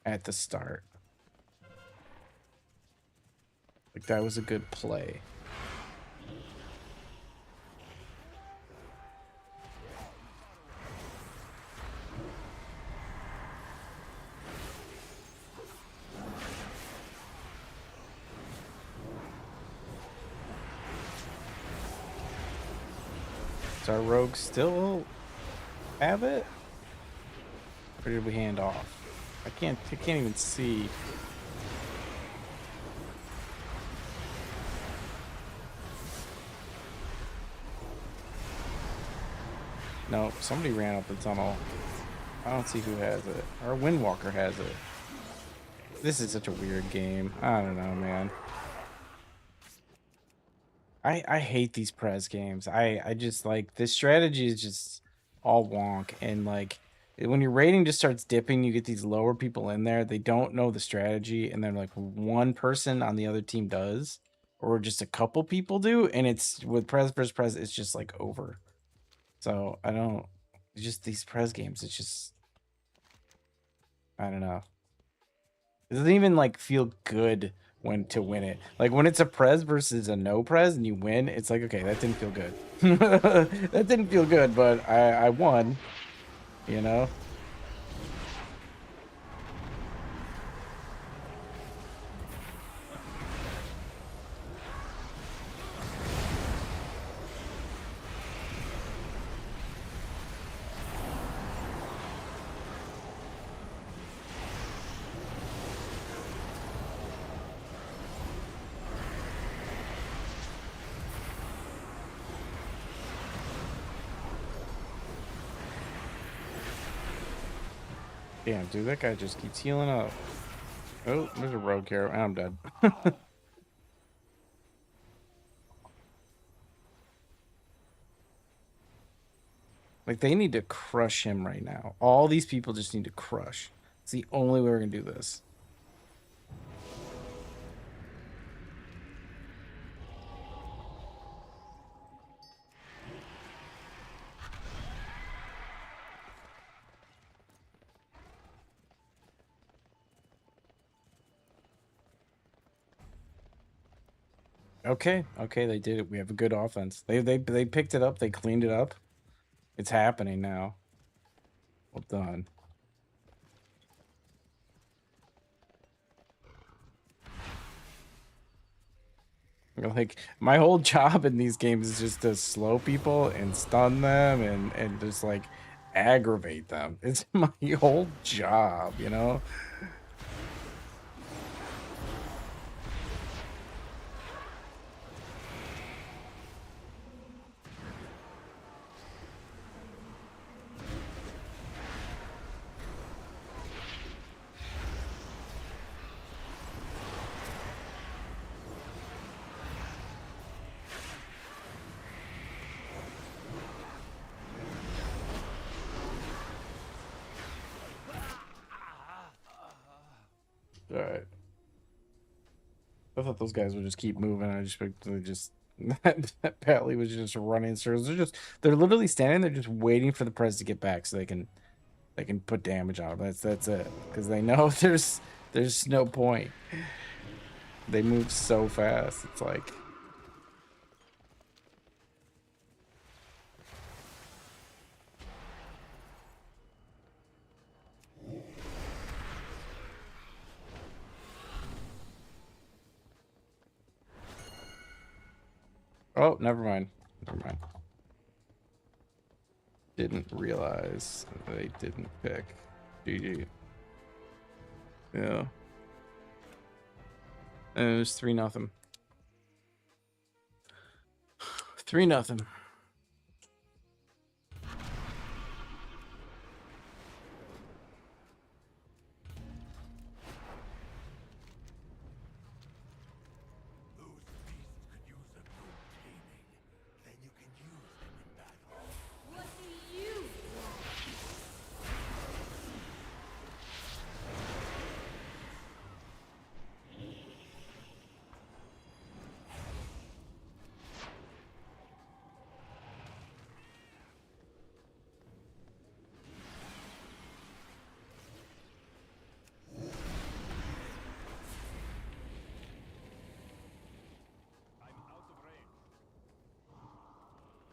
[SPEAKER 1] at the start. Like, that was a good play. Does our rogue still have it? Or did we hand off? I can't even see. Nope, somebody ran up the tunnel. I don't see who has it. Our Windwalker has it. This is such a weird game. I don't know, man. I hate these Prez games. I just, like, this strategy is just all wonk. And, like, when your rating just starts dipping, you get these lower people in there. They don't know the strategy. And then, like, one person on the other team does. Or just a couple people do. And it's, with Prez versus Prez, it's just, like, over. So, I don't... Just these Prez games, it's just... I don't know. It doesn't even, like, feel good when to win it. Like, when it's a Prez versus a no Prez and you win, it's like, okay, that didn't feel good. That didn't feel good, but I won, you know? Damn, dude, that guy just keeps healing up. Oh, there's a rogue hero, and I'm dead. Like, they need to crush him right now. All these people just need to crush. It's the only way we're gonna do this. Okay, okay, they did it. We have a good offense. They picked it up. They cleaned it up. It's happening now. Well done. Like, my whole job in these games is just to slow people and stun them and just like aggravate them. It's my whole job, you know? All right. I thought those guys would just keep moving. I just expected just that Pally was just running in circles. They're literally standing there just waiting for the prez to get back so they can put damage on them. That's it. Because they know there's no point. They move so fast. It's like, oh, never mind. Never mind. Didn't realize they didn't pick. GG. Yeah. And it was 3-0. 3-0.
[SPEAKER 10] What do you want?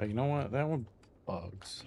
[SPEAKER 1] You know what? That one bugs.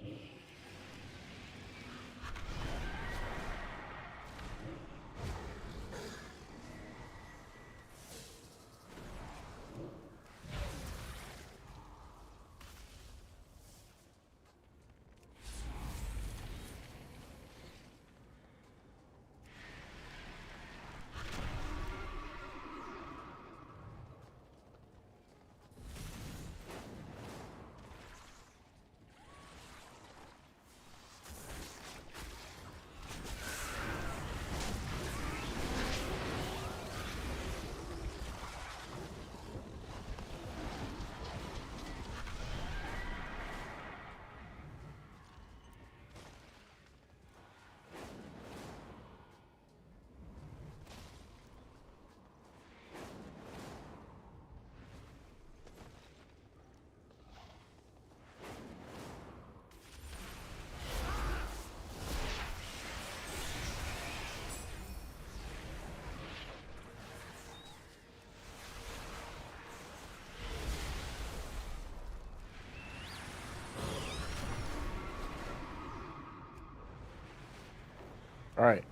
[SPEAKER 1] All right,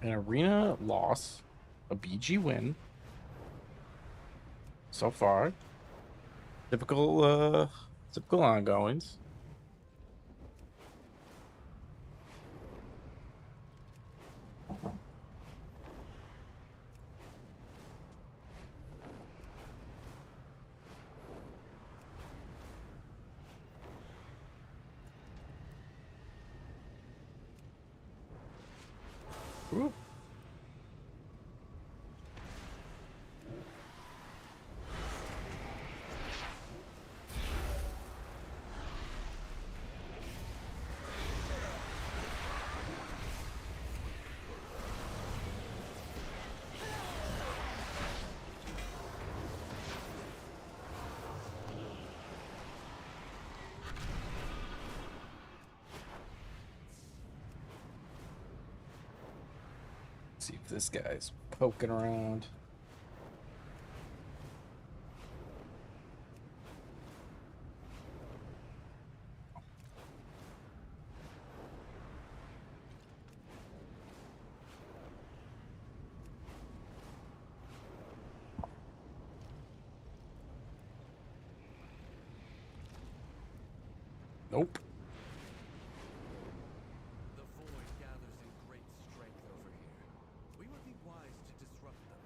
[SPEAKER 1] an arena loss, a BG win. So far, typical ongoings. Woo. See if this guy's poking around. Nope.
[SPEAKER 4] The void gathers in great strength over here. We would be wise to disrupt them.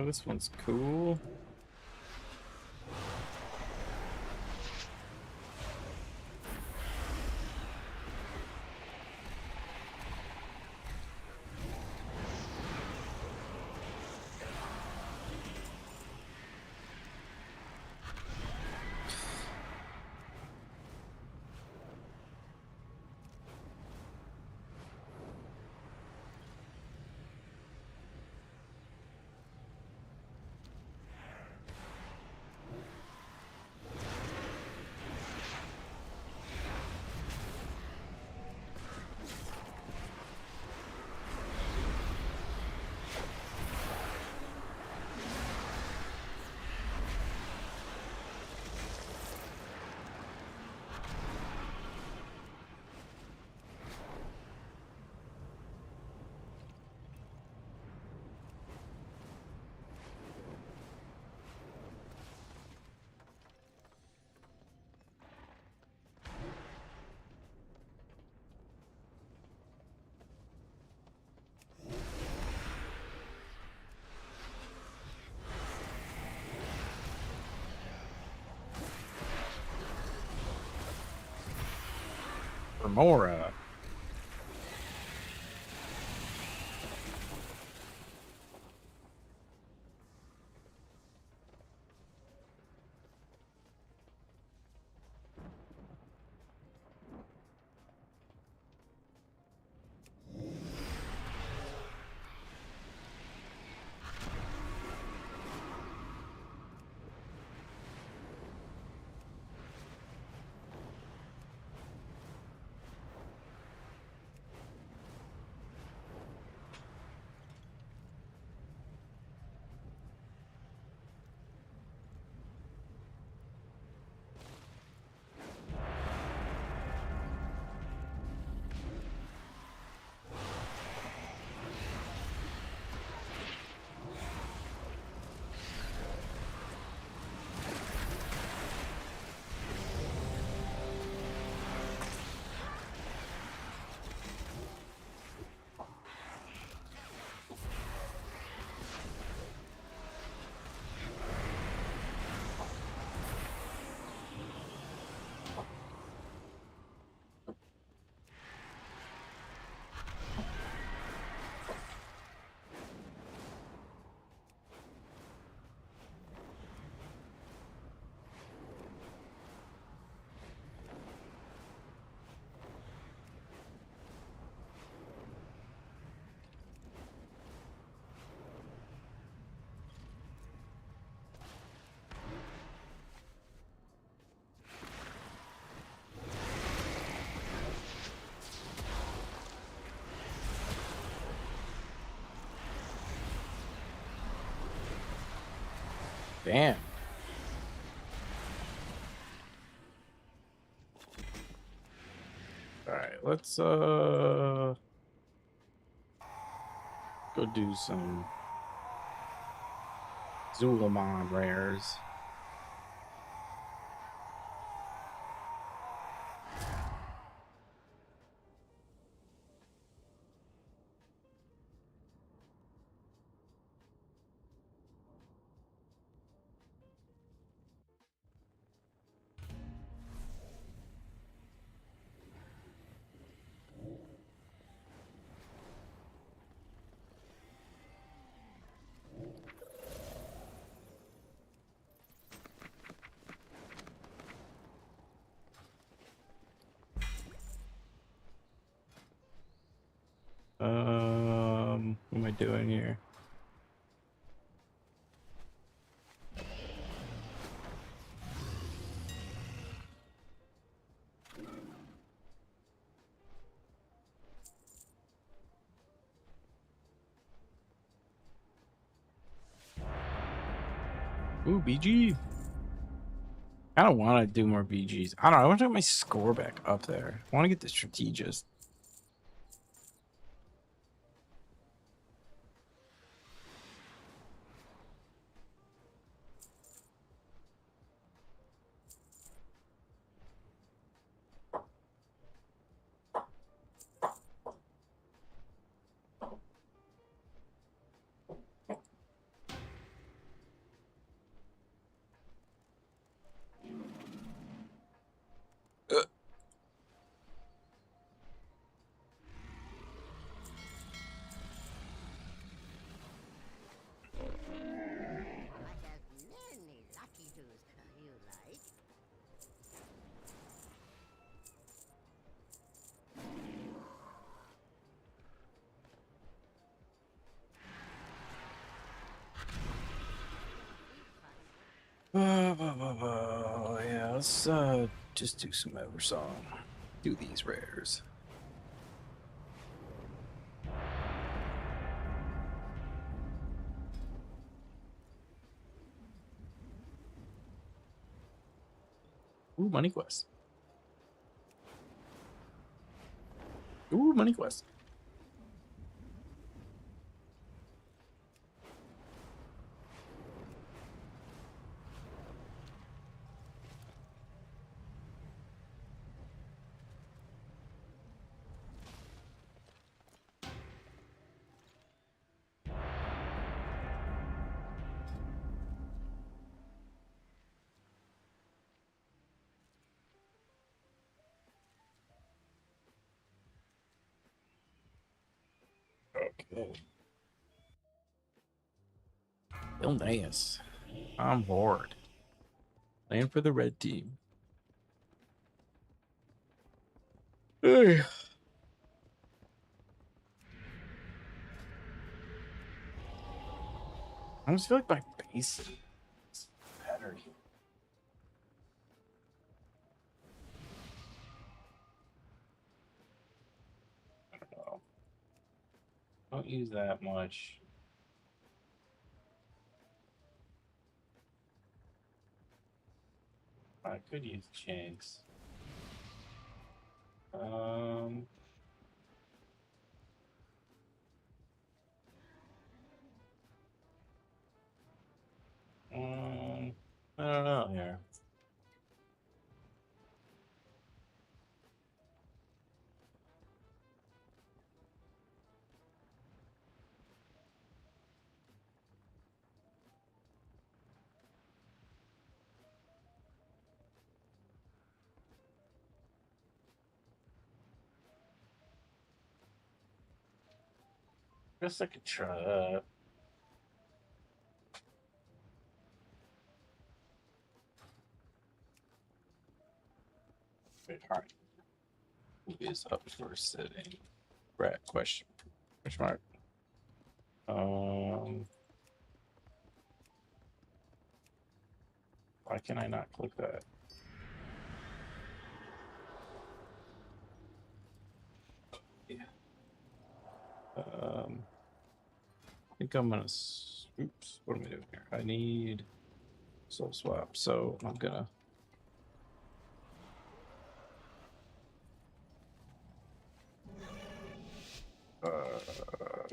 [SPEAKER 1] This one's cool. Remora. Damn. All right, let's go do some Zulamon rares. What am I doing here? Ooh, BG. I don't want to do more BGs. I don't know. I want to get my score back up there. I want to get the strategist. Yeah, let's just do some Eversong. Do these rares. Ooh, money quest. Ooh, money quest. Okay. Illness. I'm bored. Playing for the red team. Hey. I just feel like my base is better here. I don't know. Don't use that much. I could use Jinx. I don't know here. Guess I could try that. Wait, all right. Who is up for sitting? Rat question. Question mark. Why can I not click that? Yeah. I think I'm gonna. Oops. What am I doing here? I need soul swap. So I'm gonna.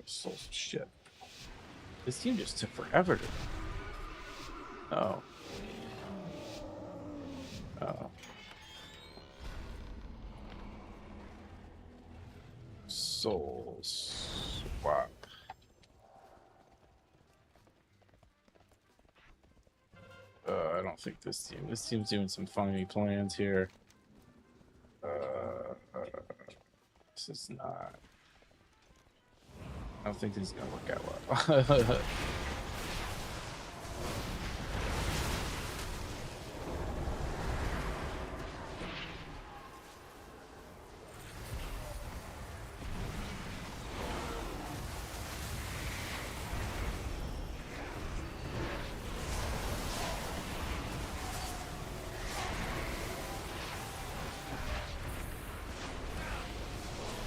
[SPEAKER 1] Soul shit. This team just took forever to. Oh. Oh. Soul swap. I don't think this team's doing some funny plans here. This is not. I don't think this is gonna work out well.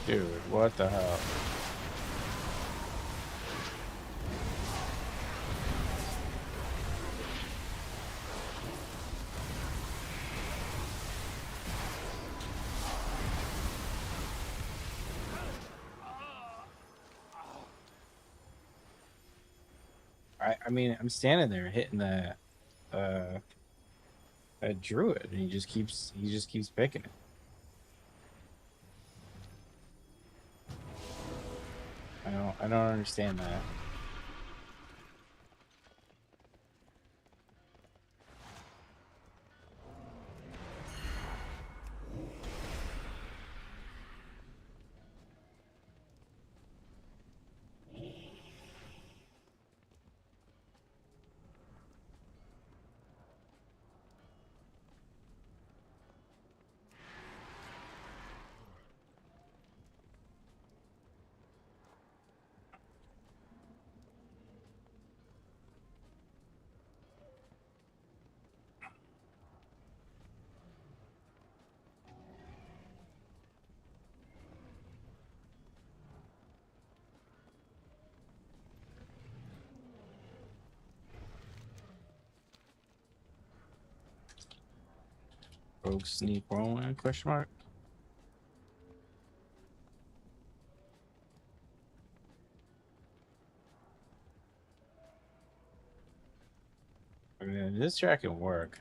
[SPEAKER 1] Dude, what the hell? I mean, I'm standing there hitting that druid, and he just keeps picking it. I don't understand that. Rogue sneak rolling? Question mark. I mean, this track can work.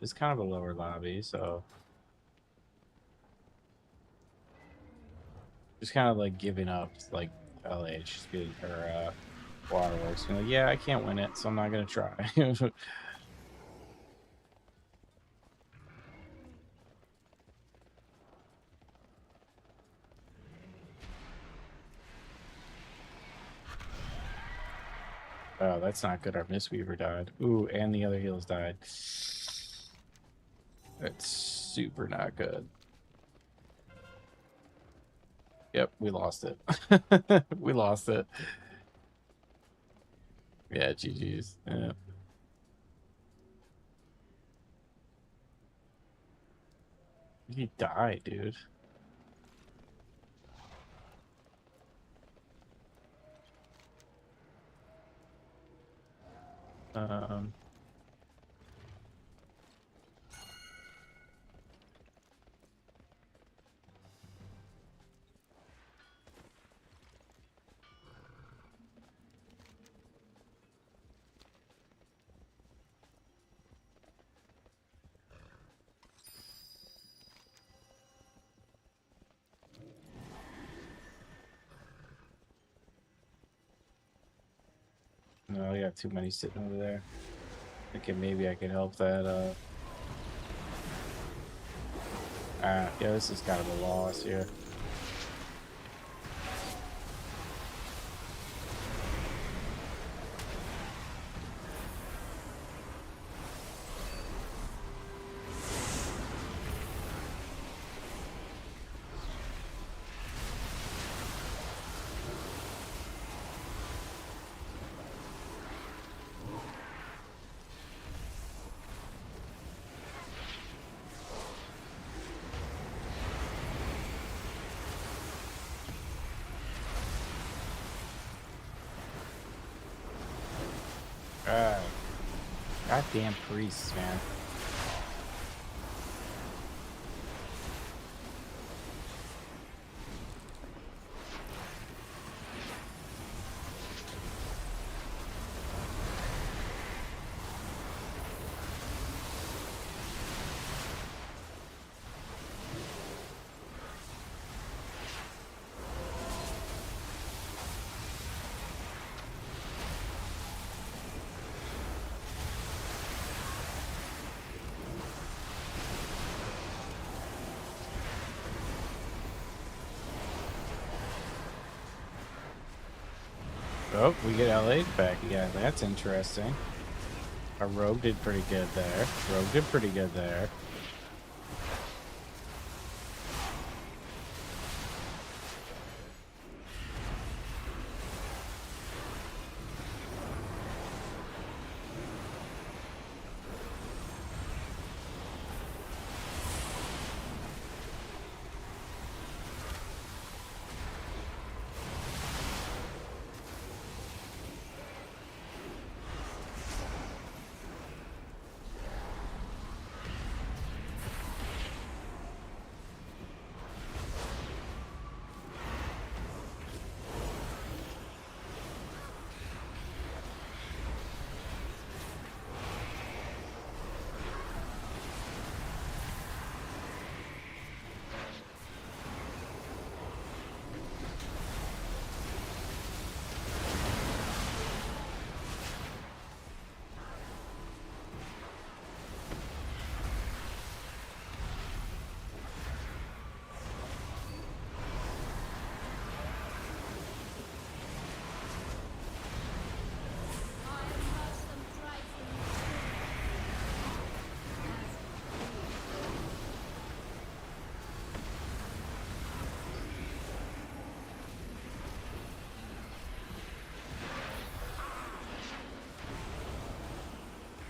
[SPEAKER 1] It's kind of a lower lobby, so just kind of like giving up, like LH, just being her waterworks. Like, yeah, I can't win it, so I'm not gonna try. Oh, that's not good. Our Mistweaver died. Ooh, and the other heals died. That's super not good. Yep, we lost it. We lost it. Yeah, GG's. Yeah. He died, dude. No, I got too many sitting over there. Okay, maybe I can help that. Yeah, this is kind of a loss here. Goddamn priests, man. Oh, we get LA back again. That's interesting. Our rogue did pretty good there. Rogue did pretty good there.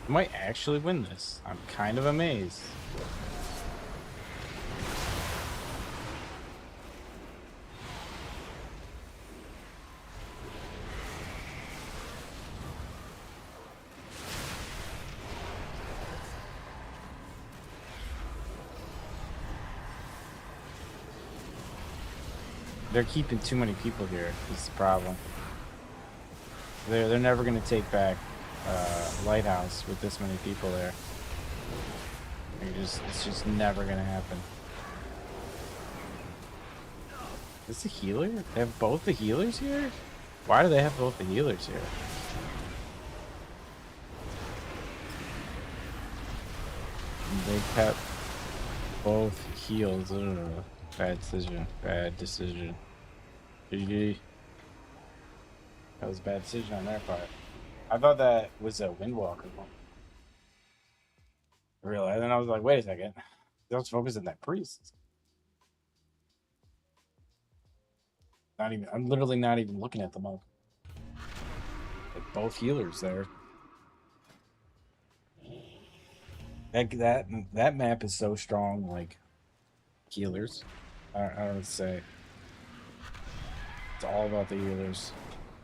[SPEAKER 1] I might actually win this. I'm kind of amazed. They're keeping too many people here. Is the problem. They're never gonna take back Lighthouse with this many people there. It's just never gonna happen. Is this a healer? They have both the healers here? Why do they have both the healers here? They kept both heals. Ugh. Bad decision. Bad decision. GG. That was a bad decision on their part. I thought that was a Windwalker one. Really? And then I was like, wait a second. I was focusing on that priest. Not even. I'm literally not even looking at the monk. Like both healers there. That map is so strong. Like healers. I don't say. It's all about the healers.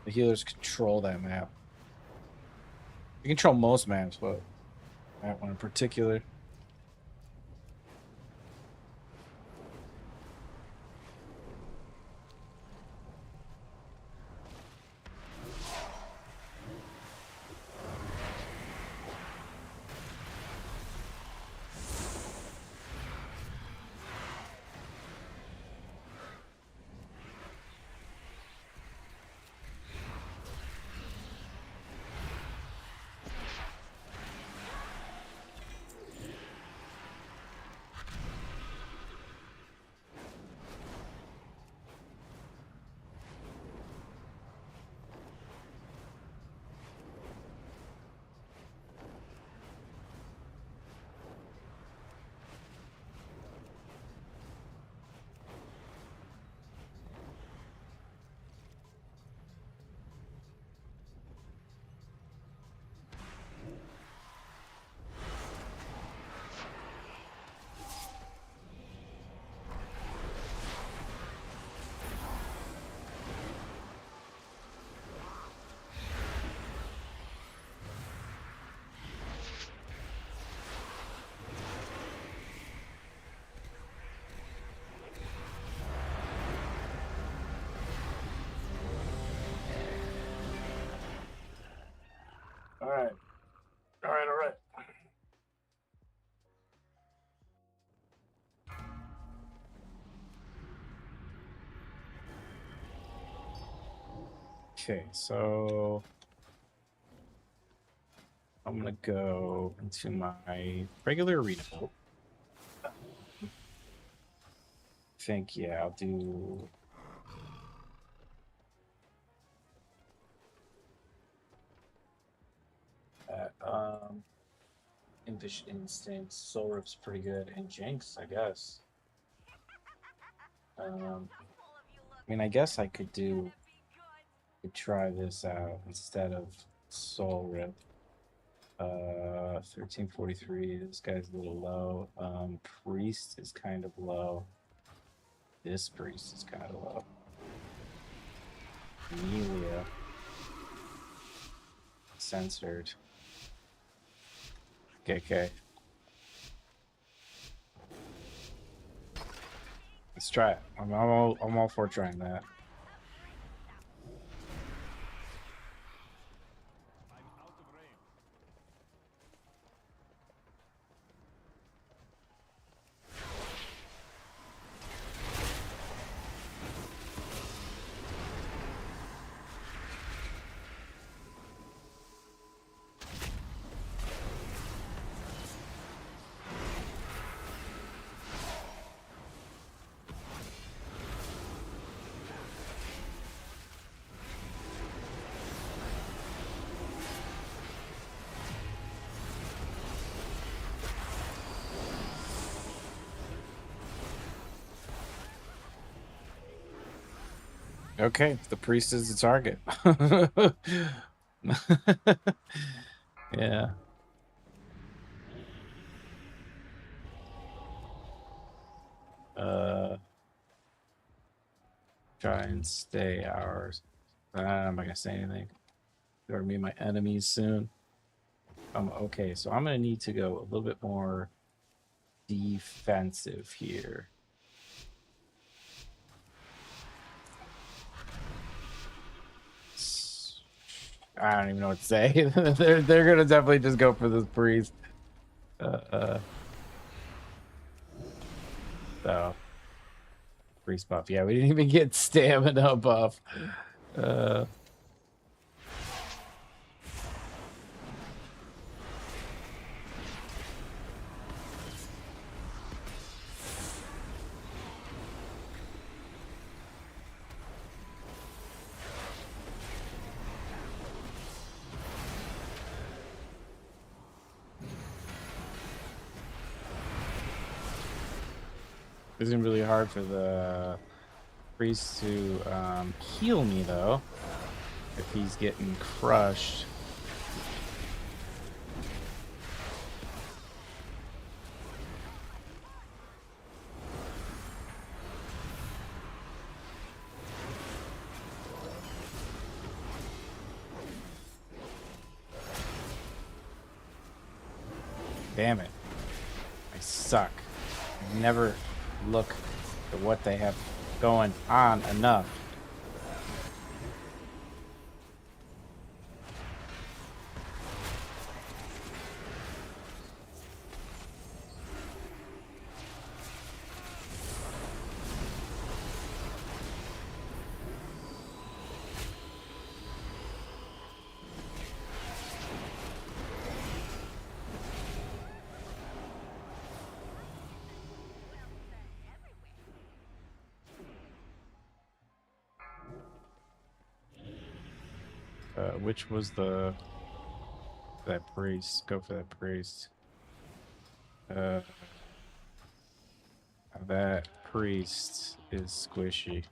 [SPEAKER 1] The healers control that map. You control most maps, but that one in particular. Alright. Alright. Okay, so I'm gonna go into my regular arena build. I think, yeah, I'll do Impish Instinct, Soul Rip's pretty good, and Jinx, I guess. I mean, I guess I could try this out instead of Soul Rip. 1343. This guy's a little low. Priest is kind of low. This priest is kind of low. Amelia. Censored. Okay. Let's try it. I'm all for trying that. Okay, the priest is the target. Yeah. Try and stay ours. I'm not gonna say anything. They're gonna be my enemies soon. Okay, so I'm gonna need to go a little bit more defensive here. I don't even know what to say. they're gonna definitely just go for this priest. So priest buff. Yeah, we didn't even get stamina buff. Isn't really hard for the priest to heal me though if he's getting crushed. Damn it, I suck. I never look at what they have going on enough. Which was that priest? Go for that priest. That priest is squishy.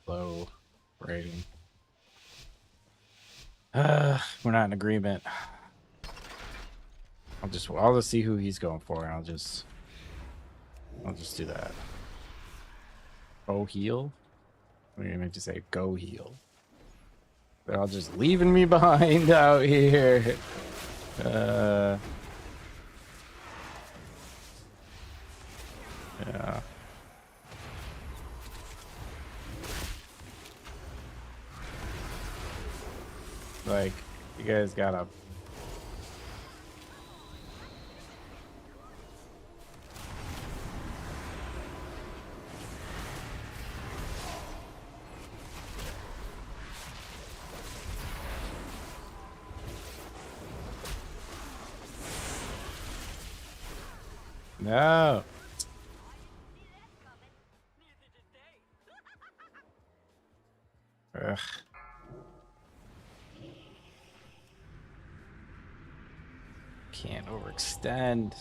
[SPEAKER 1] Low rating. We're not in agreement. I'll just see who he's going for, and I'll just do that. Go heal? What do you meant to say? Go heal. They're all just leaving me behind out here. Yeah. Like, you guys gotta. No. can't overextend.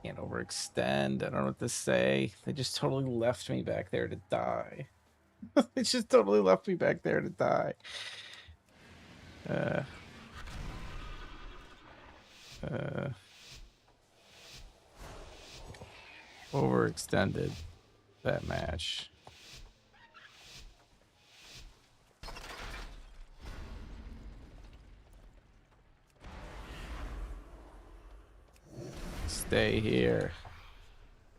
[SPEAKER 1] Can't overextend. I don't know what to say. They just totally left me back there to die. They just totally left me back there to die. Overextended that match. Stay here.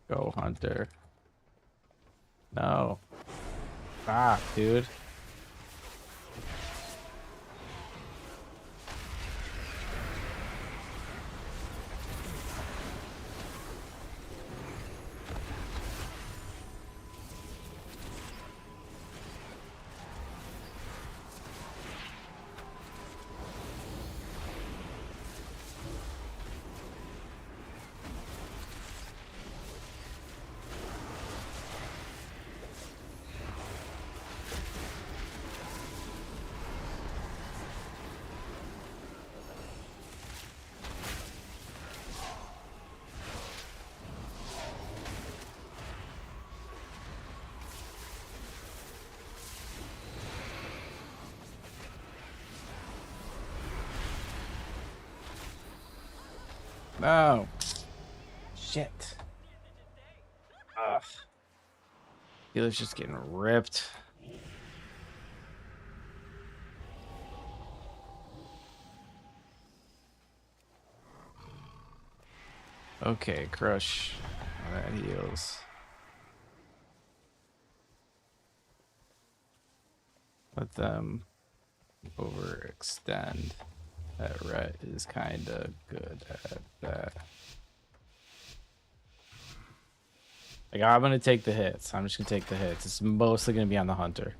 [SPEAKER 1] Go, Hunter. No. Ah, dude. No. Shit. Ugh. Healer's just getting ripped. Okay, crush. That heals. Let them overextend. That ret is kind of good at that. Like, I'm going to take the hits. I'm just going to take the hits. It's mostly going to be on the Hunter.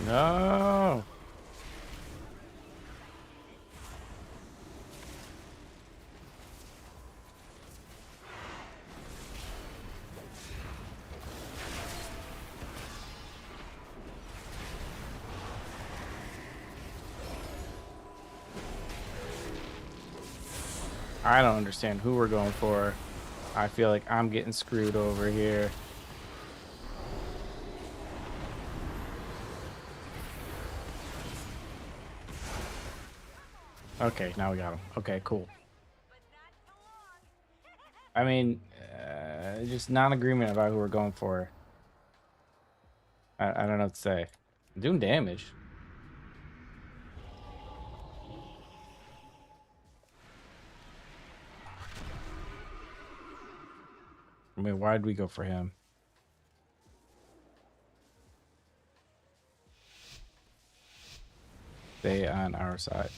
[SPEAKER 1] No. I don't understand who we're going for. I feel like I'm getting screwed over here. Okay, now we got him. Okay, cool. I mean, just non-agreement about who we're going for. I don't know what to say. I'm doing damage. I mean, why did we go for him? Stay on our side.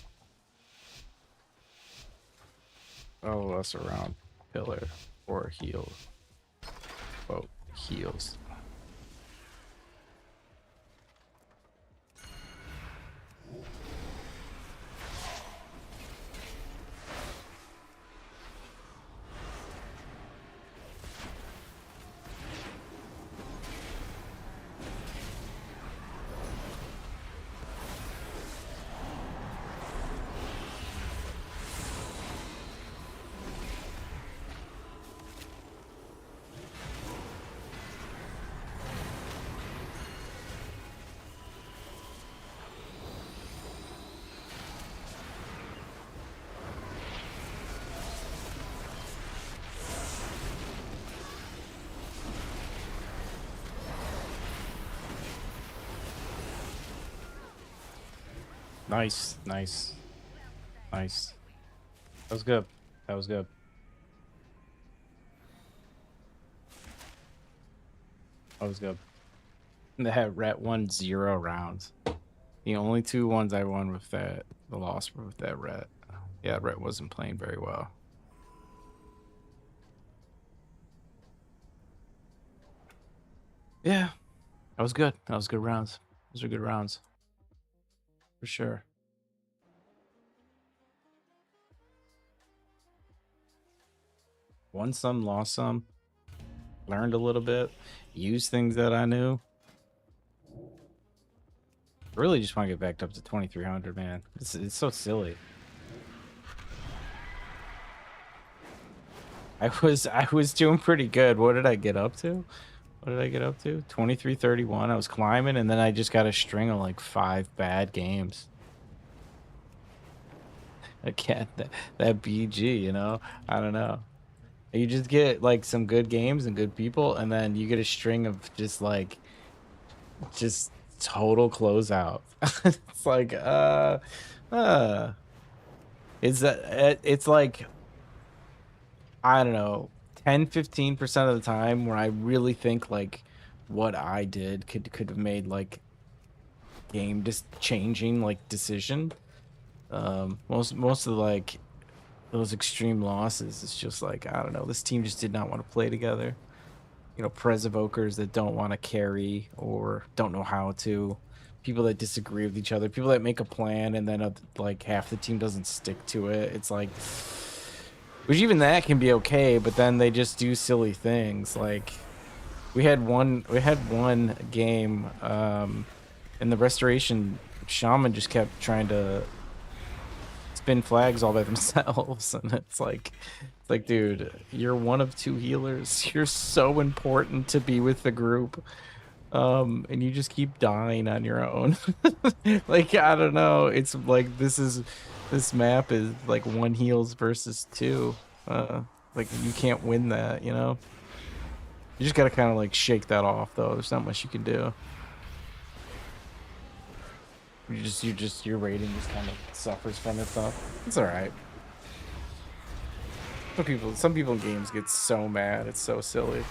[SPEAKER 1] Follow us around pillar or heal. Oh, heals. Nice, nice, nice. That was good. That was good. That was good. That Rhett won 0 rounds. The only 2 ones I won with that, the loss were with that Rhett. Yeah, Rhett wasn't playing very well. Yeah, that was good. That was good rounds. Those are good rounds. For sure. Won some, lost some. Learned a little bit. Used things that I knew. Really just want to get back up to 2300, man. It's so silly. I was doing pretty good. What did I get up to? What did I get up to? 2331. I was climbing, and then I just got a string of like 5 bad games. Again, that BG, you know? I don't know. You just get like some good games and good people, and then you get a string of just total closeout. It's like it's like, I don't know, 10-15% of the time where I really think like what I did could have made like game just changing like decision. Most of like those extreme losses, it's just like, I don't know, this team just did not want to play together. You know, pres evokers that don't want to carry or don't know how to, people that disagree with each other, people that make a plan and then like half the team doesn't stick to it. It's like, which even that can be okay, but then they just do silly things. Like we had one game in the restoration, shaman just kept trying to spin flags all by themselves, and it's like, dude, you're one of 2 healers. You're so important to be with the group, and you just keep dying on your own. Like, I don't know. It's like this map is like 1 heals versus 2. Like you can't win that, you know. You just gotta kind of like shake that off, though. There's not much you can do. Your rating just kind of suffers from it, though. It's all right. Some people in games get so mad. It's so silly.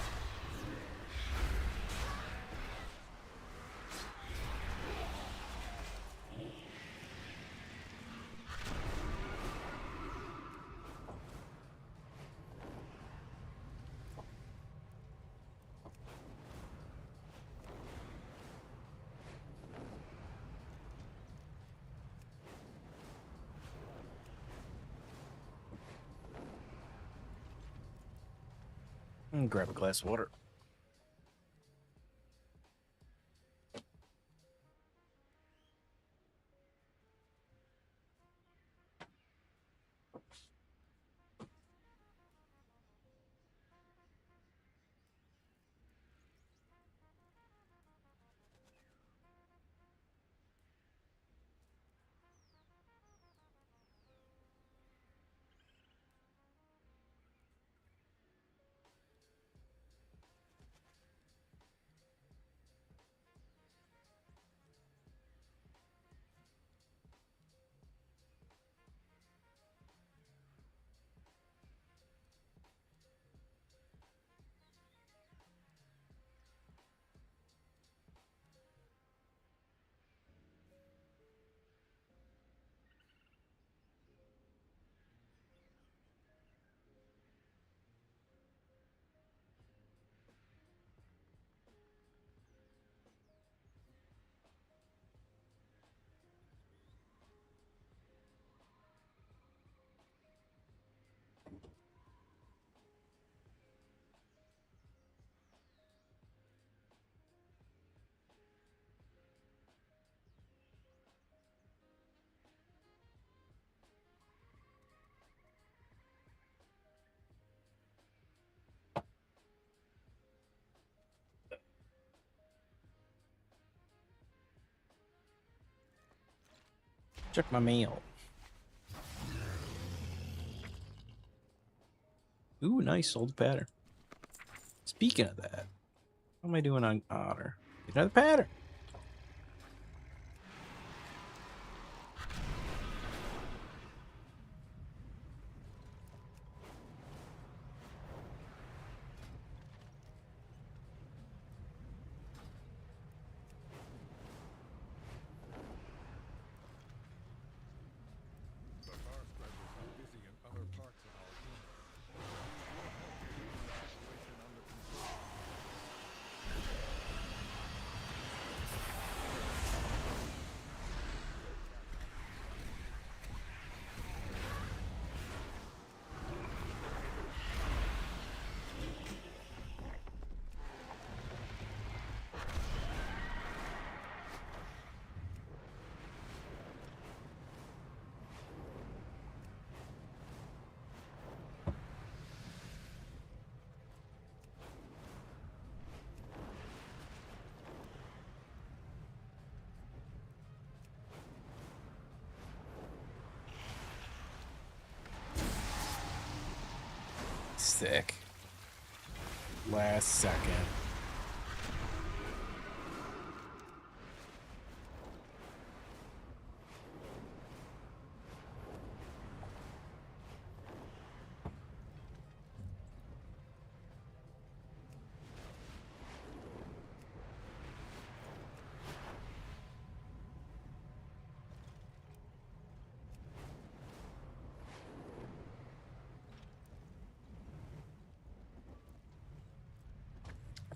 [SPEAKER 1] Grab a glass of water. Check my mail. Ooh, nice old pattern. Speaking of that, what am I doing on Otter? Another pattern. sick. Last second.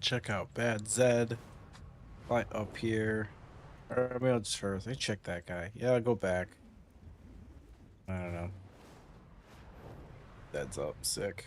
[SPEAKER 1] Check out Bad Zed. Right up here. Or maybe I'll just first. I check that guy. Yeah, I'll go back. I don't know. Zed's up. Sick.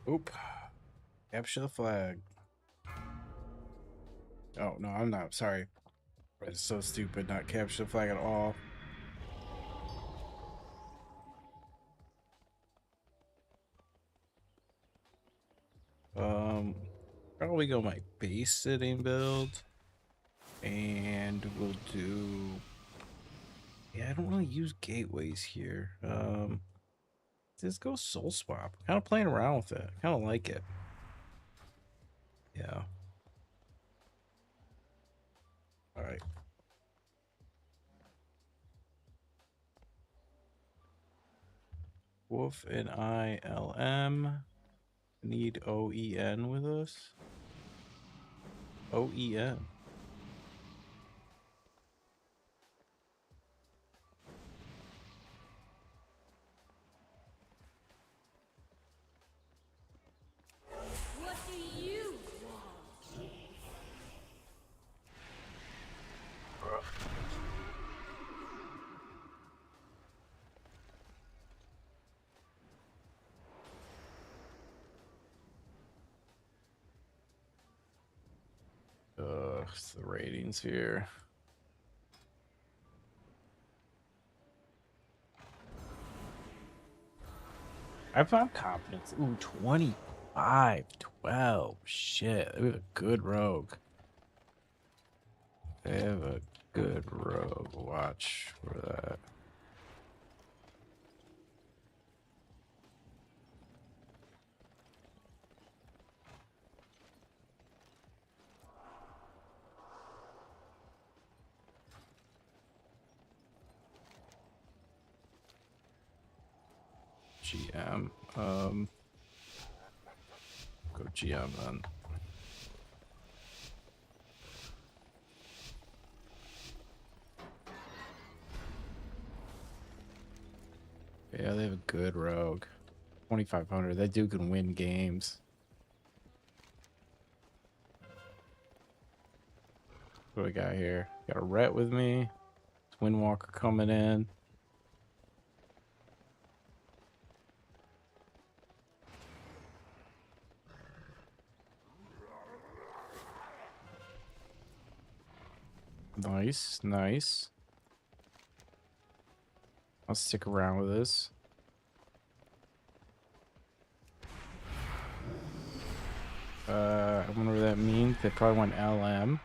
[SPEAKER 1] Oop. Capture the flag. Oh, no, I'm not. Sorry. It's so stupid. Not capture the flag at all. Probably go my base sitting build. And we'll do... Yeah, I don't really use gateways here. Just go soul swap. Kind of playing around with it. Kind of like it. Yeah. All right. Wolf and ILM. Need OEN with us. OEN.
[SPEAKER 10] What do you want?
[SPEAKER 1] It's the ratings here. I found confidence. Ooh, 25, 12. Shit, we have a good rogue. They have a good rogue. Watch for that. GM. Go GM then. Yeah, they have a good rogue. 2,500. That dude can win games. What do I got here? Got a Ret with me. Windwalker coming in. Nice, nice. I'll stick around with this. I wonder what that means. They probably want LM.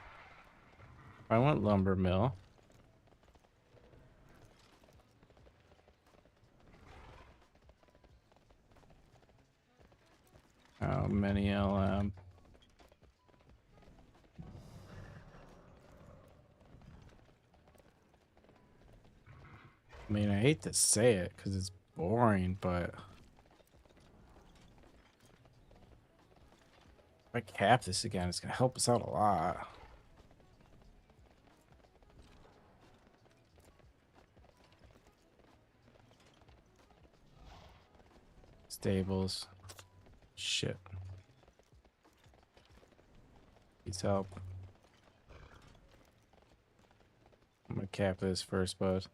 [SPEAKER 1] I want lumber mill. How many LM? I mean, I hate to say it because it's boring, but If I cap this again, it's gonna help us out a lot. Stables. Shit. Needs help. I'm gonna cap this first, bud.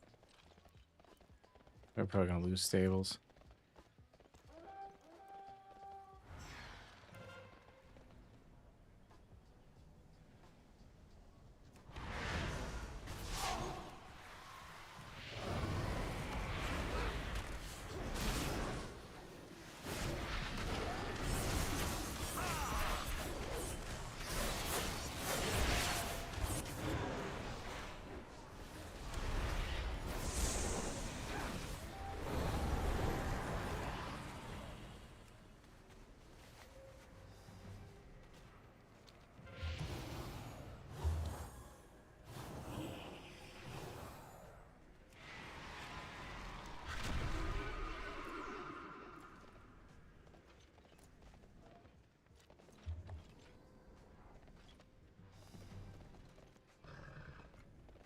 [SPEAKER 1] We're probably gonna lose stables.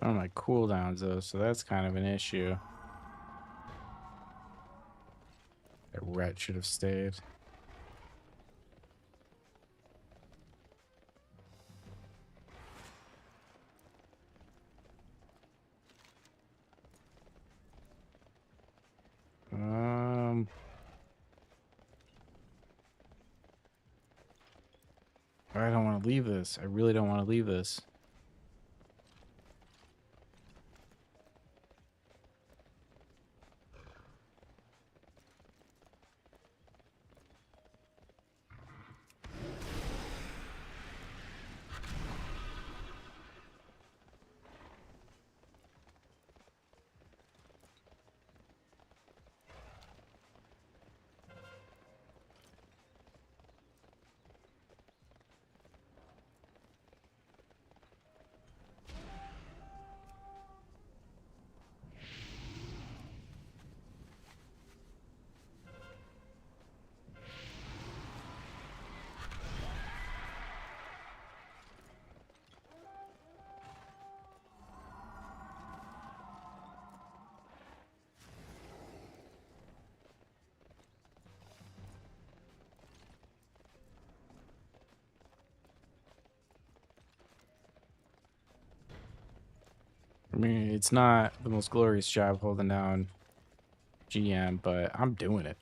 [SPEAKER 1] On my cooldowns though, so that's kind of an issue. That ret should have stayed. I don't want to leave this. I really don't want to leave this. I mean, it's not the most glorious job holding down GM, but I'm doing it.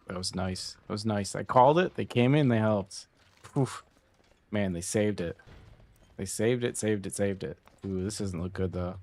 [SPEAKER 1] That was nice. That was nice. I called it. They came in. They helped. Oof. Man, they saved it. They saved it, saved it, saved it. Ooh, this doesn't look good, though.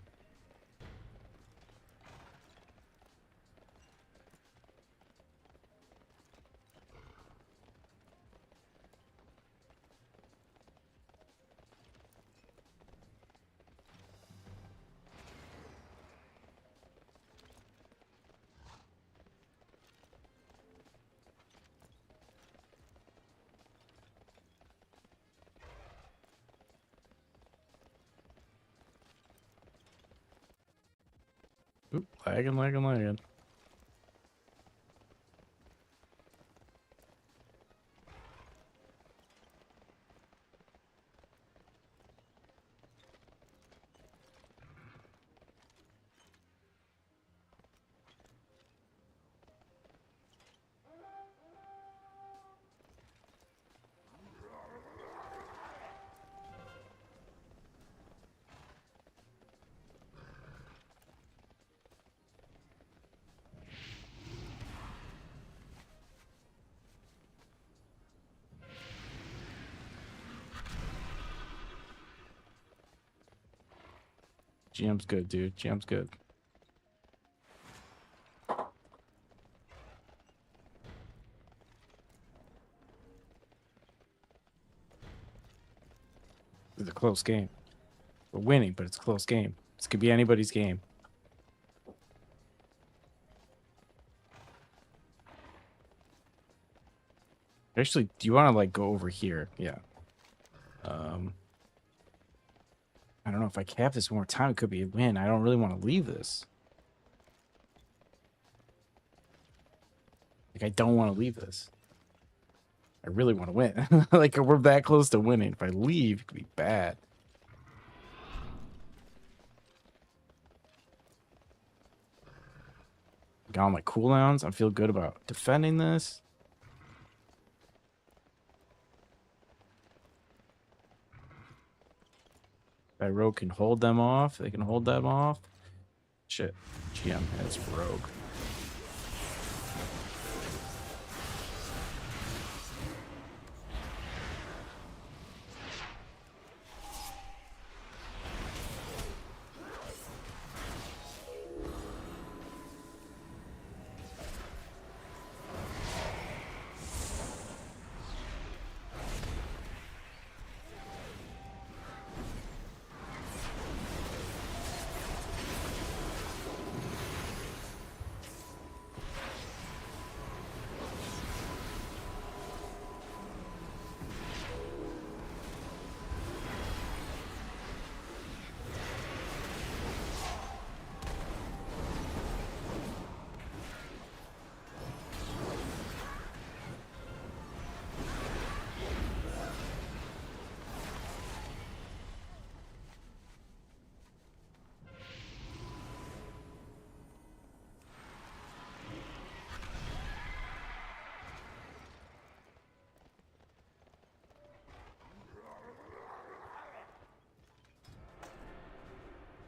[SPEAKER 1] Oop, lagging. GM's good, dude. GM's good. It's a close game. We're winning, but it's a close game. This could be anybody's game. Actually, do you want to like go over here? Yeah. I don't know if I cap this one more time, it could be a win. I don't really want to leave this. Like, I don't want to leave this. I really want to win. Like, we're that close to winning. If I leave, it could be bad. Got all my cooldowns. I feel good about defending this. That rogue can hold them off. They can hold them off. Shit. GM has rogue.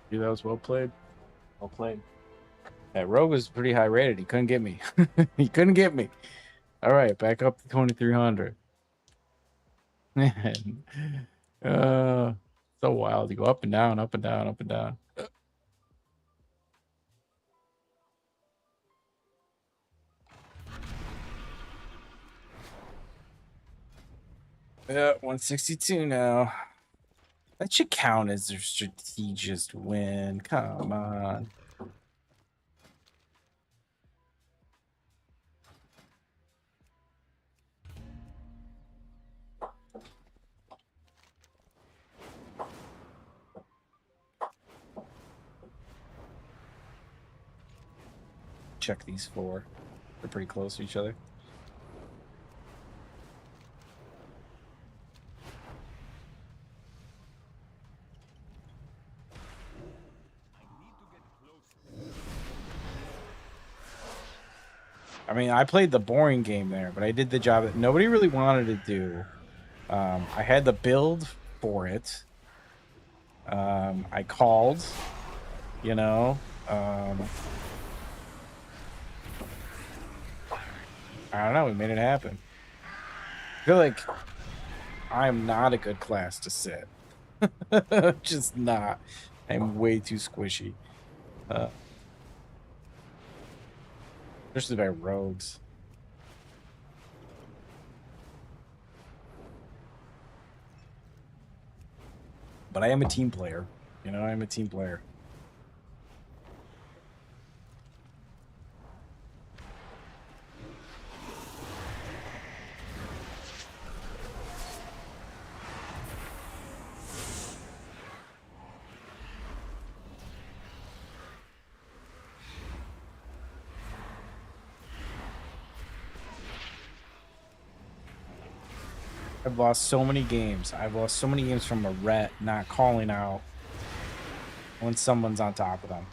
[SPEAKER 1] Dude, that was well played. Well played. That rogue was pretty high rated. He couldn't get me. He couldn't get me. All right, back up to 2300. Man, so wild. You go up and down, up and down, up and down. Yeah, 162 now. That should count as their strategist win. Come on. Check these four. They're pretty close to each other. I mean, I played the boring game there, but I did the job that nobody really wanted to do. I had the build for it. I called, you know. I don't know. We made it happen. I feel like I'm not a good class to sit. Just not. I'm way too squishy. Especially by rogues. But I am a team player. You know, I'm a team player. I've lost so many games. I've lost so many games from a ret not calling out when someone's on top of them.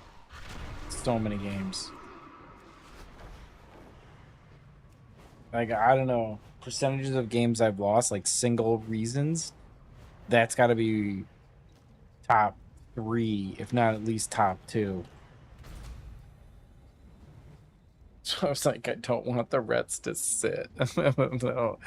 [SPEAKER 1] So many games. Like, I don't know, percentages of games I've lost, like single reasons, that's got to be top 3, if not at least top 2. So I was like, I don't want the rets to sit. No.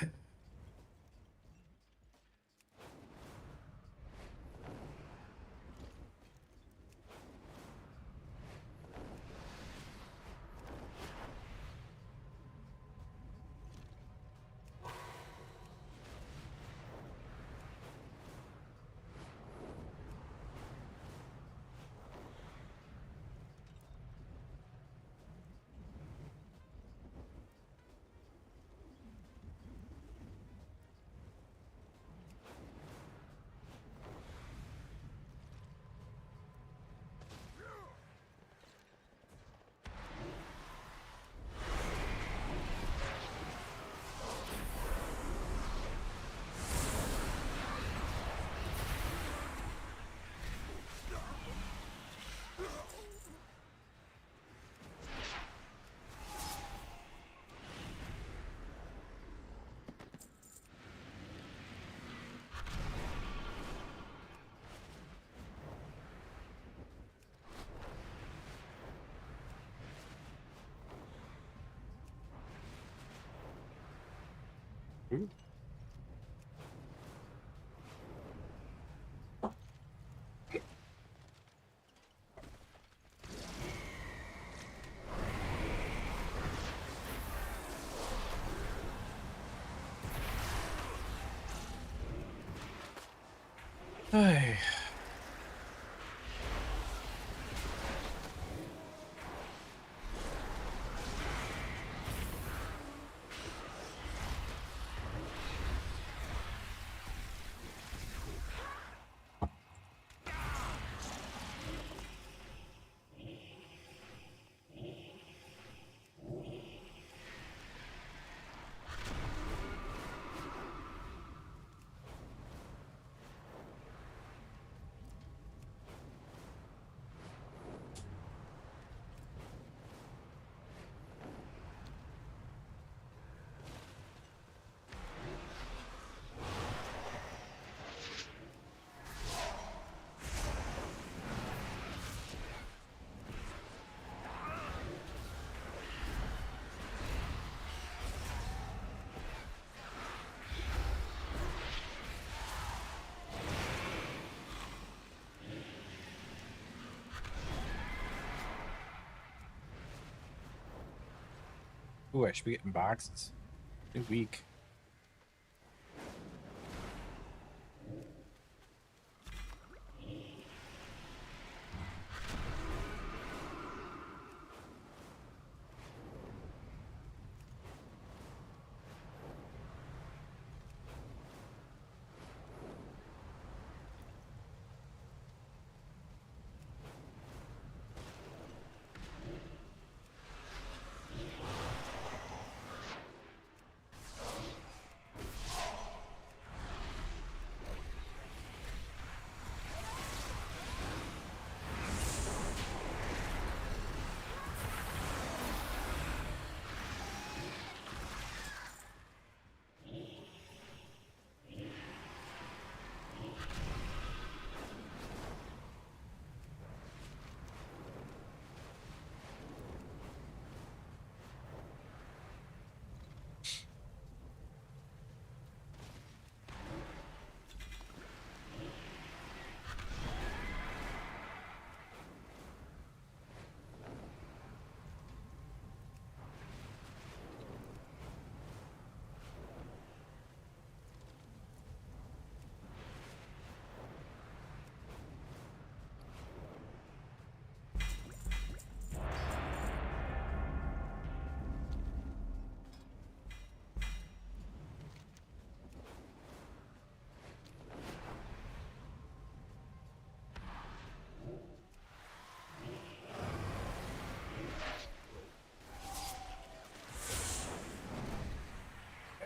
[SPEAKER 1] Ooh. Ay. Ooh, I should be getting boxes. Too weak.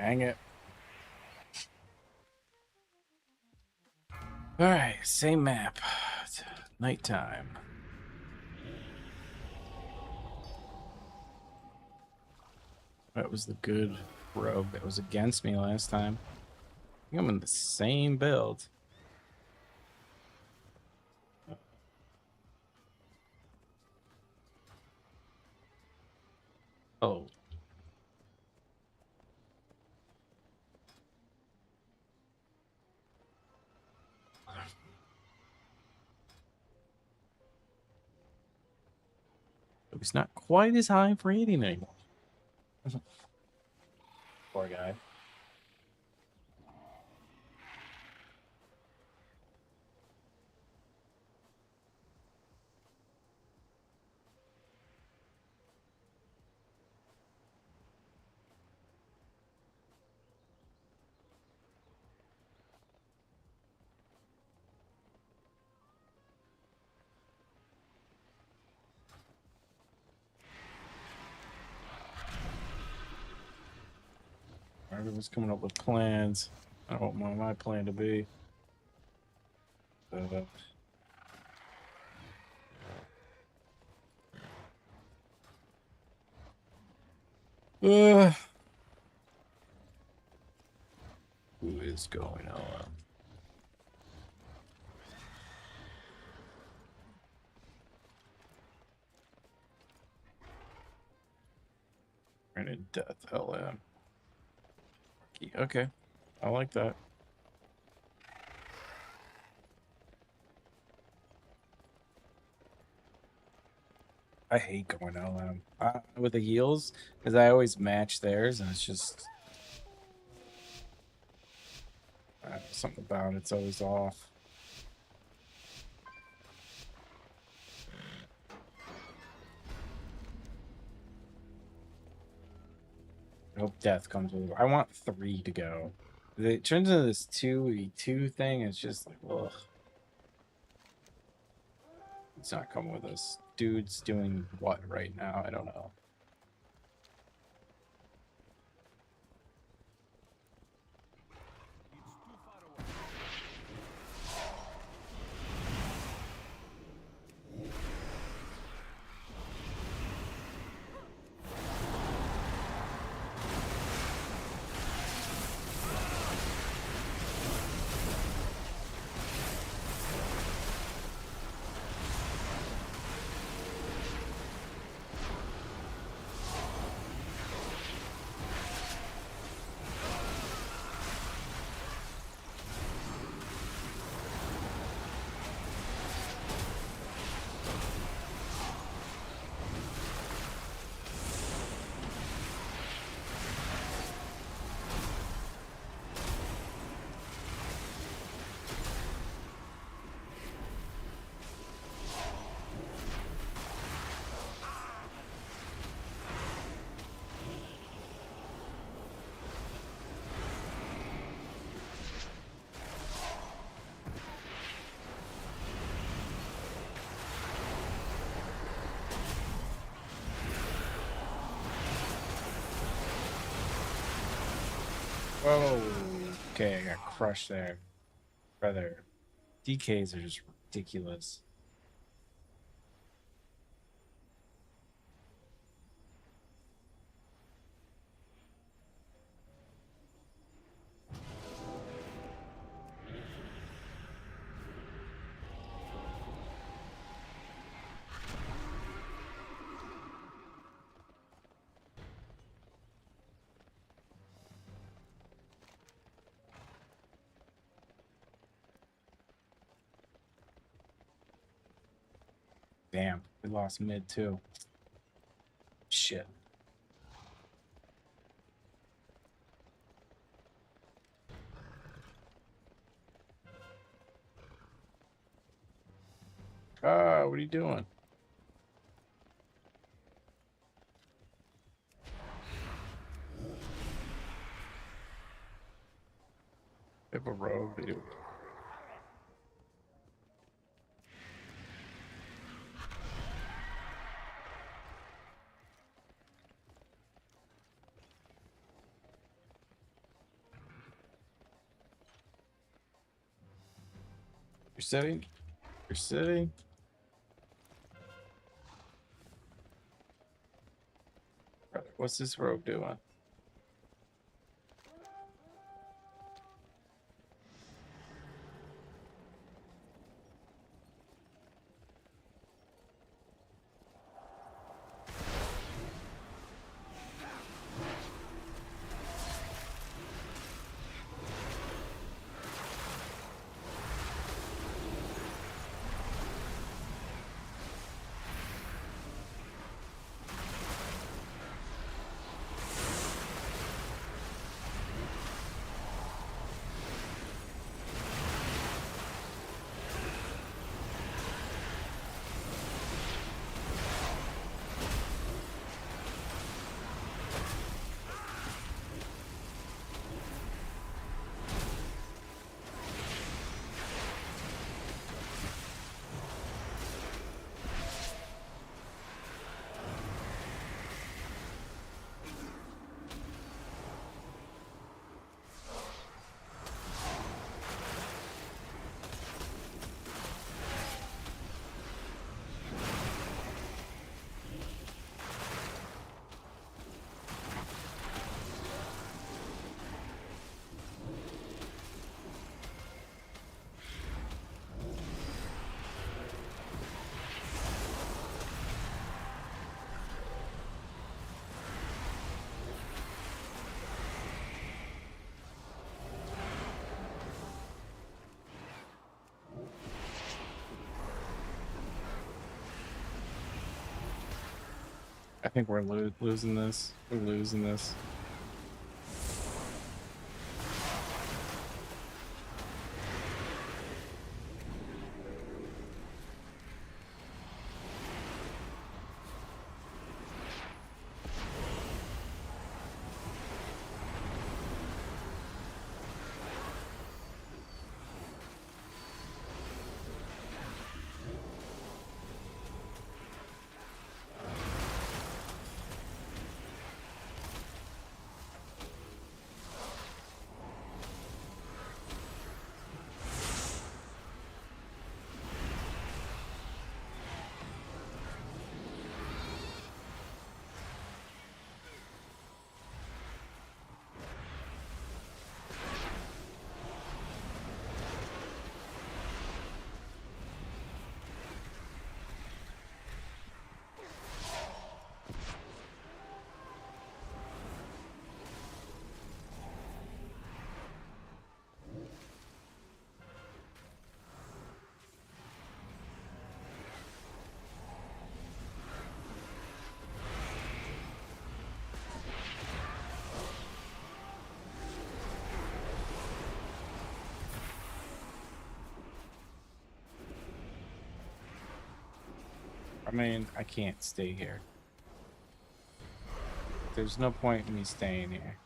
[SPEAKER 1] Dang it. All right, same map. It's nighttime. That was the good rogue that was against me last time. I think I'm in the same build. Oh. He's not quite as high for eating anymore. Poor guy. Everyone's coming up with plans. I don't want my plan to be. Who is going on? Granted death, LM. Okay, I like that. I hate going LM with the heals because I always match theirs, and it's just something about it's always off. I hope death comes with. I want 3 to go. It turns into this 2v2 thing. It's just like, ugh. It's not coming with us. Dude's doing what right now? I don't know. Whoa. Okay, I got crushed there. Brother. DKs are just ridiculous. Damn, we lost mid too. Shit. Ah, what are you doing? We have a rogue, dude. You're sitting. You're sitting. What's this rogue doing? I think we're losing this. We're losing this. I mean, I can't stay here. There's no point in me staying here.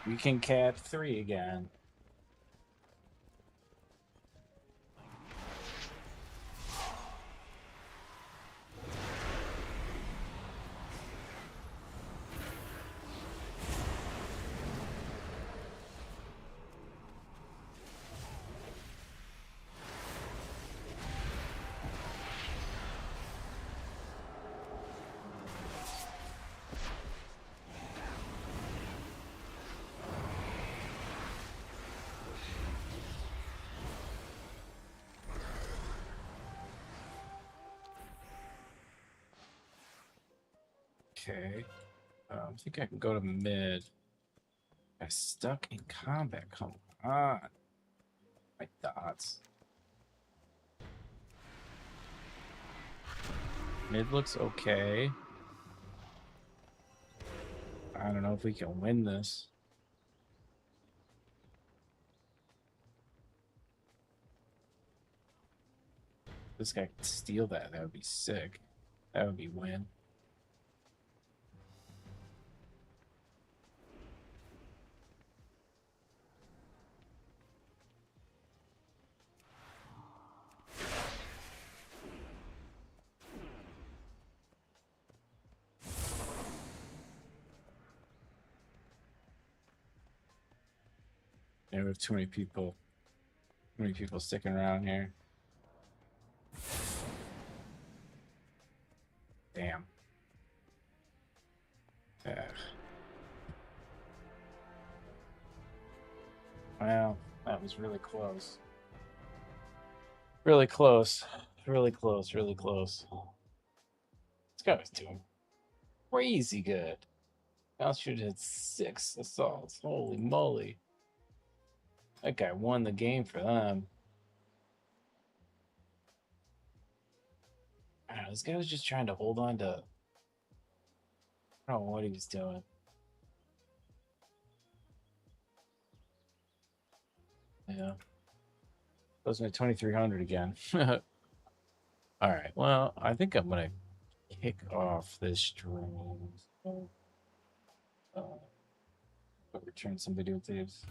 [SPEAKER 1] We can cap 3 again. Okay. I think I can go to mid. I'm stuck in combat. Come on. My dots. Mid looks okay. I don't know if we can win this. This guy could steal that. That would be sick. That would be win. Yeah, we have too many people. Too many people sticking around here. Damn. Ugh. Well, that was really close. Really close. Really close. Really close. This guy was doing crazy good. Altitude had 6 assaults. Holy moly. That guy won the game for them. I don't know, this guy was just trying to hold on to... I don't know what he was doing. Yeah. Goes to 2300 again. All right. Well, I think I'm going to kick off this stream. So, return some videotapes.